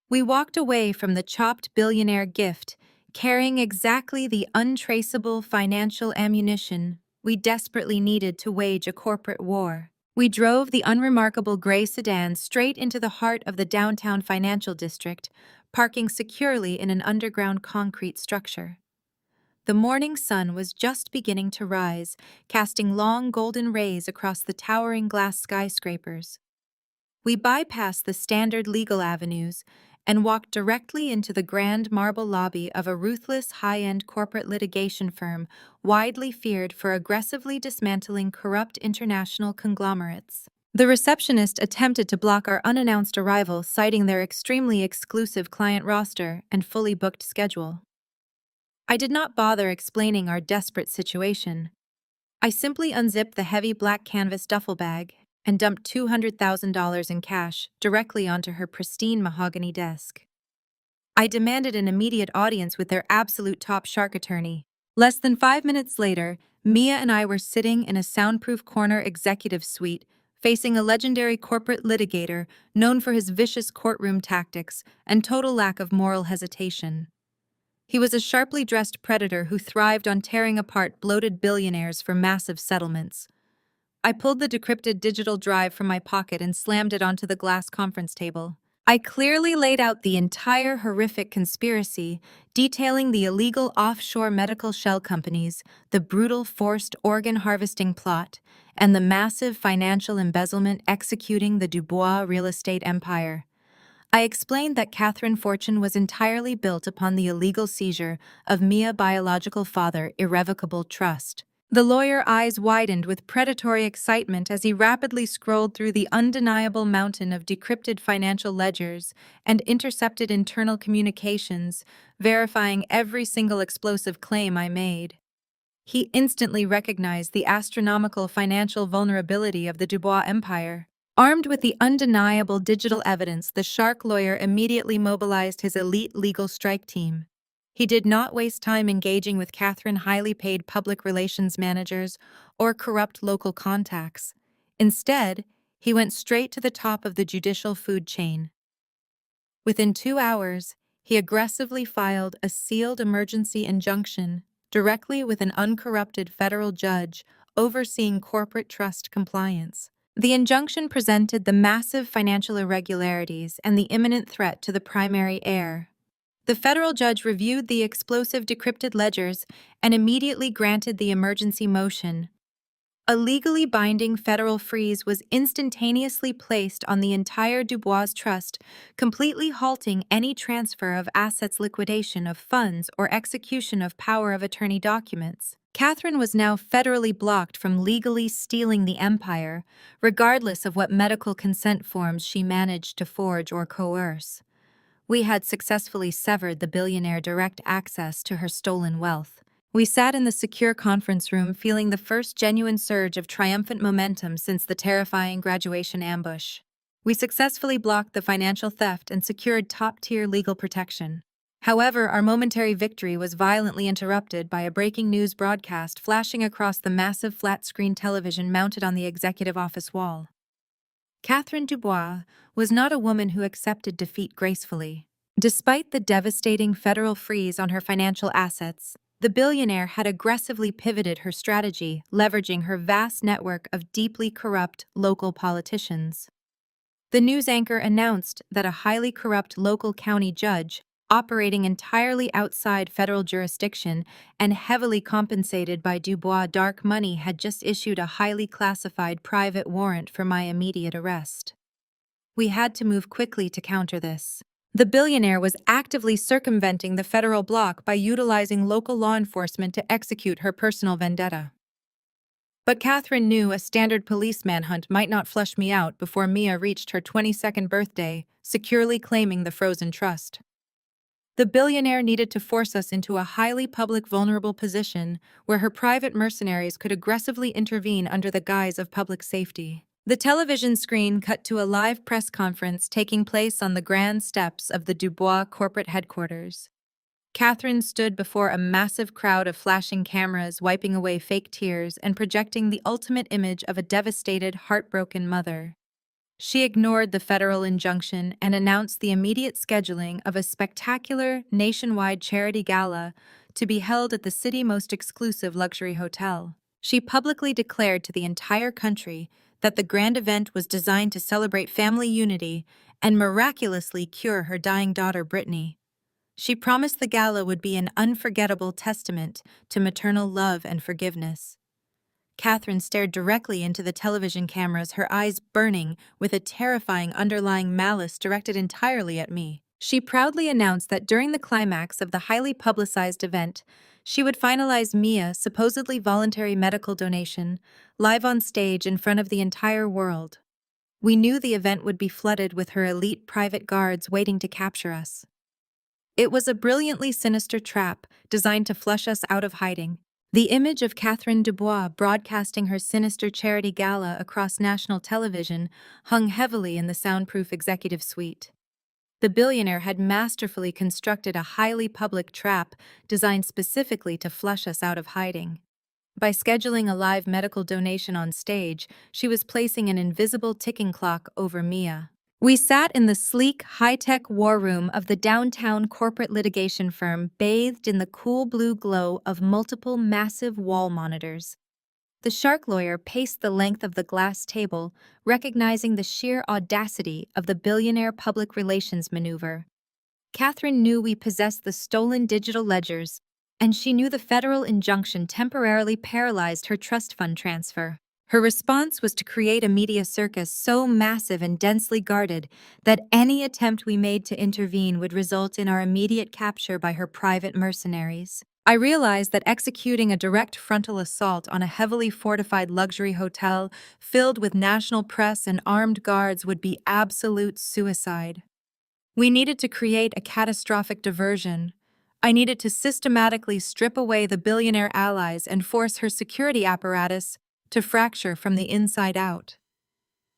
We walked away from the chopped billionaire gift, carrying exactly the untraceable financial ammunition we desperately needed to wage a corporate war. We drove the unremarkable gray sedan straight into the heart of the downtown financial district, parking securely in an underground concrete structure. The morning sun was just beginning to rise, casting long golden rays across the towering glass skyscrapers. We bypassed the standard legal avenues and walked directly into the grand marble lobby of a ruthless high-end corporate litigation firm widely feared for aggressively dismantling corrupt international conglomerates. The receptionist attempted to block our unannounced arrival, citing their extremely exclusive client roster and fully booked schedule. I did not bother explaining our desperate situation. I simply unzipped the heavy black canvas duffel bag and dumped $200,000 in cash directly onto her pristine mahogany desk. I demanded an immediate audience with their absolute top shark attorney. Less than 5 minutes later, Mia and I were sitting in a soundproof corner executive suite, facing a legendary corporate litigator known for his vicious courtroom tactics and total lack of moral hesitation. He was a sharply dressed predator who thrived on tearing apart bloated billionaires for massive settlements. I pulled the decrypted digital drive from my pocket and slammed it onto the glass conference table. I clearly laid out the entire horrific conspiracy, detailing the illegal offshore medical shell companies, the brutal forced organ harvesting plot, and the massive financial embezzlement executing the Dubois real estate empire. I explained that Catherine's fortune was entirely built upon the illegal seizure of Mia's biological father, irrevocable trust. The lawyer's eyes widened with predatory excitement as he rapidly scrolled through the undeniable mountain of decrypted financial ledgers and intercepted internal communications, verifying every single explosive claim I made. He instantly recognized the astronomical financial vulnerability of the Dubois empire. Armed with the undeniable digital evidence, the shark lawyer immediately mobilized his elite legal strike team. He did not waste time engaging with Catherine's highly paid public relations managers or corrupt local contacts. Instead, he went straight to the top of the judicial food chain. Within 2 hours, he aggressively filed a sealed emergency injunction directly with an uncorrupted federal judge overseeing corporate trust compliance. The injunction presented the massive financial irregularities and the imminent threat to the primary heir. The federal judge reviewed the explosive decrypted ledgers and immediately granted the emergency motion. A legally binding federal freeze was instantaneously placed on the entire Dubois trust, completely halting any transfer of assets, liquidation of funds, or execution of power of attorney documents. Catherine was now federally blocked from legally stealing the empire, regardless of what medical consent forms she managed to forge or coerce. We had successfully severed the billionaire direct access to her stolen wealth. We sat in the secure conference room feeling the first genuine surge of triumphant momentum since the terrifying graduation ambush. We successfully blocked the financial theft and secured top-tier legal protection. However, our momentary victory was violently interrupted by a breaking news broadcast flashing across the massive flat-screen television mounted on the executive office wall. Catherine Dubois was not a woman who accepted defeat gracefully. Despite the devastating federal freeze on her financial assets, the billionaire had aggressively pivoted her strategy, leveraging her vast network of deeply corrupt local politicians. The news anchor announced that a highly corrupt local county judge, operating entirely outside federal jurisdiction and heavily compensated by Dubois' dark money, had just issued a highly classified private warrant for my immediate arrest. We had to move quickly to counter this. The billionaire was actively circumventing the federal bloc by utilizing local law enforcement to execute her personal vendetta. But Catherine knew a standard police manhunt might not flush me out before Mia reached her 22nd birthday, securely claiming the frozen trust. The billionaire needed to force us into a highly public vulnerable position where her private mercenaries could aggressively intervene under the guise of public safety. The television screen cut to a live press conference taking place on the grand steps of the Dubois corporate headquarters. Catherine stood before a massive crowd of flashing cameras, wiping away fake tears and projecting the ultimate image of a devastated, heartbroken mother. She ignored the federal injunction and announced the immediate scheduling of a spectacular, nationwide charity gala to be held at the city's most exclusive luxury hotel. She publicly declared to the entire country that the grand event was designed to celebrate family unity and miraculously cure her dying daughter, Brittany. She promised the gala would be an unforgettable testament to maternal love and forgiveness. Catherine stared directly into the television cameras, her eyes burning with a terrifying underlying malice directed entirely at me. She proudly announced that during the climax of the highly publicized event, she would finalize Mia's supposedly voluntary medical donation live on stage in front of the entire world. We knew the event would be flooded with her elite private guards waiting to capture us. It was a brilliantly sinister trap designed to flush us out of hiding. The image of Catherine Dubois broadcasting her sinister charity gala across national television hung heavily in the soundproof executive suite. The billionaire had masterfully constructed a highly public trap designed specifically to flush us out of hiding. By scheduling a live medical donation on stage, she was placing an invisible ticking clock over Mia. We sat in the sleek, high-tech war room of the downtown corporate litigation firm, bathed in the cool blue glow of multiple massive wall monitors. The shark lawyer paced the length of the glass table, recognizing the sheer audacity of the billionaire public relations maneuver. Catherine knew we possessed the stolen digital ledgers, and she knew the federal injunction temporarily paralyzed her trust fund transfer. Her response was to create a media circus so massive and densely guarded that any attempt we made to intervene would result in our immediate capture by her private mercenaries. I realized that executing a direct frontal assault on a heavily fortified luxury hotel filled with national press and armed guards would be absolute suicide. We needed to create a catastrophic diversion. I needed to systematically strip away the billionaire allies and force her security apparatus to fracture from the inside out.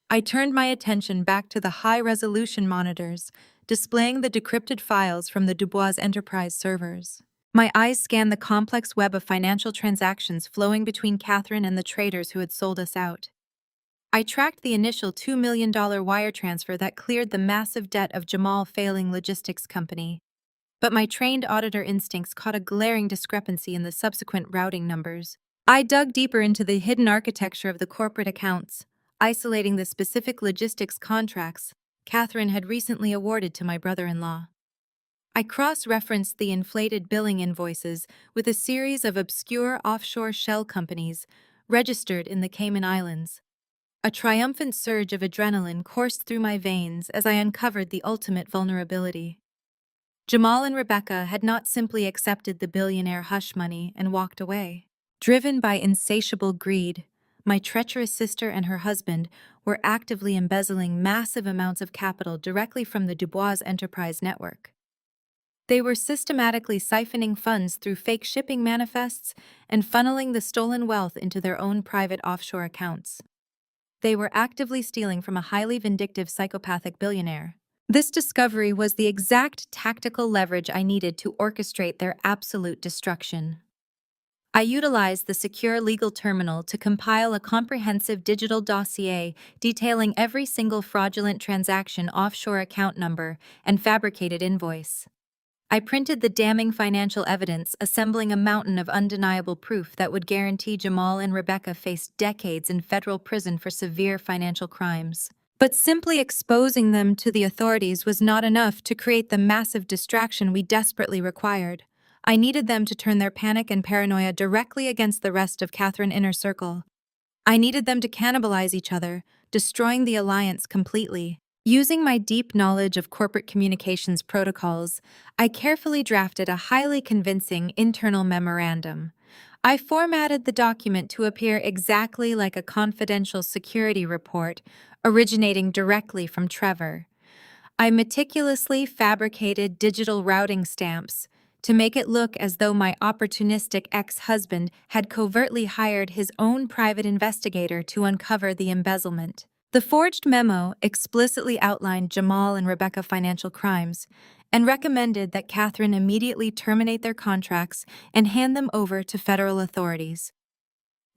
I turned my attention back to the high-resolution monitors, displaying the decrypted files from the Dubois Enterprise servers. My eyes scanned the complex web of financial transactions flowing between Catherine and the traders who had sold us out. I tracked the initial $2 million wire transfer that cleared the massive debt of Jamal failing logistics company. But my trained auditor instincts caught a glaring discrepancy in the subsequent routing numbers. I dug deeper into the hidden architecture of the corporate accounts, isolating the specific logistics contracts Catherine had recently awarded to my brother-in-law. I cross-referenced the inflated billing invoices with a series of obscure offshore shell companies registered in the Cayman Islands. A triumphant surge of adrenaline coursed through my veins as I uncovered the ultimate vulnerability. Jamal and Rebecca had not simply accepted the billionaire hush money and walked away. Driven by insatiable greed, my treacherous sister and her husband were actively embezzling massive amounts of capital directly from the Dubois Enterprise network. They were systematically siphoning funds through fake shipping manifests and funneling the stolen wealth into their own private offshore accounts. They were actively stealing from a highly vindictive psychopathic billionaire. This discovery was the exact tactical leverage I needed to orchestrate their absolute destruction. I utilized the secure legal terminal to compile a comprehensive digital dossier detailing every single fraudulent transaction, offshore account number, and fabricated invoice. I printed the damning financial evidence, assembling a mountain of undeniable proof that would guarantee Jamal and Rebecca faced decades in federal prison for severe financial crimes. But simply exposing them to the authorities was not enough to create the massive distraction we desperately required. I needed them to turn their panic and paranoia directly against the rest of Catherine's inner circle. I needed them to cannibalize each other, destroying the alliance completely. Using my deep knowledge of corporate communications protocols, I carefully drafted a highly convincing internal memorandum. I formatted the document to appear exactly like a confidential security report originating directly from Trevor. I meticulously fabricated digital routing stamps to make it look as though my opportunistic ex-husband had covertly hired his own private investigator to uncover the embezzlement. The forged memo explicitly outlined Jamal and Rebecca financial crimes and recommended that Catherine immediately terminate their contracts and hand them over to federal authorities.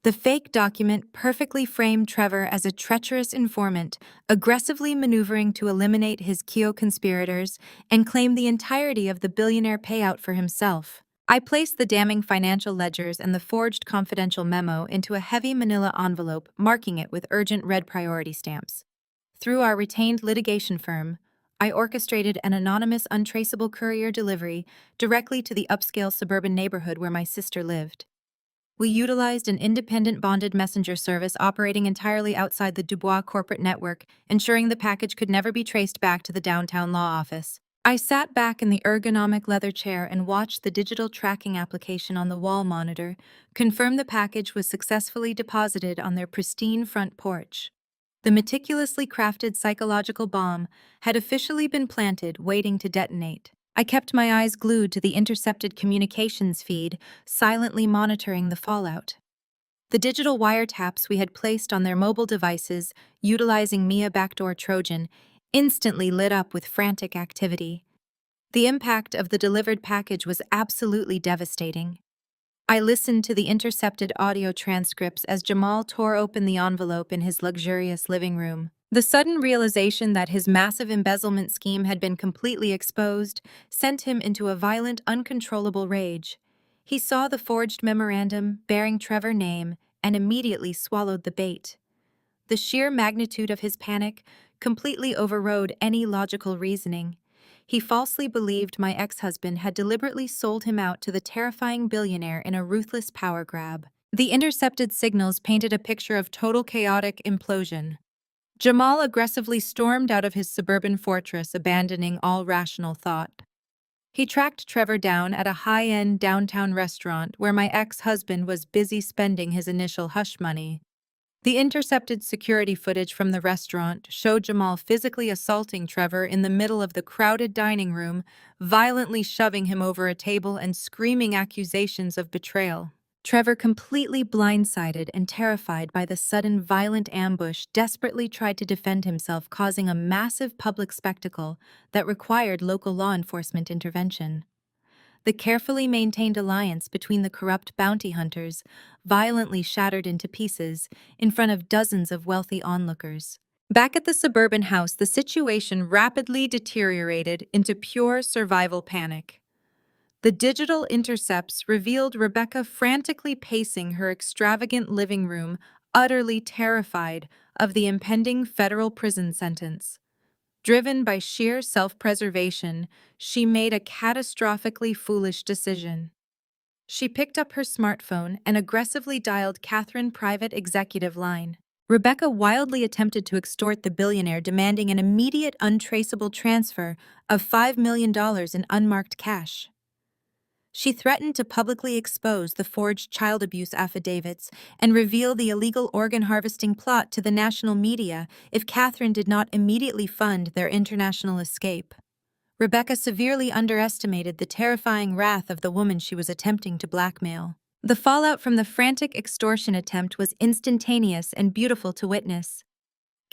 The fake document perfectly framed Trevor as a treacherous informant, aggressively maneuvering to eliminate his co-conspirators and claim the entirety of the billionaire payout for himself. I placed the damning financial ledgers and the forged confidential memo into a heavy manila envelope, marking it with urgent red priority stamps. Through our retained litigation firm, I orchestrated an anonymous, untraceable courier delivery directly to the upscale suburban neighborhood where my sister lived. We utilized an independent bonded messenger service operating entirely outside the Dubois corporate network, ensuring the package could never be traced back to the downtown law office. I sat back in the ergonomic leather chair and watched the digital tracking application on the wall monitor confirm the package was successfully deposited on their pristine front porch. The meticulously crafted psychological bomb had officially been planted, waiting to detonate. I kept my eyes glued to the intercepted communications feed, silently monitoring the fallout. The digital wiretaps we had placed on their mobile devices, utilizing Mia Backdoor Trojan, instantly lit up with frantic activity. The impact of the delivered package was absolutely devastating. I listened to the intercepted audio transcripts as Jamal tore open the envelope in his luxurious living room. The sudden realization that his massive embezzlement scheme had been completely exposed sent him into a violent, uncontrollable rage. He saw the forged memorandum bearing Trevor's name and immediately swallowed the bait. The sheer magnitude of his panic completely overrode any logical reasoning. He falsely believed my ex-husband had deliberately sold him out to the terrifying billionaire in a ruthless power grab. The intercepted signals painted a picture of total chaotic implosion. Jamal aggressively stormed out of his suburban fortress, abandoning all rational thought. He tracked Trevor down at a high-end downtown restaurant where my ex-husband was busy spending his initial hush money. The intercepted security footage from the restaurant showed Jamal physically assaulting Trevor in the middle of the crowded dining room, violently shoving him over a table and screaming accusations of betrayal. Trevor, completely blindsided and terrified by the sudden violent ambush, desperately tried to defend himself, causing a massive public spectacle that required local law enforcement intervention. The carefully maintained alliance between the corrupt bounty hunters violently shattered into pieces in front of dozens of wealthy onlookers. Back at the suburban house, the situation rapidly deteriorated into pure survival panic. The digital intercepts revealed Rebecca frantically pacing her extravagant living room, utterly terrified of the impending federal prison sentence. Driven by sheer self-preservation, she made a catastrophically foolish decision. She picked up her smartphone and aggressively dialed Catherine's private executive line. Rebecca wildly attempted to extort the billionaire, demanding an immediate, untraceable transfer of $5 million in unmarked cash. She threatened to publicly expose the forged child abuse affidavits and reveal the illegal organ harvesting plot to the national media if Catherine did not immediately fund their international escape. Rebecca severely underestimated the terrifying wrath of the woman she was attempting to blackmail. The fallout from the frantic extortion attempt was instantaneous and beautiful to witness.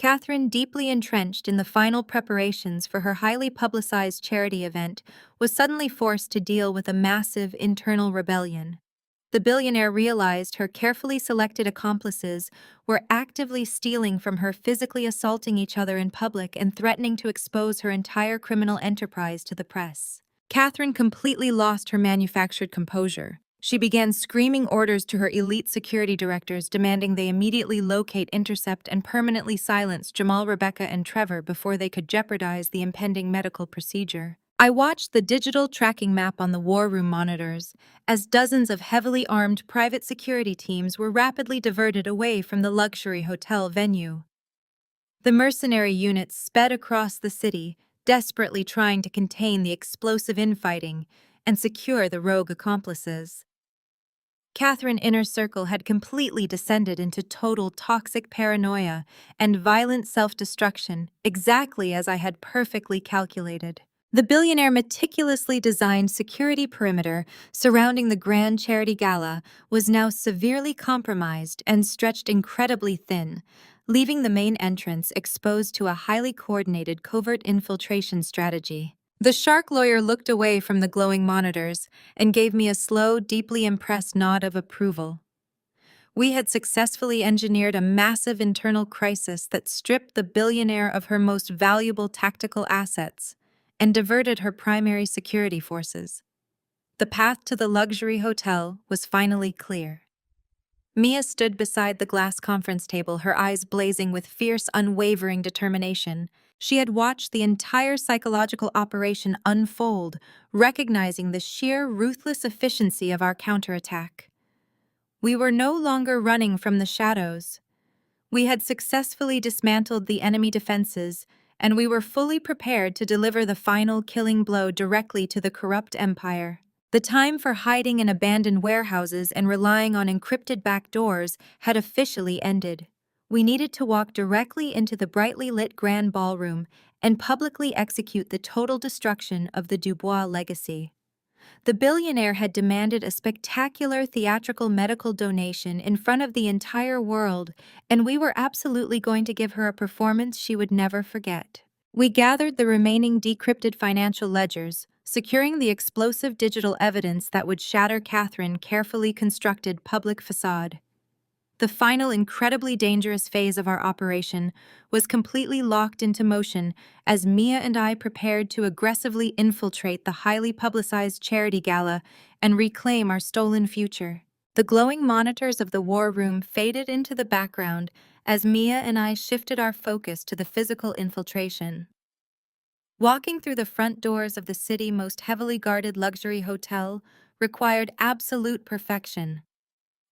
Catherine, deeply entrenched in the final preparations for her highly publicized charity event, was suddenly forced to deal with a massive internal rebellion. The billionaire realized her carefully selected accomplices were actively stealing from her, physically assaulting each other in public and threatening to expose her entire criminal enterprise to the press. Catherine completely lost her manufactured composure. She began screaming orders to her elite security directors, demanding they immediately locate, intercept, and permanently silence Jamal, Rebecca, and Trevor before they could jeopardize the impending medical procedure. I watched the digital tracking map on the war room monitors as dozens of heavily armed private security teams were rapidly diverted away from the luxury hotel venue. The mercenary units sped across the city, desperately trying to contain the explosive infighting and secure the rogue accomplices. Catherine's inner circle had completely descended into total toxic paranoia and violent self-destruction, exactly as I had perfectly calculated. The billionaire meticulously designed security perimeter surrounding the grand charity gala was now severely compromised and stretched incredibly thin, leaving the main entrance exposed to a highly coordinated covert infiltration strategy. The shark lawyer looked away from the glowing monitors and gave me a slow, deeply impressed nod of approval. We had successfully engineered a massive internal crisis that stripped the billionaire of her most valuable tactical assets and diverted her primary security forces. The path to the luxury hotel was finally clear. Mia stood beside the glass conference table, her eyes blazing with fierce, unwavering determination. She had watched the entire psychological operation unfold, recognizing the sheer, ruthless efficiency of our counterattack. We were no longer running from the shadows. We had successfully dismantled the enemy defenses, and we were fully prepared to deliver the final killing blow directly to the corrupt empire. The time for hiding in abandoned warehouses and relying on encrypted back doors had officially ended. We needed to walk directly into the brightly lit grand ballroom and publicly execute the total destruction of the Dubois legacy. The billionaire had demanded a spectacular theatrical medical donation in front of the entire world, and we were absolutely going to give her a performance she would never forget. We gathered the remaining decrypted financial ledgers, securing the explosive digital evidence that would shatter Catherine's carefully constructed public facade. The final incredibly dangerous phase of our operation was completely locked into motion as Mia and I prepared to aggressively infiltrate the highly publicized charity gala and reclaim our stolen future. The glowing monitors of the war room faded into the background as Mia and I shifted our focus to the physical infiltration. Walking through the front doors of the city's most heavily guarded luxury hotel required absolute perfection.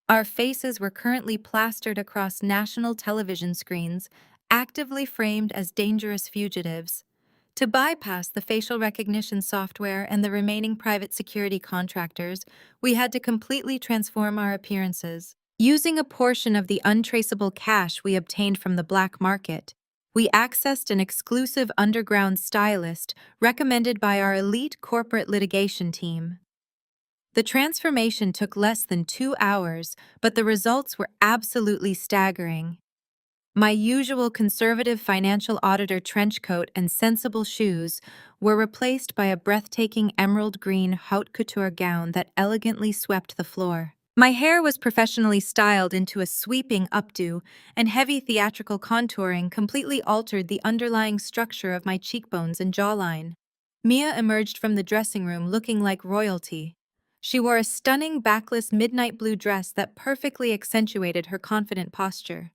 Our faces were currently plastered across national television screens, actively framed as dangerous fugitives. To bypass the facial recognition software and the remaining private security contractors, we had to completely transform our appearances. Using a portion of the untraceable cash we obtained from the black market, we accessed an exclusive underground stylist recommended by our elite corporate litigation team. The transformation took less than 2 hours, but the results were absolutely staggering. My usual conservative financial auditor trench coat and sensible shoes were replaced by a breathtaking emerald green haute couture gown that elegantly swept the floor. My hair was professionally styled into a sweeping updo, and heavy theatrical contouring completely altered the underlying structure of my cheekbones and jawline. Mia emerged from the dressing room looking like royalty. She wore a stunning backless midnight blue dress that perfectly accentuated her confident posture.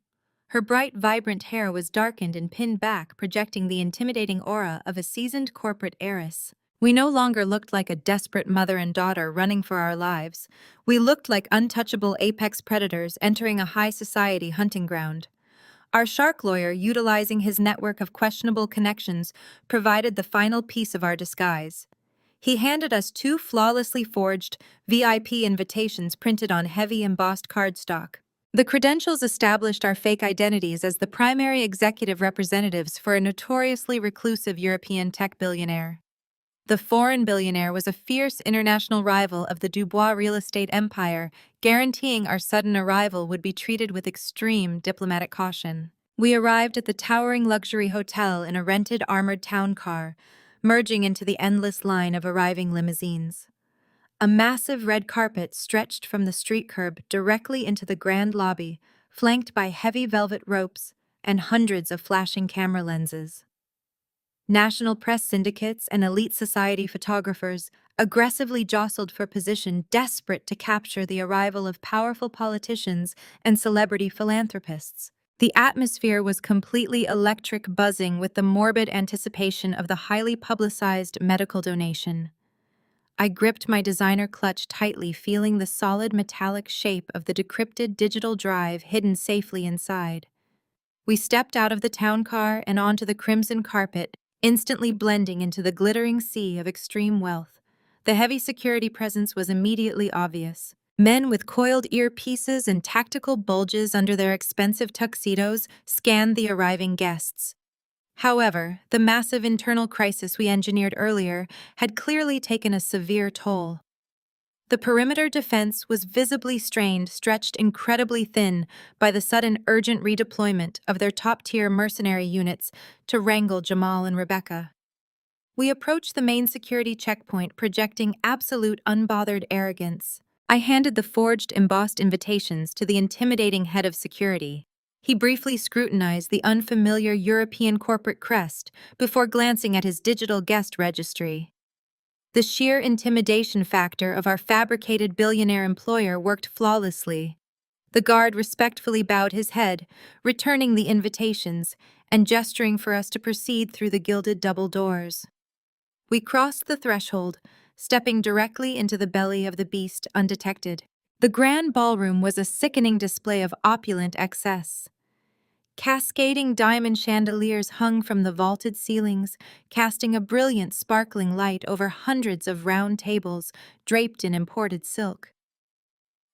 Her bright, vibrant hair was darkened and pinned back, projecting the intimidating aura of a seasoned corporate heiress. We no longer looked like a desperate mother and daughter running for our lives. We looked like untouchable apex predators entering a high society hunting ground. Our shark lawyer, utilizing his network of questionable connections, provided the final piece of our disguise. He handed us 2 flawlessly forged VIP invitations printed on heavy embossed cardstock. The credentials established our fake identities as the primary executive representatives for a notoriously reclusive European tech billionaire. The foreign billionaire was a fierce international rival of the Dubois real estate empire, guaranteeing our sudden arrival would be treated with extreme diplomatic caution. We arrived at the towering luxury hotel in a rented armored town car, merging into the endless line of arriving limousines. A massive red carpet stretched from the street curb directly into the grand lobby, flanked by heavy velvet ropes and hundreds of flashing camera lenses. National press syndicates and elite society photographers aggressively jostled for position, desperate to capture the arrival of powerful politicians and celebrity philanthropists. The atmosphere was completely electric, buzzing with the morbid anticipation of the highly publicized medical donation. I gripped my designer clutch tightly, feeling the solid metallic shape of the decrypted digital drive hidden safely inside. We stepped out of the town car and onto the crimson carpet, instantly blending into the glittering sea of extreme wealth. The heavy security presence was immediately obvious. Men with coiled earpieces and tactical bulges under their expensive tuxedos scanned the arriving guests. However, the massive internal crisis we engineered earlier had clearly taken a severe toll. The perimeter defense was visibly strained, stretched incredibly thin by the sudden urgent redeployment of their top-tier mercenary units to wrangle Jamal and Rebecca. We approached the main security checkpoint, projecting absolute unbothered arrogance. I handed the forged, embossed invitations to the intimidating head of security. He briefly scrutinized the unfamiliar European corporate crest before glancing at his digital guest registry. The sheer intimidation factor of our fabricated billionaire employer worked flawlessly. The guard respectfully bowed his head, returning the invitations and gesturing for us to proceed through the gilded double doors. We crossed the threshold, stepping directly into the belly of the beast undetected. The grand ballroom was a sickening display of opulent excess. Cascading diamond chandeliers hung from the vaulted ceilings, casting a brilliant, sparkling light over hundreds of round tables draped in imported silk.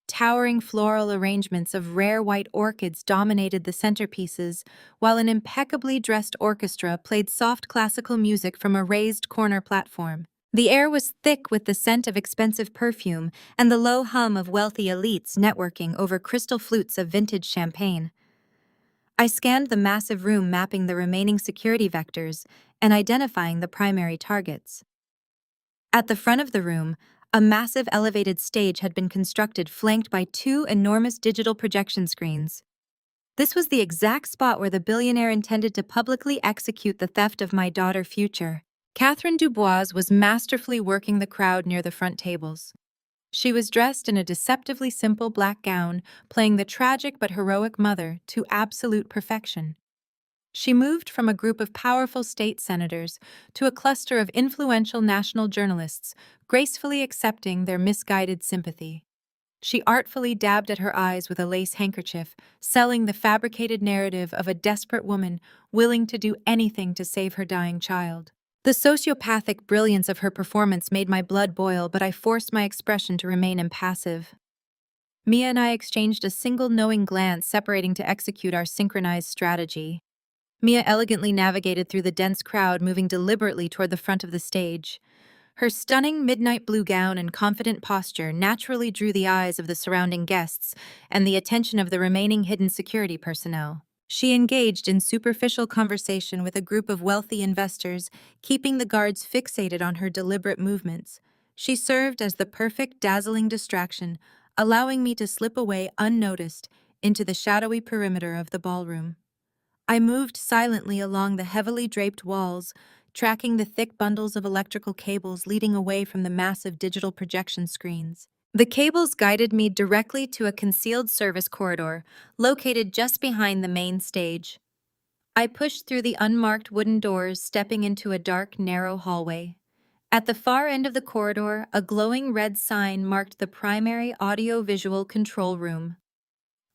Towering floral arrangements of rare white orchids dominated the centerpieces, while an impeccably dressed orchestra played soft classical music from a raised corner platform. The air was thick with the scent of expensive perfume and the low hum of wealthy elites networking over crystal flutes of vintage champagne. I scanned the massive room, mapping the remaining security vectors and identifying the primary targets. At the front of the room, A massive elevated stage had been constructed flanked by two enormous digital projection screens. This was the exact spot where the billionaire intended to publicly execute the theft of my daughter's future. Catherine Dubois was masterfully working the crowd near the front tables. She was dressed in a deceptively simple black gown, playing the tragic but heroic mother to absolute perfection. She moved from a group of powerful state senators to a cluster of influential national journalists, gracefully accepting their misguided sympathy. She artfully dabbed at her eyes with a lace handkerchief, selling the fabricated narrative of a desperate woman willing to do anything to save her dying child. The sociopathic brilliance of her performance made my blood boil, but I forced my expression to remain impassive. Mia and I exchanged a single knowing glance, separating to execute our synchronized strategy. Mia elegantly navigated through the dense crowd, moving deliberately toward the front of the stage. Her stunning midnight blue gown and confident posture naturally drew the eyes of the surrounding guests and the attention of the remaining hidden security personnel. She engaged in superficial conversation with a group of wealthy investors, keeping the guards fixated on her deliberate movements. She served as the perfect dazzling distraction, allowing me to slip away unnoticed into the shadowy perimeter of the ballroom. I moved silently along the heavily draped walls, tracking the thick bundles of electrical cables leading away from the massive digital projection screens. The cables guided me directly to a concealed service corridor, located just behind the main stage. I pushed through the unmarked wooden doors, stepping into a dark, narrow hallway. At the far end of the corridor, a glowing red sign marked the primary audio-visual control room.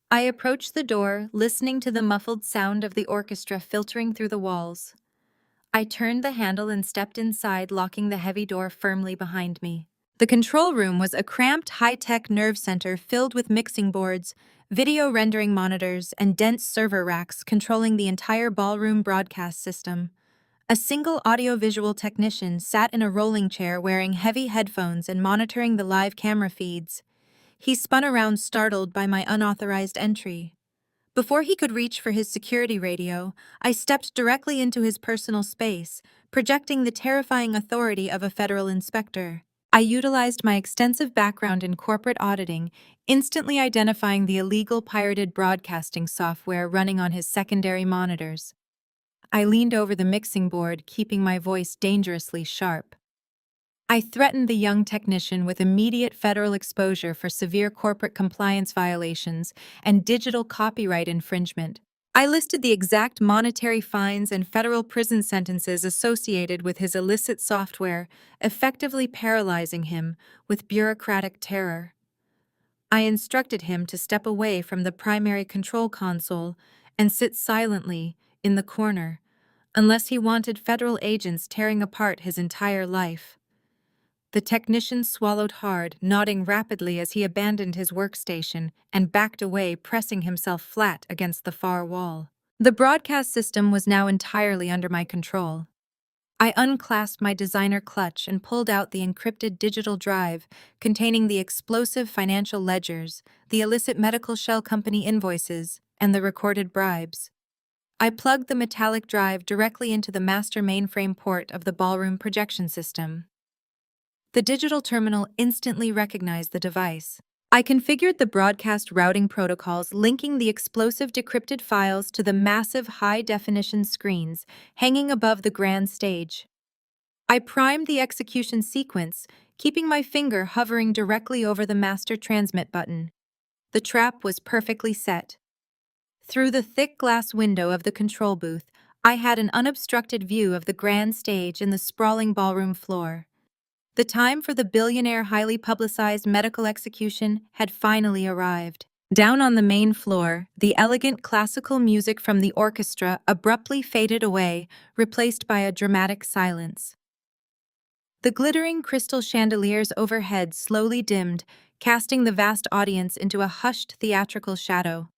I approached the door, listening to the muffled sound of the orchestra filtering through the walls. I turned the handle and stepped inside, locking the heavy door firmly behind me. The control room was a cramped, high-tech nerve center filled with mixing boards, video rendering monitors, and dense server racks controlling the entire ballroom broadcast system. A single audiovisual technician sat in a rolling chair wearing heavy headphones and monitoring the live camera feeds. He spun around, startled by my unauthorized entry. Before he could reach for his security radio, I stepped directly into his personal space, projecting the terrifying authority of a federal inspector. I utilized my extensive background in corporate auditing, instantly identifying the illegal pirated broadcasting software running on his secondary monitors. I leaned over the mixing board, keeping my voice dangerously sharp. I threatened the young technician with immediate federal exposure for severe corporate compliance violations and digital copyright infringement. I listed the exact monetary fines and federal prison sentences associated with his illicit software, effectively paralyzing him with bureaucratic terror. I instructed him to step away from the primary control console and sit silently in the corner, unless he wanted federal agents tearing apart his entire life. The technician swallowed hard, nodding rapidly as he abandoned his workstation and backed away, pressing himself flat against the far wall. The broadcast system was now entirely under my control. I unclasped my designer clutch and pulled out the encrypted digital drive containing the explosive financial ledgers, the illicit medical shell company invoices, and the recorded bribes. I plugged the metallic drive directly into the master mainframe port of the ballroom projection system. The digital terminal instantly recognized the device. I configured the broadcast routing protocols, linking the explosive decrypted files to the massive high-definition screens hanging above the grand stage. I primed the execution sequence, keeping my finger hovering directly over the master transmit button. The trap was perfectly set. Through the thick glass window of the control booth, I had an unobstructed view of the grand stage and the sprawling ballroom floor. The time for the billionaire highly publicized medical execution had finally arrived. Down on the main floor, the elegant classical music from the orchestra abruptly faded away, replaced by a dramatic silence. The glittering crystal chandeliers overhead slowly dimmed, casting the vast audience into a hushed theatrical shadow.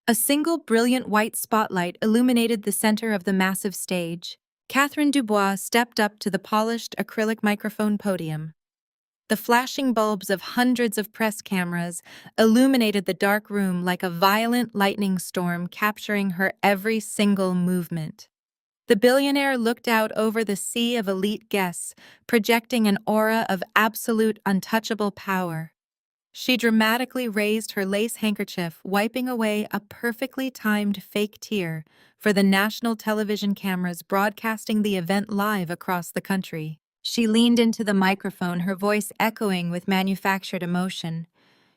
A single brilliant white spotlight illuminated the center of the massive stage. Catherine Dubois stepped up to the polished acrylic microphone podium. The flashing bulbs of hundreds of press cameras illuminated the dark room like a violent lightning storm, capturing her every single movement. The billionaire looked out over the sea of elite guests, projecting an aura of absolute untouchable power. She dramatically raised her lace handkerchief, wiping away a perfectly timed fake tear for the national television cameras broadcasting the event live across the country. She leaned into the microphone, her voice echoing with manufactured emotion.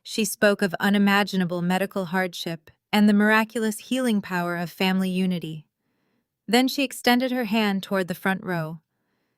She spoke of unimaginable medical hardship and the miraculous healing power of family unity. Then she extended her hand toward the front row.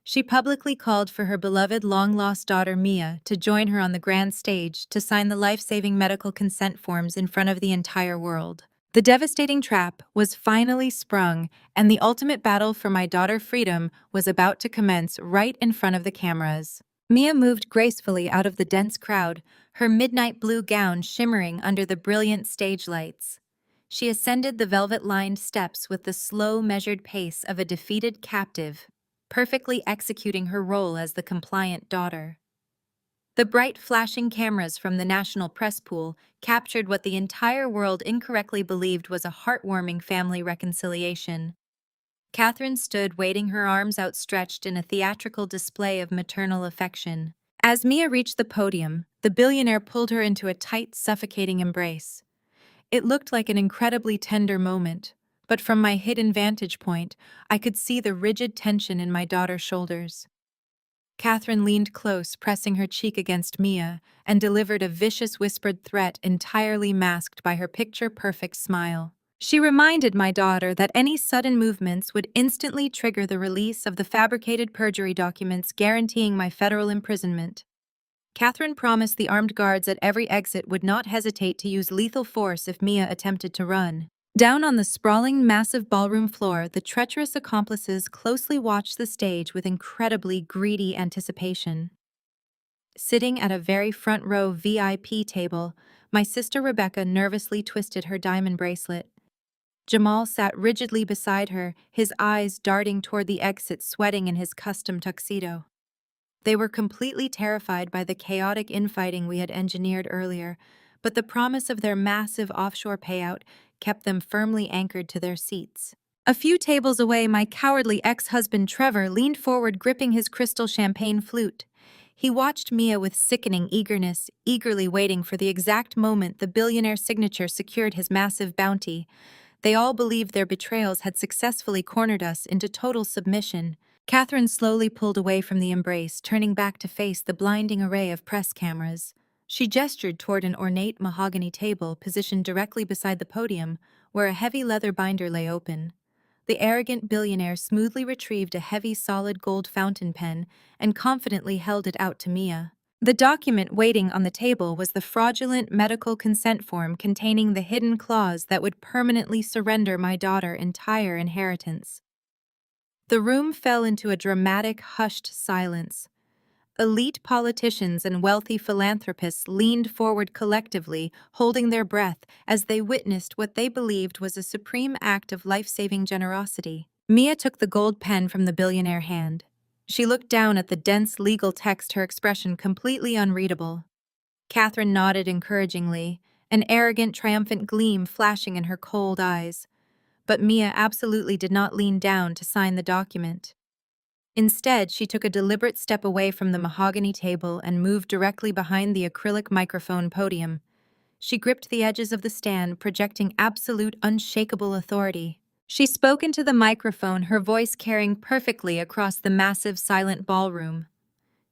She publicly called for her beloved long-lost daughter Mia to join her on the grand stage to sign the life-saving medical consent forms in front of the entire world. The devastating trap was finally sprung, and the ultimate battle for my daughter freedom was about to commence right in front of the cameras. Mia moved gracefully out of the dense crowd, her midnight blue gown shimmering under the brilliant stage lights. She ascended the velvet-lined steps with the slow, measured pace of a defeated captive, perfectly executing her role as the compliant daughter. The bright flashing cameras from the national press pool captured what the entire world incorrectly believed was a heartwarming family reconciliation. Catherine stood waiting, her arms outstretched in a theatrical display of maternal affection. As Mia reached the podium, the billionaire pulled her into a tight, suffocating embrace. It looked like an incredibly tender moment, but from my hidden vantage point, I could see the rigid tension in my daughter's shoulders. Catherine leaned close, pressing her cheek against Mia, and delivered a vicious whispered threat entirely masked by her picture-perfect smile. She reminded my daughter that any sudden movements would instantly trigger the release of the fabricated perjury documents guaranteeing my federal imprisonment. Catherine promised the armed guards at every exit would not hesitate to use lethal force if Mia attempted to run. Down on the sprawling, massive ballroom floor, the treacherous accomplices closely watched the stage with incredibly greedy anticipation. Sitting at a very front row VIP table, my sister Rebecca nervously twisted her diamond bracelet. Jamal sat rigidly beside her, his eyes darting toward the exit, sweating in his custom tuxedo. They were completely terrified by the chaotic infighting we had engineered earlier, but the promise of their massive offshore payout kept them firmly anchored to their seats. A few tables away, my cowardly ex-husband Trevor leaned forward, gripping his crystal champagne flute. He watched Mia with sickening eagerness, eagerly waiting for the exact moment the billionaire's signature secured his massive bounty. They all believed their betrayals had successfully cornered us into total submission. Catherine slowly pulled away from the embrace, turning back to face the blinding array of press cameras. She gestured toward an ornate mahogany table positioned directly beside the podium, where a heavy leather binder lay open. The arrogant billionaire smoothly retrieved a heavy solid gold fountain pen and confidently held it out to Mia. The document waiting on the table was the fraudulent medical consent form containing the hidden clause that would permanently surrender my daughter's entire inheritance. The room fell into a dramatic, hushed silence. Elite politicians and wealthy philanthropists leaned forward collectively, holding their breath as they witnessed what they believed was a supreme act of life-saving generosity. Mia took the gold pen from the billionaire's hand. She looked down at the dense legal text, her expression completely unreadable. Catherine nodded encouragingly, an arrogant, triumphant gleam flashing in her cold eyes. But Mia absolutely did not lean down to sign the document. Instead, she took a deliberate step away from the mahogany table and moved directly behind the acrylic microphone podium. She gripped the edges of the stand, projecting absolute, unshakable authority. She spoke into the microphone, her voice carrying perfectly across the massive, silent ballroom.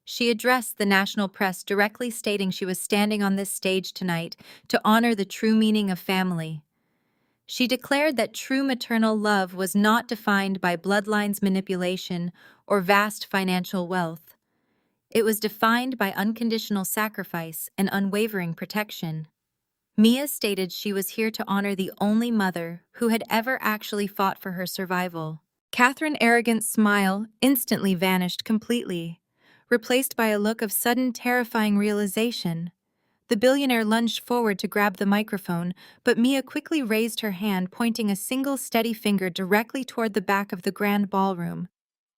She addressed the national press, directly stating she was standing on this stage tonight to honor the true meaning of family. She declared that true maternal love was not defined by bloodlines manipulation or vast financial wealth. It was defined by unconditional sacrifice and unwavering protection. Mia stated she was here to honor the only mother who had ever actually fought for her survival. Catherine's arrogant smile instantly vanished completely, replaced by a look of sudden, terrifying realization. The billionaire lunged forward to grab the microphone, but Mia quickly raised her hand, pointing a single steady finger directly toward the back of the grand ballroom.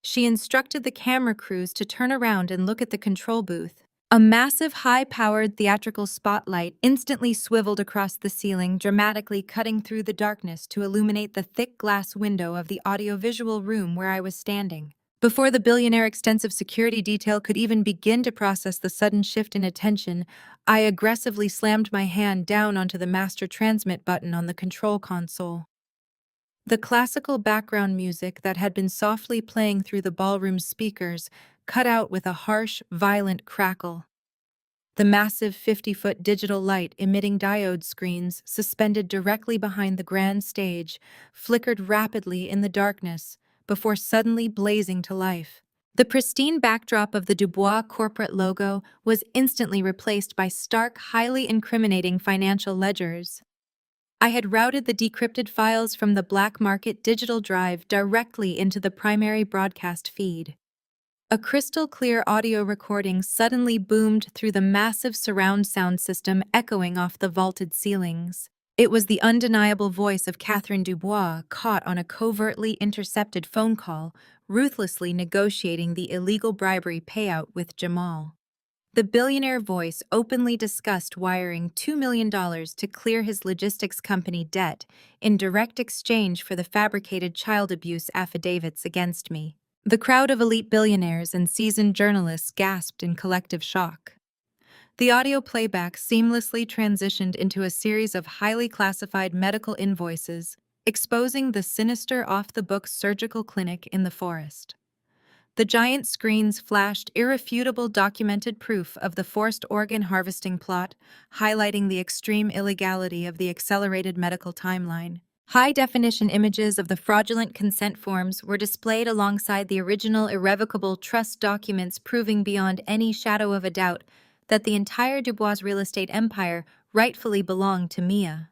She instructed the camera crews to turn around and look at the control booth. A massive, high-powered theatrical spotlight instantly swiveled across the ceiling, dramatically cutting through the darkness to illuminate the thick glass window of the audiovisual room where I was standing. Before the Billionaire extensive security detail could even begin to process the sudden shift in attention, I aggressively slammed my hand down onto the master transmit button on the control console. The classical background music that had been softly playing through the ballroom's speakers cut out with a harsh, violent crackle. The massive 50-foot digital light emitting diode screens suspended directly behind the grand stage flickered rapidly in the darkness before suddenly blazing to life. The pristine backdrop of the Dubois corporate logo was instantly replaced by stark, highly incriminating financial ledgers. I had routed the decrypted files from the black market digital drive directly into the primary broadcast feed. A crystal-clear audio recording suddenly boomed through the massive surround sound system echoing off the vaulted ceilings. It was the undeniable voice of Catherine Dubois caught on a covertly intercepted phone call, ruthlessly negotiating the illegal bribery payout with Jamal. The billionaire voice openly discussed wiring $2 million to clear his logistics company debt in direct exchange for the fabricated child abuse affidavits against me. The crowd of elite billionaires and seasoned journalists gasped in collective shock. The audio playback seamlessly transitioned into a series of highly classified medical invoices, exposing the sinister off-the-books surgical clinic in the forest. The giant screens flashed irrefutable documented proof of the forced organ harvesting plot, highlighting the extreme illegality of the accelerated medical timeline. High-definition images of the fraudulent consent forms were displayed alongside the original irrevocable trust documents, proving beyond any shadow of a doubt that the entire Dubois real estate empire rightfully belonged to Mia.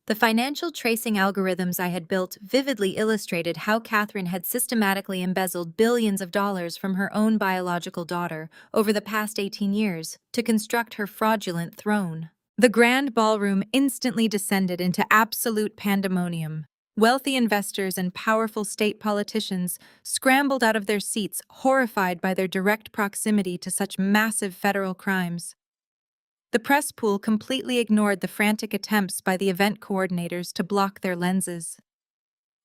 The financial tracing algorithms I had built vividly illustrated how Catherine had systematically embezzled billions of dollars from her own biological daughter over the past 18 years to construct her fraudulent throne. The grand ballroom instantly descended into absolute pandemonium. Wealthy investors and powerful state politicians scrambled out of their seats, horrified by their direct proximity to such massive federal crimes. The press pool completely ignored the frantic attempts by the event coordinators to block their lenses.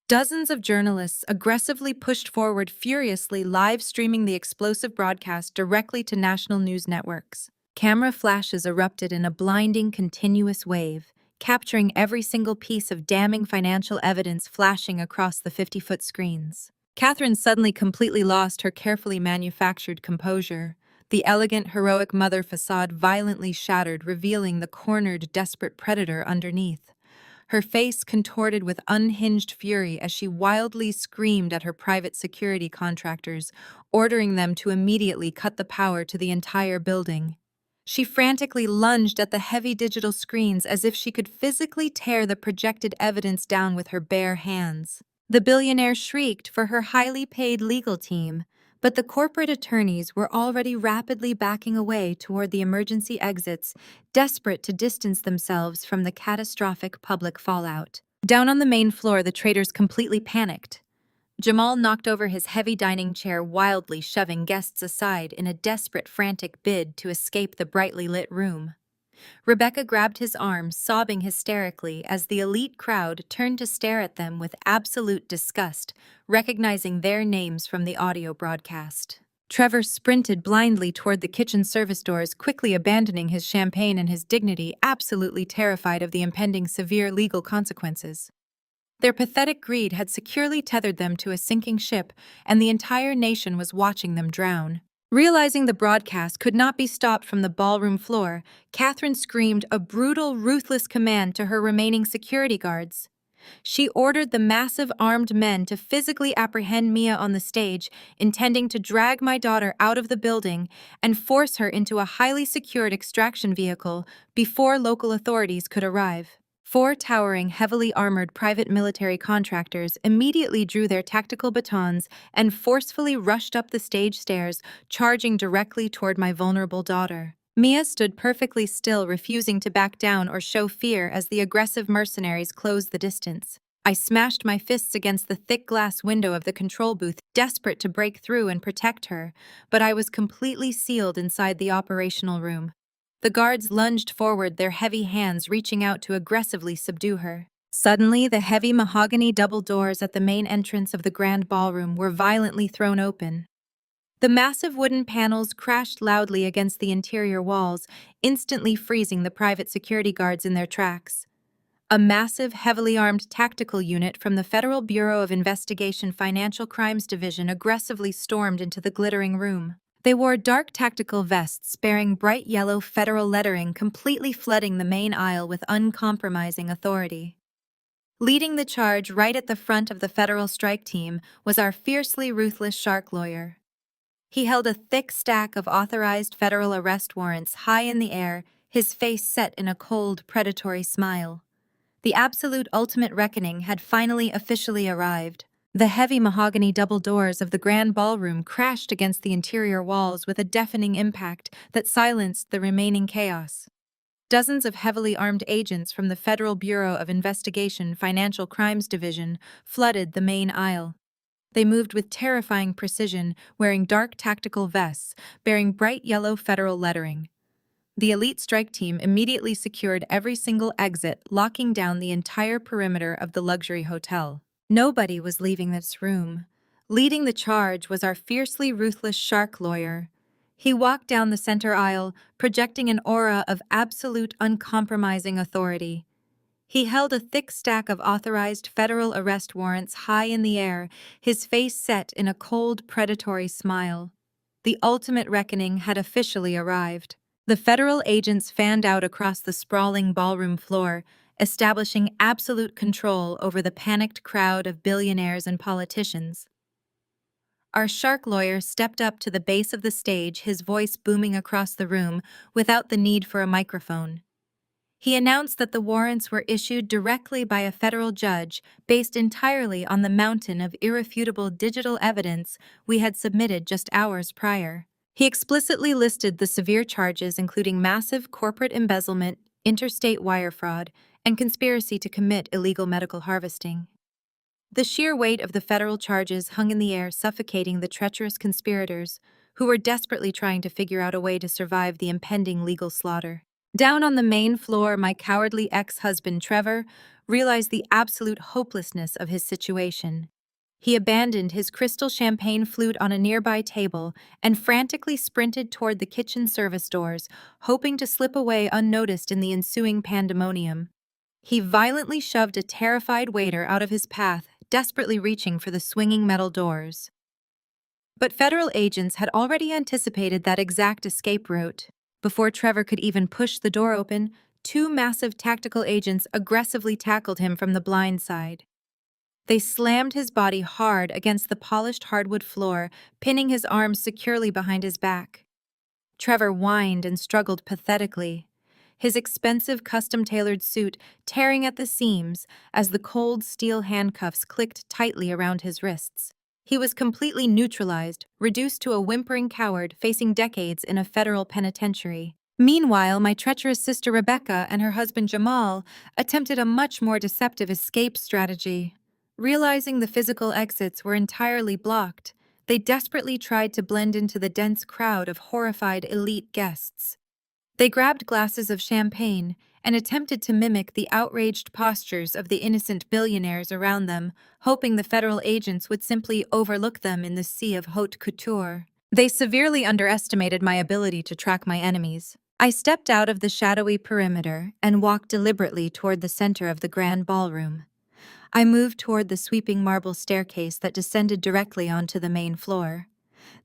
Dozens of journalists aggressively pushed forward, furiously live streaming the explosive broadcast directly to national news networks. Camera flashes erupted in a blinding, continuous wave, capturing every single piece of damning financial evidence flashing across the 50-foot screens. Catherine suddenly completely lost her carefully manufactured composure. The elegant, heroic mother facade violently shattered, revealing the cornered, desperate predator underneath. Her face contorted with unhinged fury as she wildly screamed at her private security contractors, ordering them to immediately cut the power to the entire building. She frantically lunged at the heavy digital screens as if she could physically tear the projected evidence down with her bare hands. The billionaire shrieked for her highly paid legal team, but the corporate attorneys were already rapidly backing away toward the emergency exits, desperate to distance themselves from the catastrophic public fallout. Down on the main floor, the traders completely panicked. Jamal knocked over his heavy dining chair, wildly shoving guests aside in a desperate, frantic bid to escape the brightly lit room. Rebecca grabbed his arm, sobbing hysterically as the elite crowd turned to stare at them with absolute disgust, recognizing their names from the audio broadcast. Trevor sprinted blindly toward the kitchen service doors, quickly abandoning his champagne and his dignity, absolutely terrified of the impending severe legal consequences. Their pathetic greed had securely tethered them to a sinking ship, and the entire nation was watching them drown. Realizing the broadcast could not be stopped from the ballroom floor, Catherine screamed a brutal, ruthless command to her remaining security guards. She ordered the massive armed men to physically apprehend Mia on the stage, intending to drag my daughter out of the building and force her into a highly secured extraction vehicle before local authorities could arrive. 4 towering, heavily armored private military contractors immediately drew their tactical batons and forcefully rushed up the stage stairs, charging directly toward my vulnerable daughter. Mia stood perfectly still, refusing to back down or show fear as the aggressive mercenaries closed the distance. I smashed my fists against the thick glass window of the control booth, desperate to break through and protect her, but I was completely sealed inside the operational room. The guards lunged forward, their heavy hands reaching out to aggressively subdue her. Suddenly, the heavy mahogany double doors at the main entrance of the grand ballroom were violently thrown open. The massive wooden panels crashed loudly against the interior walls, instantly freezing the private security guards in their tracks. A massive, heavily armed tactical unit from the Federal Bureau of Investigation Financial Crimes Division aggressively stormed into the glittering room. They wore dark tactical vests bearing bright yellow federal lettering, completely flooding the main aisle with uncompromising authority. Leading the charge right at the front of the federal strike team was our fiercely ruthless shark lawyer. He held a thick stack of authorized federal arrest warrants high in the air, his face set in a cold, predatory smile. The absolute ultimate reckoning had finally officially arrived. The heavy mahogany double doors of the grand ballroom crashed against the interior walls with a deafening impact that silenced the remaining chaos. Dozens of heavily armed agents from the Federal Bureau of Investigation Financial Crimes Division flooded the main aisle. They moved with terrifying precision, wearing dark tactical vests, bearing bright yellow federal lettering. The elite strike team immediately secured every single exit, locking down the entire perimeter of the luxury hotel. Nobody was leaving this room. Leading the charge was our fiercely ruthless shark lawyer. He walked down the center aisle, projecting an aura of absolute uncompromising authority. He held a thick stack of authorized federal arrest warrants high in the air, his face set in a cold, predatory smile. The ultimate reckoning had officially arrived. The federal agents fanned out across the sprawling ballroom floor, establishing absolute control over the panicked crowd of billionaires and politicians. Our shark lawyer stepped up to the base of the stage, his voice booming across the room without the need for a microphone. He announced that the warrants were issued directly by a federal judge based entirely on the mountain of irrefutable digital evidence we had submitted just hours prior. He explicitly listed the severe charges, including massive corporate embezzlement, interstate wire fraud, and conspiracy to commit illegal medical harvesting. The sheer weight of the federal charges hung in the air, suffocating the treacherous conspirators who were desperately trying to figure out a way to survive the impending legal slaughter. Down on the main floor, my cowardly ex-husband Trevor realized the absolute hopelessness of his situation. He abandoned his crystal champagne flute on a nearby table and frantically sprinted toward the kitchen service doors, hoping to slip away unnoticed in the ensuing pandemonium. He violently shoved a terrified waiter out of his path, desperately reaching for the swinging metal doors. But federal agents had already anticipated that exact escape route. Before Trevor could even push the door open, two massive tactical agents aggressively tackled him from the blind side. They slammed his body hard against the polished hardwood floor, pinning his arms securely behind his back. Trevor whined and struggled pathetically, his expensive custom-tailored suit tearing at the seams as the cold steel handcuffs clicked tightly around his wrists. He was completely neutralized, reduced to a whimpering coward facing decades in a federal penitentiary. Meanwhile, my treacherous sister Rebecca and her husband Jamal attempted a much more deceptive escape strategy. Realizing the physical exits were entirely blocked, they desperately tried to blend into the dense crowd of horrified elite guests. They grabbed glasses of champagne and attempted to mimic the outraged postures of the innocent billionaires around them, hoping the federal agents would simply overlook them in the sea of haute couture. They severely underestimated my ability to track my enemies. I stepped out of the shadowy perimeter and walked deliberately toward the center of the grand ballroom. I moved toward the sweeping marble staircase that descended directly onto the main floor.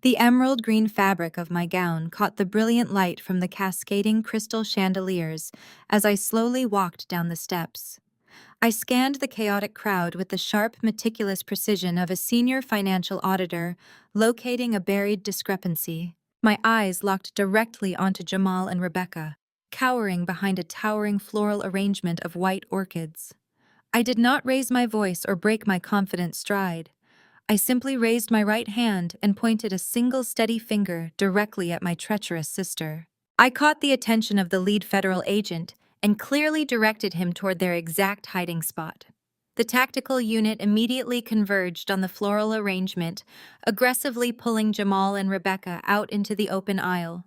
The emerald green fabric of my gown caught the brilliant light from the cascading crystal chandeliers as I slowly walked down the steps. I scanned the chaotic crowd with the sharp, meticulous precision of a senior financial auditor, locating a buried discrepancy. My eyes locked directly onto Jamal and Rebecca, cowering behind a towering floral arrangement of white orchids. I did not raise my voice or break my confident stride. I simply raised my right hand and pointed a single steady finger directly at my treacherous sister. I caught the attention of the lead federal agent and clearly directed him toward their exact hiding spot. The tactical unit immediately converged on the floral arrangement, aggressively pulling Jamal and Rebecca out into the open aisle.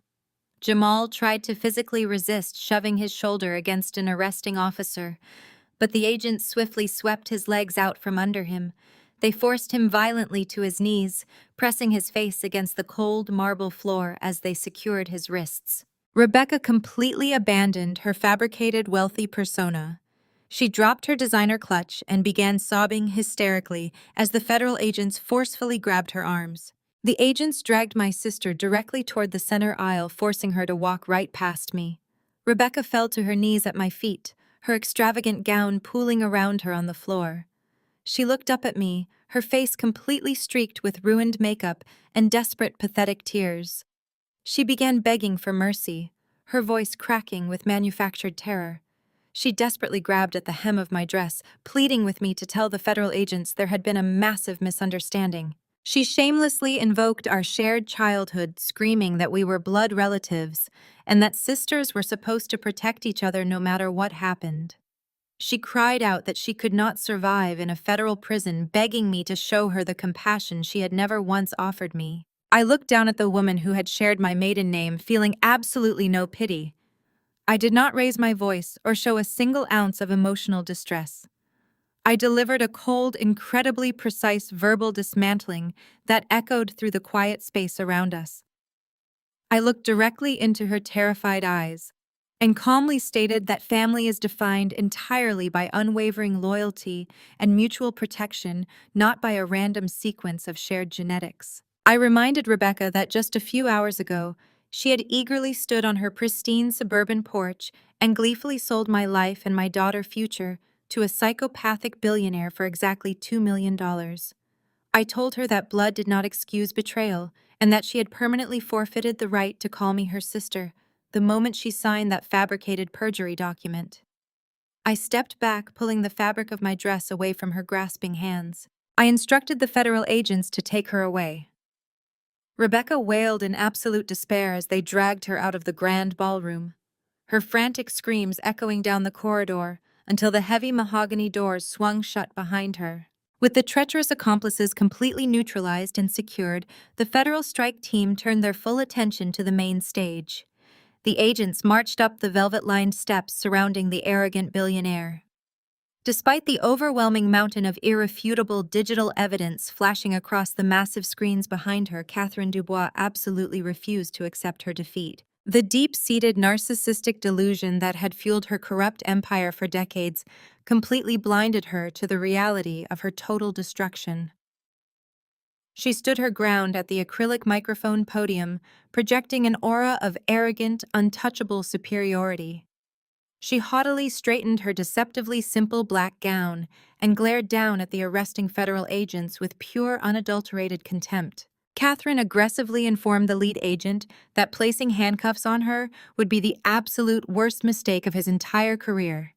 Jamal tried to physically resist shoving his shoulder against an arresting officer, but the agents swiftly swept his legs out from under him. They forced him violently to his knees, pressing his face against the cold marble floor as they secured his wrists. Rebecca completely abandoned her fabricated wealthy persona. She dropped her designer clutch and began sobbing hysterically as the federal agents forcefully grabbed her arms. The agents dragged my sister directly toward the center aisle, forcing her to walk right past me. Rebecca fell to her knees at my feet, her extravagant gown pooling around her on the floor. She looked up at me, her face completely streaked with ruined makeup and desperate, pathetic tears. She began begging for mercy, her voice cracking with manufactured terror. She desperately grabbed at the hem of my dress, pleading with me to tell the federal agents there had been a massive misunderstanding. She shamelessly invoked our shared childhood, screaming that we were blood relatives and that sisters were supposed to protect each other no matter what happened. She cried out that she could not survive in a federal prison, begging me to show her the compassion she had never once offered me. I looked down at the woman who had shared my maiden name, feeling absolutely no pity. I did not raise my voice or show a single ounce of emotional distress. I delivered a cold, incredibly precise verbal dismantling that echoed through the quiet space around us. I looked directly into her terrified eyes and calmly stated that family is defined entirely by unwavering loyalty and mutual protection, not by a random sequence of shared genetics. I reminded Rebecca that just a few hours ago, she had eagerly stood on her pristine suburban porch and gleefully sold my life and my daughter's future to a psychopathic billionaire for exactly $2 million. I told her that blood did not excuse betrayal and that she had permanently forfeited the right to call me her sister the moment she signed that fabricated perjury document. I stepped back, pulling the fabric of my dress away from her grasping hands. I instructed the federal agents to take her away. Rebecca wailed in absolute despair as they dragged her out of the grand ballroom, her frantic screams echoing down the corridor until the heavy mahogany doors swung shut behind her. With the treacherous accomplices completely neutralized and secured, the federal strike team turned their full attention to the main stage. The agents marched up the velvet-lined steps surrounding the arrogant billionaire. Despite the overwhelming mountain of irrefutable digital evidence flashing across the massive screens behind her, Catherine Dubois absolutely refused to accept her defeat. The deep-seated narcissistic delusion that had fueled her corrupt empire for decades completely blinded her to the reality of her total destruction. She stood her ground at the acrylic microphone podium, projecting an aura of arrogant, untouchable superiority. She haughtily straightened her deceptively simple black gown and glared down at the arresting federal agents with pure, unadulterated contempt. Catherine aggressively informed the lead agent that placing handcuffs on her would be the absolute worst mistake of his entire career.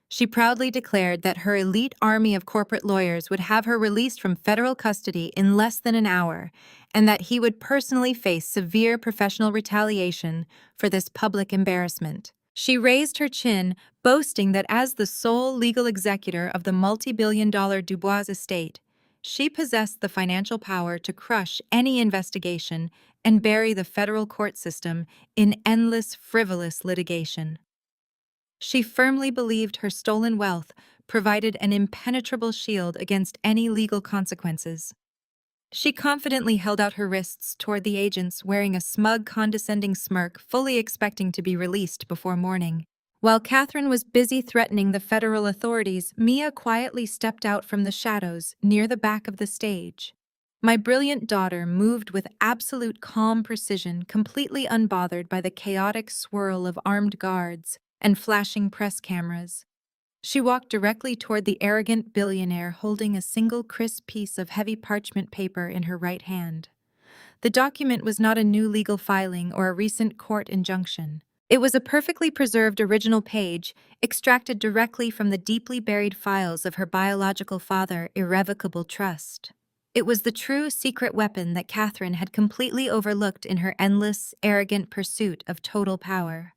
She proudly declared that her elite army of corporate lawyers would have her released from federal custody in less than an hour, and that he would personally face severe professional retaliation for this public embarrassment. She raised her chin, boasting that as the sole legal executor of the multi-billion-dollar Dubois estate, she possessed the financial power to crush any investigation and bury the federal court system in endless, frivolous litigation. She firmly believed her stolen wealth provided an impenetrable shield against any legal consequences. She confidently held out her wrists toward the agents, wearing a smug, condescending smirk, fully expecting to be released before morning. While Catherine was busy threatening the federal authorities, Mia quietly stepped out from the shadows near the back of the stage. My brilliant daughter moved with absolute calm precision, completely unbothered by the chaotic swirl of armed guards and flashing press cameras. She walked directly toward the arrogant billionaire, holding a single crisp piece of heavy parchment paper in her right hand. The document was not a new legal filing or a recent court injunction. It was a perfectly preserved original page, extracted directly from the deeply buried files of her biological father, irrevocable trust. It was the true secret weapon that Catherine had completely overlooked in her endless, arrogant pursuit of total power.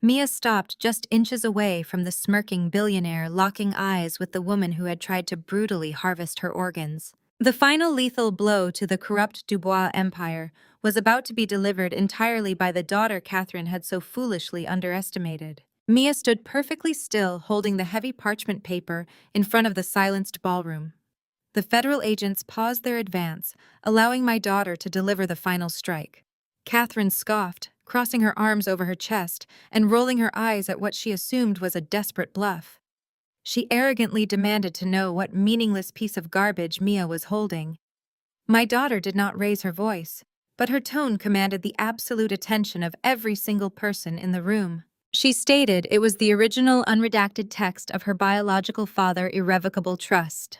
Mia stopped just inches away from the smirking billionaire, locking eyes with the woman who had tried to brutally harvest her organs. The final lethal blow to the corrupt Dubois empire was about to be delivered entirely by the daughter Catherine had so foolishly underestimated. Mia stood perfectly still, holding the heavy parchment paper in front of the silenced ballroom. The federal agents paused their advance, allowing my daughter to deliver the final strike. Catherine scoffed, crossing her arms over her chest and rolling her eyes at what she assumed was a desperate bluff. She arrogantly demanded to know what meaningless piece of garbage Mia was holding. My daughter did not raise her voice, but her tone commanded the absolute attention of every single person in the room. She stated it was the original unredacted text of her biological father's irrevocable trust.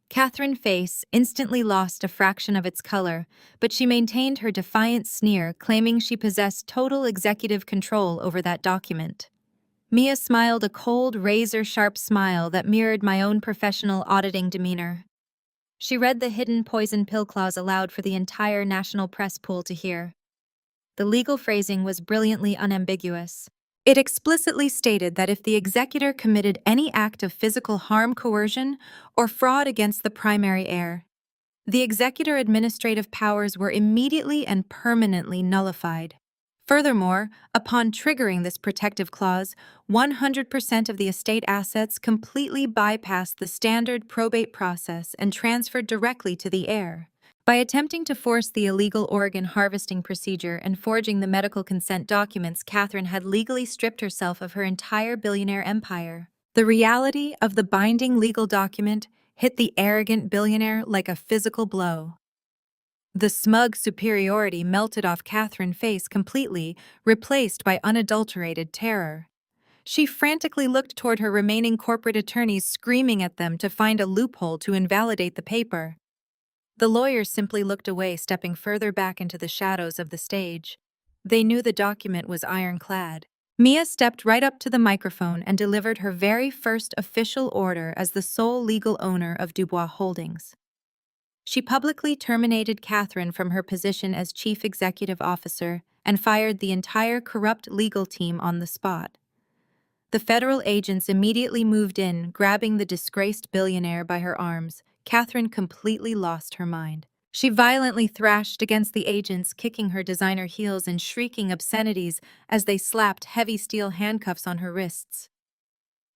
Catherine's face instantly lost a fraction of its color, but she maintained her defiant sneer, claiming she possessed total executive control over that document. Mia smiled a cold, razor-sharp smile that mirrored my own professional auditing demeanor. She read the hidden poison pill clause aloud for the entire national press pool to hear. The legal phrasing was brilliantly unambiguous. It explicitly stated that if the executor committed any act of physical harm, coercion, or fraud against the primary heir, the executor administrative powers were immediately and permanently nullified. Furthermore, upon triggering this protective clause, 100% of the estate assets completely bypassed the standard probate process and transferred directly to the heir. By attempting to force the illegal organ harvesting procedure and forging the medical consent documents, Catherine had legally stripped herself of her entire billionaire empire. The reality of the binding legal document hit the arrogant billionaire like a physical blow. The smug superiority melted off Catherine's face completely, replaced by unadulterated terror. She frantically looked toward her remaining corporate attorneys, screaming at them to find a loophole to invalidate the paper. The lawyers simply looked away, stepping further back into the shadows of the stage. They knew the document was ironclad. Mia stepped right up to the microphone and delivered her very first official order as the sole legal owner of Dubois Holdings. She publicly terminated Catherine from her position as chief executive officer and fired the entire corrupt legal team on the spot. The federal agents immediately moved in, grabbing the disgraced billionaire by her arms. Catherine completely lost her mind. She violently thrashed against the agents, kicking her designer heels and shrieking obscenities as they slapped heavy steel handcuffs on her wrists.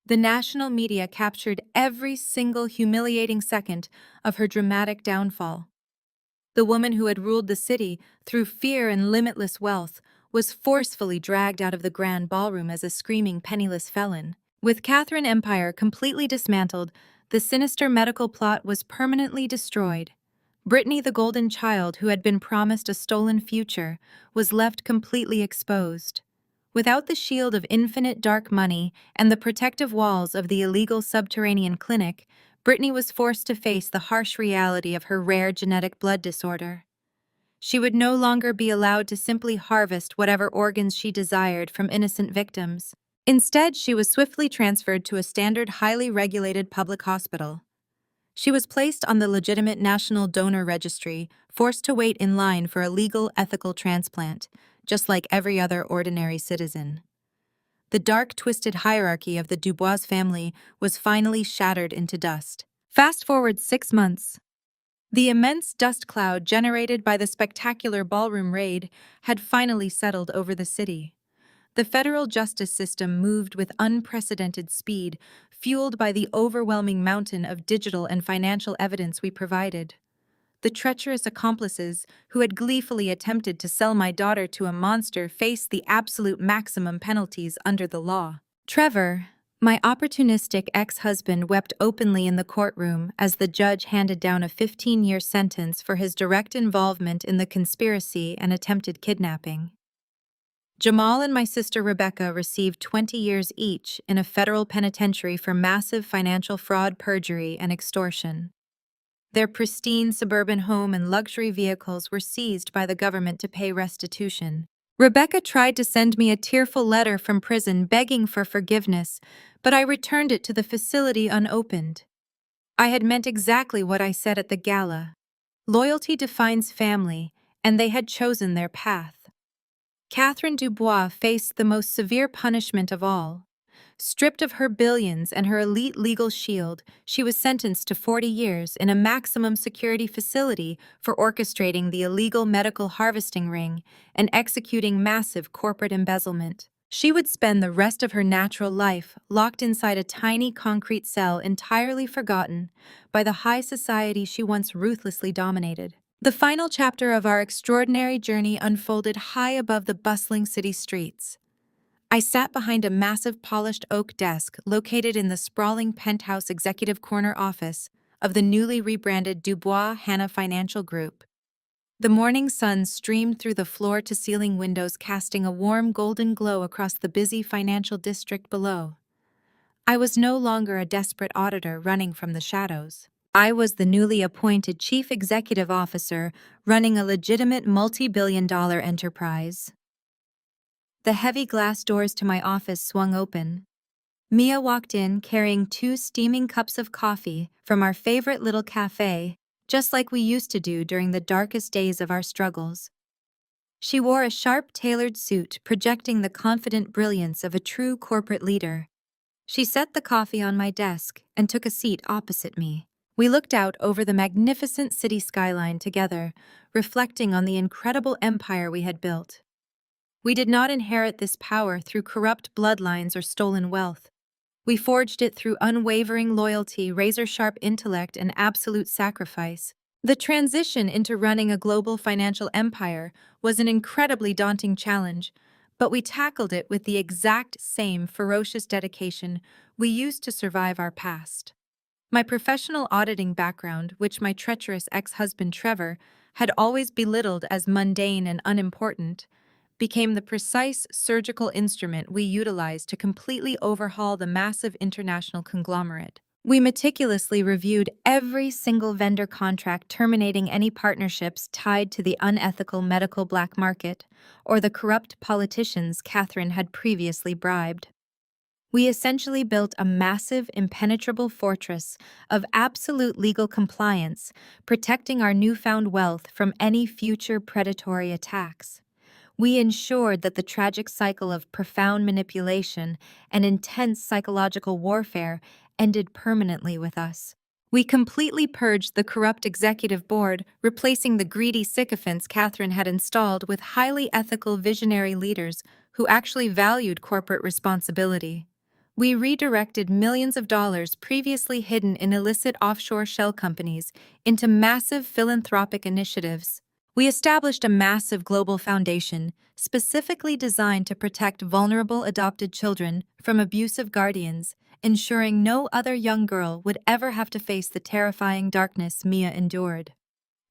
The national media captured every single humiliating second of her dramatic downfall. The woman who had ruled the city through fear and limitless wealth was forcefully dragged out of the grand ballroom as a screaming penniless felon. With Catherine's empire completely dismantled, the sinister medical plot was permanently destroyed. Brittany, the golden child who had been promised a stolen future, was left completely exposed. Without the shield of infinite dark money and the protective walls of the illegal subterranean clinic, Brittany was forced to face the harsh reality of her rare genetic blood disorder. She would no longer be allowed to simply harvest whatever organs she desired from innocent victims. Instead, she was swiftly transferred to a standard, highly regulated public hospital. She was placed on the legitimate National Donor Registry, forced to wait in line for a legal, ethical transplant, just like every other ordinary citizen. The dark, twisted hierarchy of the Dubois family was finally shattered into dust. Fast forward 6 months. The immense dust cloud generated by the spectacular ballroom raid had finally settled over the city. The federal justice system moved with unprecedented speed, fueled by the overwhelming mountain of digital and financial evidence we provided. The treacherous accomplices who had gleefully attempted to sell my daughter to a monster faced the absolute maximum penalties under the law. Trevor, my opportunistic ex-husband, wept openly in the courtroom as the judge handed down a 15-year sentence for his direct involvement in the conspiracy and attempted kidnapping. Jamal and my sister Rebecca received 20 years each in a federal penitentiary for massive financial fraud, perjury, and extortion. Their pristine suburban home and luxury vehicles were seized by the government to pay restitution. Rebecca tried to send me a tearful letter from prison begging for forgiveness, but I returned it to the facility unopened. I had meant exactly what I said at the gala. Loyalty defines family, and they had chosen their path. Catherine Dubois faced the most severe punishment of all. Stripped of her billions and her elite legal shield, she was sentenced to 40 years in a maximum security facility for orchestrating the illegal medical harvesting ring and executing massive corporate embezzlement. She would spend the rest of her natural life locked inside a tiny concrete cell entirely forgotten by the high society she once ruthlessly dominated. The final chapter of our extraordinary journey unfolded high above the bustling city streets. I sat behind a massive polished oak desk located in the sprawling penthouse executive corner office of the newly rebranded Dubois Hanna Financial Group. The morning sun streamed through the floor-to-ceiling windows, casting a warm golden glow across the busy financial district below. I was no longer a desperate auditor running from the shadows. I was the newly appointed chief executive officer running a legitimate multi-billion-dollar enterprise. The heavy glass doors to my office swung open. Mia walked in carrying 2 steaming cups of coffee from our favorite little cafe, just like we used to do during the darkest days of our struggles. She wore a sharp, tailored suit projecting the confident brilliance of a true corporate leader. She set the coffee on my desk and took a seat opposite me. We looked out over the magnificent city skyline together, reflecting on the incredible empire we had built. We did not inherit this power through corrupt bloodlines or stolen wealth. We forged it through unwavering loyalty, razor-sharp intellect, and absolute sacrifice. The transition into running a global financial empire was an incredibly daunting challenge, but we tackled it with the exact same ferocious dedication we used to survive our past. My professional auditing background, which my treacherous ex-husband Trevor had always belittled as mundane and unimportant, became the precise surgical instrument we utilized to completely overhaul the massive international conglomerate. We meticulously reviewed every single vendor contract, terminating any partnerships tied to the unethical medical black market or the corrupt politicians Catherine had previously bribed. We essentially built a massive, impenetrable fortress of absolute legal compliance, protecting our newfound wealth from any future predatory attacks. We ensured that the tragic cycle of profound manipulation and intense psychological warfare ended permanently with us. We completely purged the corrupt executive board, replacing the greedy sycophants Catherine had installed with highly ethical visionary leaders who actually valued corporate responsibility. We redirected millions of dollars previously hidden in illicit offshore shell companies into massive philanthropic initiatives. We established a massive global foundation specifically designed to protect vulnerable adopted children from abusive guardians, ensuring no other young girl would ever have to face the terrifying darkness Mia endured.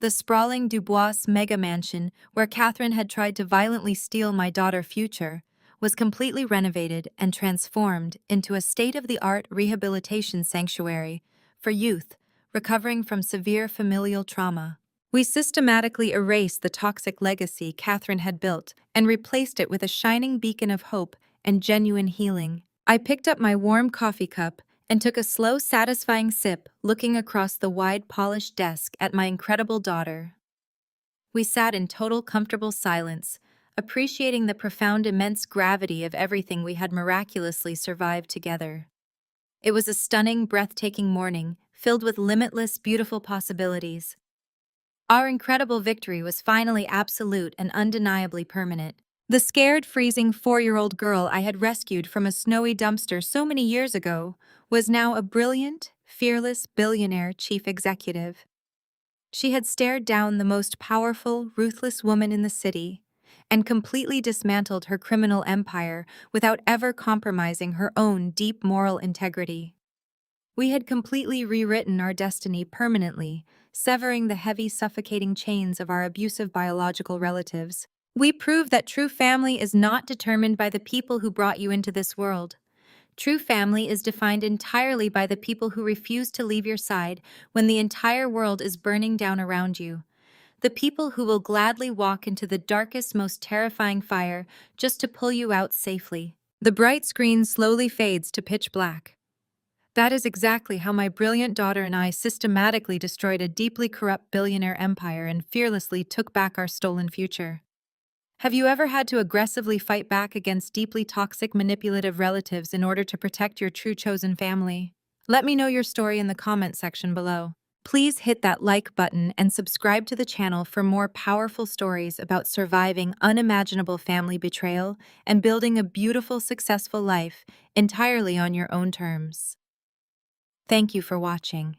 The sprawling Dubois mega mansion, where Catherine had tried to violently steal my daughter's future, was completely renovated and transformed into a state-of-the-art rehabilitation sanctuary for youth recovering from severe familial trauma. We systematically erased the toxic legacy Catherine had built and replaced it with a shining beacon of hope and genuine healing. I picked up my warm coffee cup and took a slow, satisfying sip, looking across the wide, polished desk at my incredible daughter. We sat in total comfortable silence, appreciating the profound, immense gravity of everything we had miraculously survived together. It was a stunning, breathtaking morning, filled with limitless, beautiful possibilities. Our incredible victory was finally absolute and undeniably permanent. The scared, freezing 4-year-old girl I had rescued from a snowy dumpster so many years ago was now a brilliant, fearless billionaire chief executive. She had stared down the most powerful, ruthless woman in the city and completely dismantled her criminal empire without ever compromising her own deep moral integrity. We had completely rewritten our destiny permanently, severing the heavy, suffocating chains of our abusive biological relatives. We proved that true family is not determined by the people who brought you into this world. True family is defined entirely by the people who refuse to leave your side when the entire world is burning down around you. The people who will gladly walk into the darkest, most terrifying fire just to pull you out safely. The bright screen slowly fades to pitch black. That is exactly how my brilliant daughter and I systematically destroyed a deeply corrupt billionaire empire and fearlessly took back our stolen future. Have you ever had to aggressively fight back against deeply toxic, manipulative relatives in order to protect your true chosen family? Let me know your story in the comment section below. Please hit that like button and subscribe to the channel for more powerful stories about surviving unimaginable family betrayal and building a beautiful, successful life entirely on your own terms. Thank you for watching.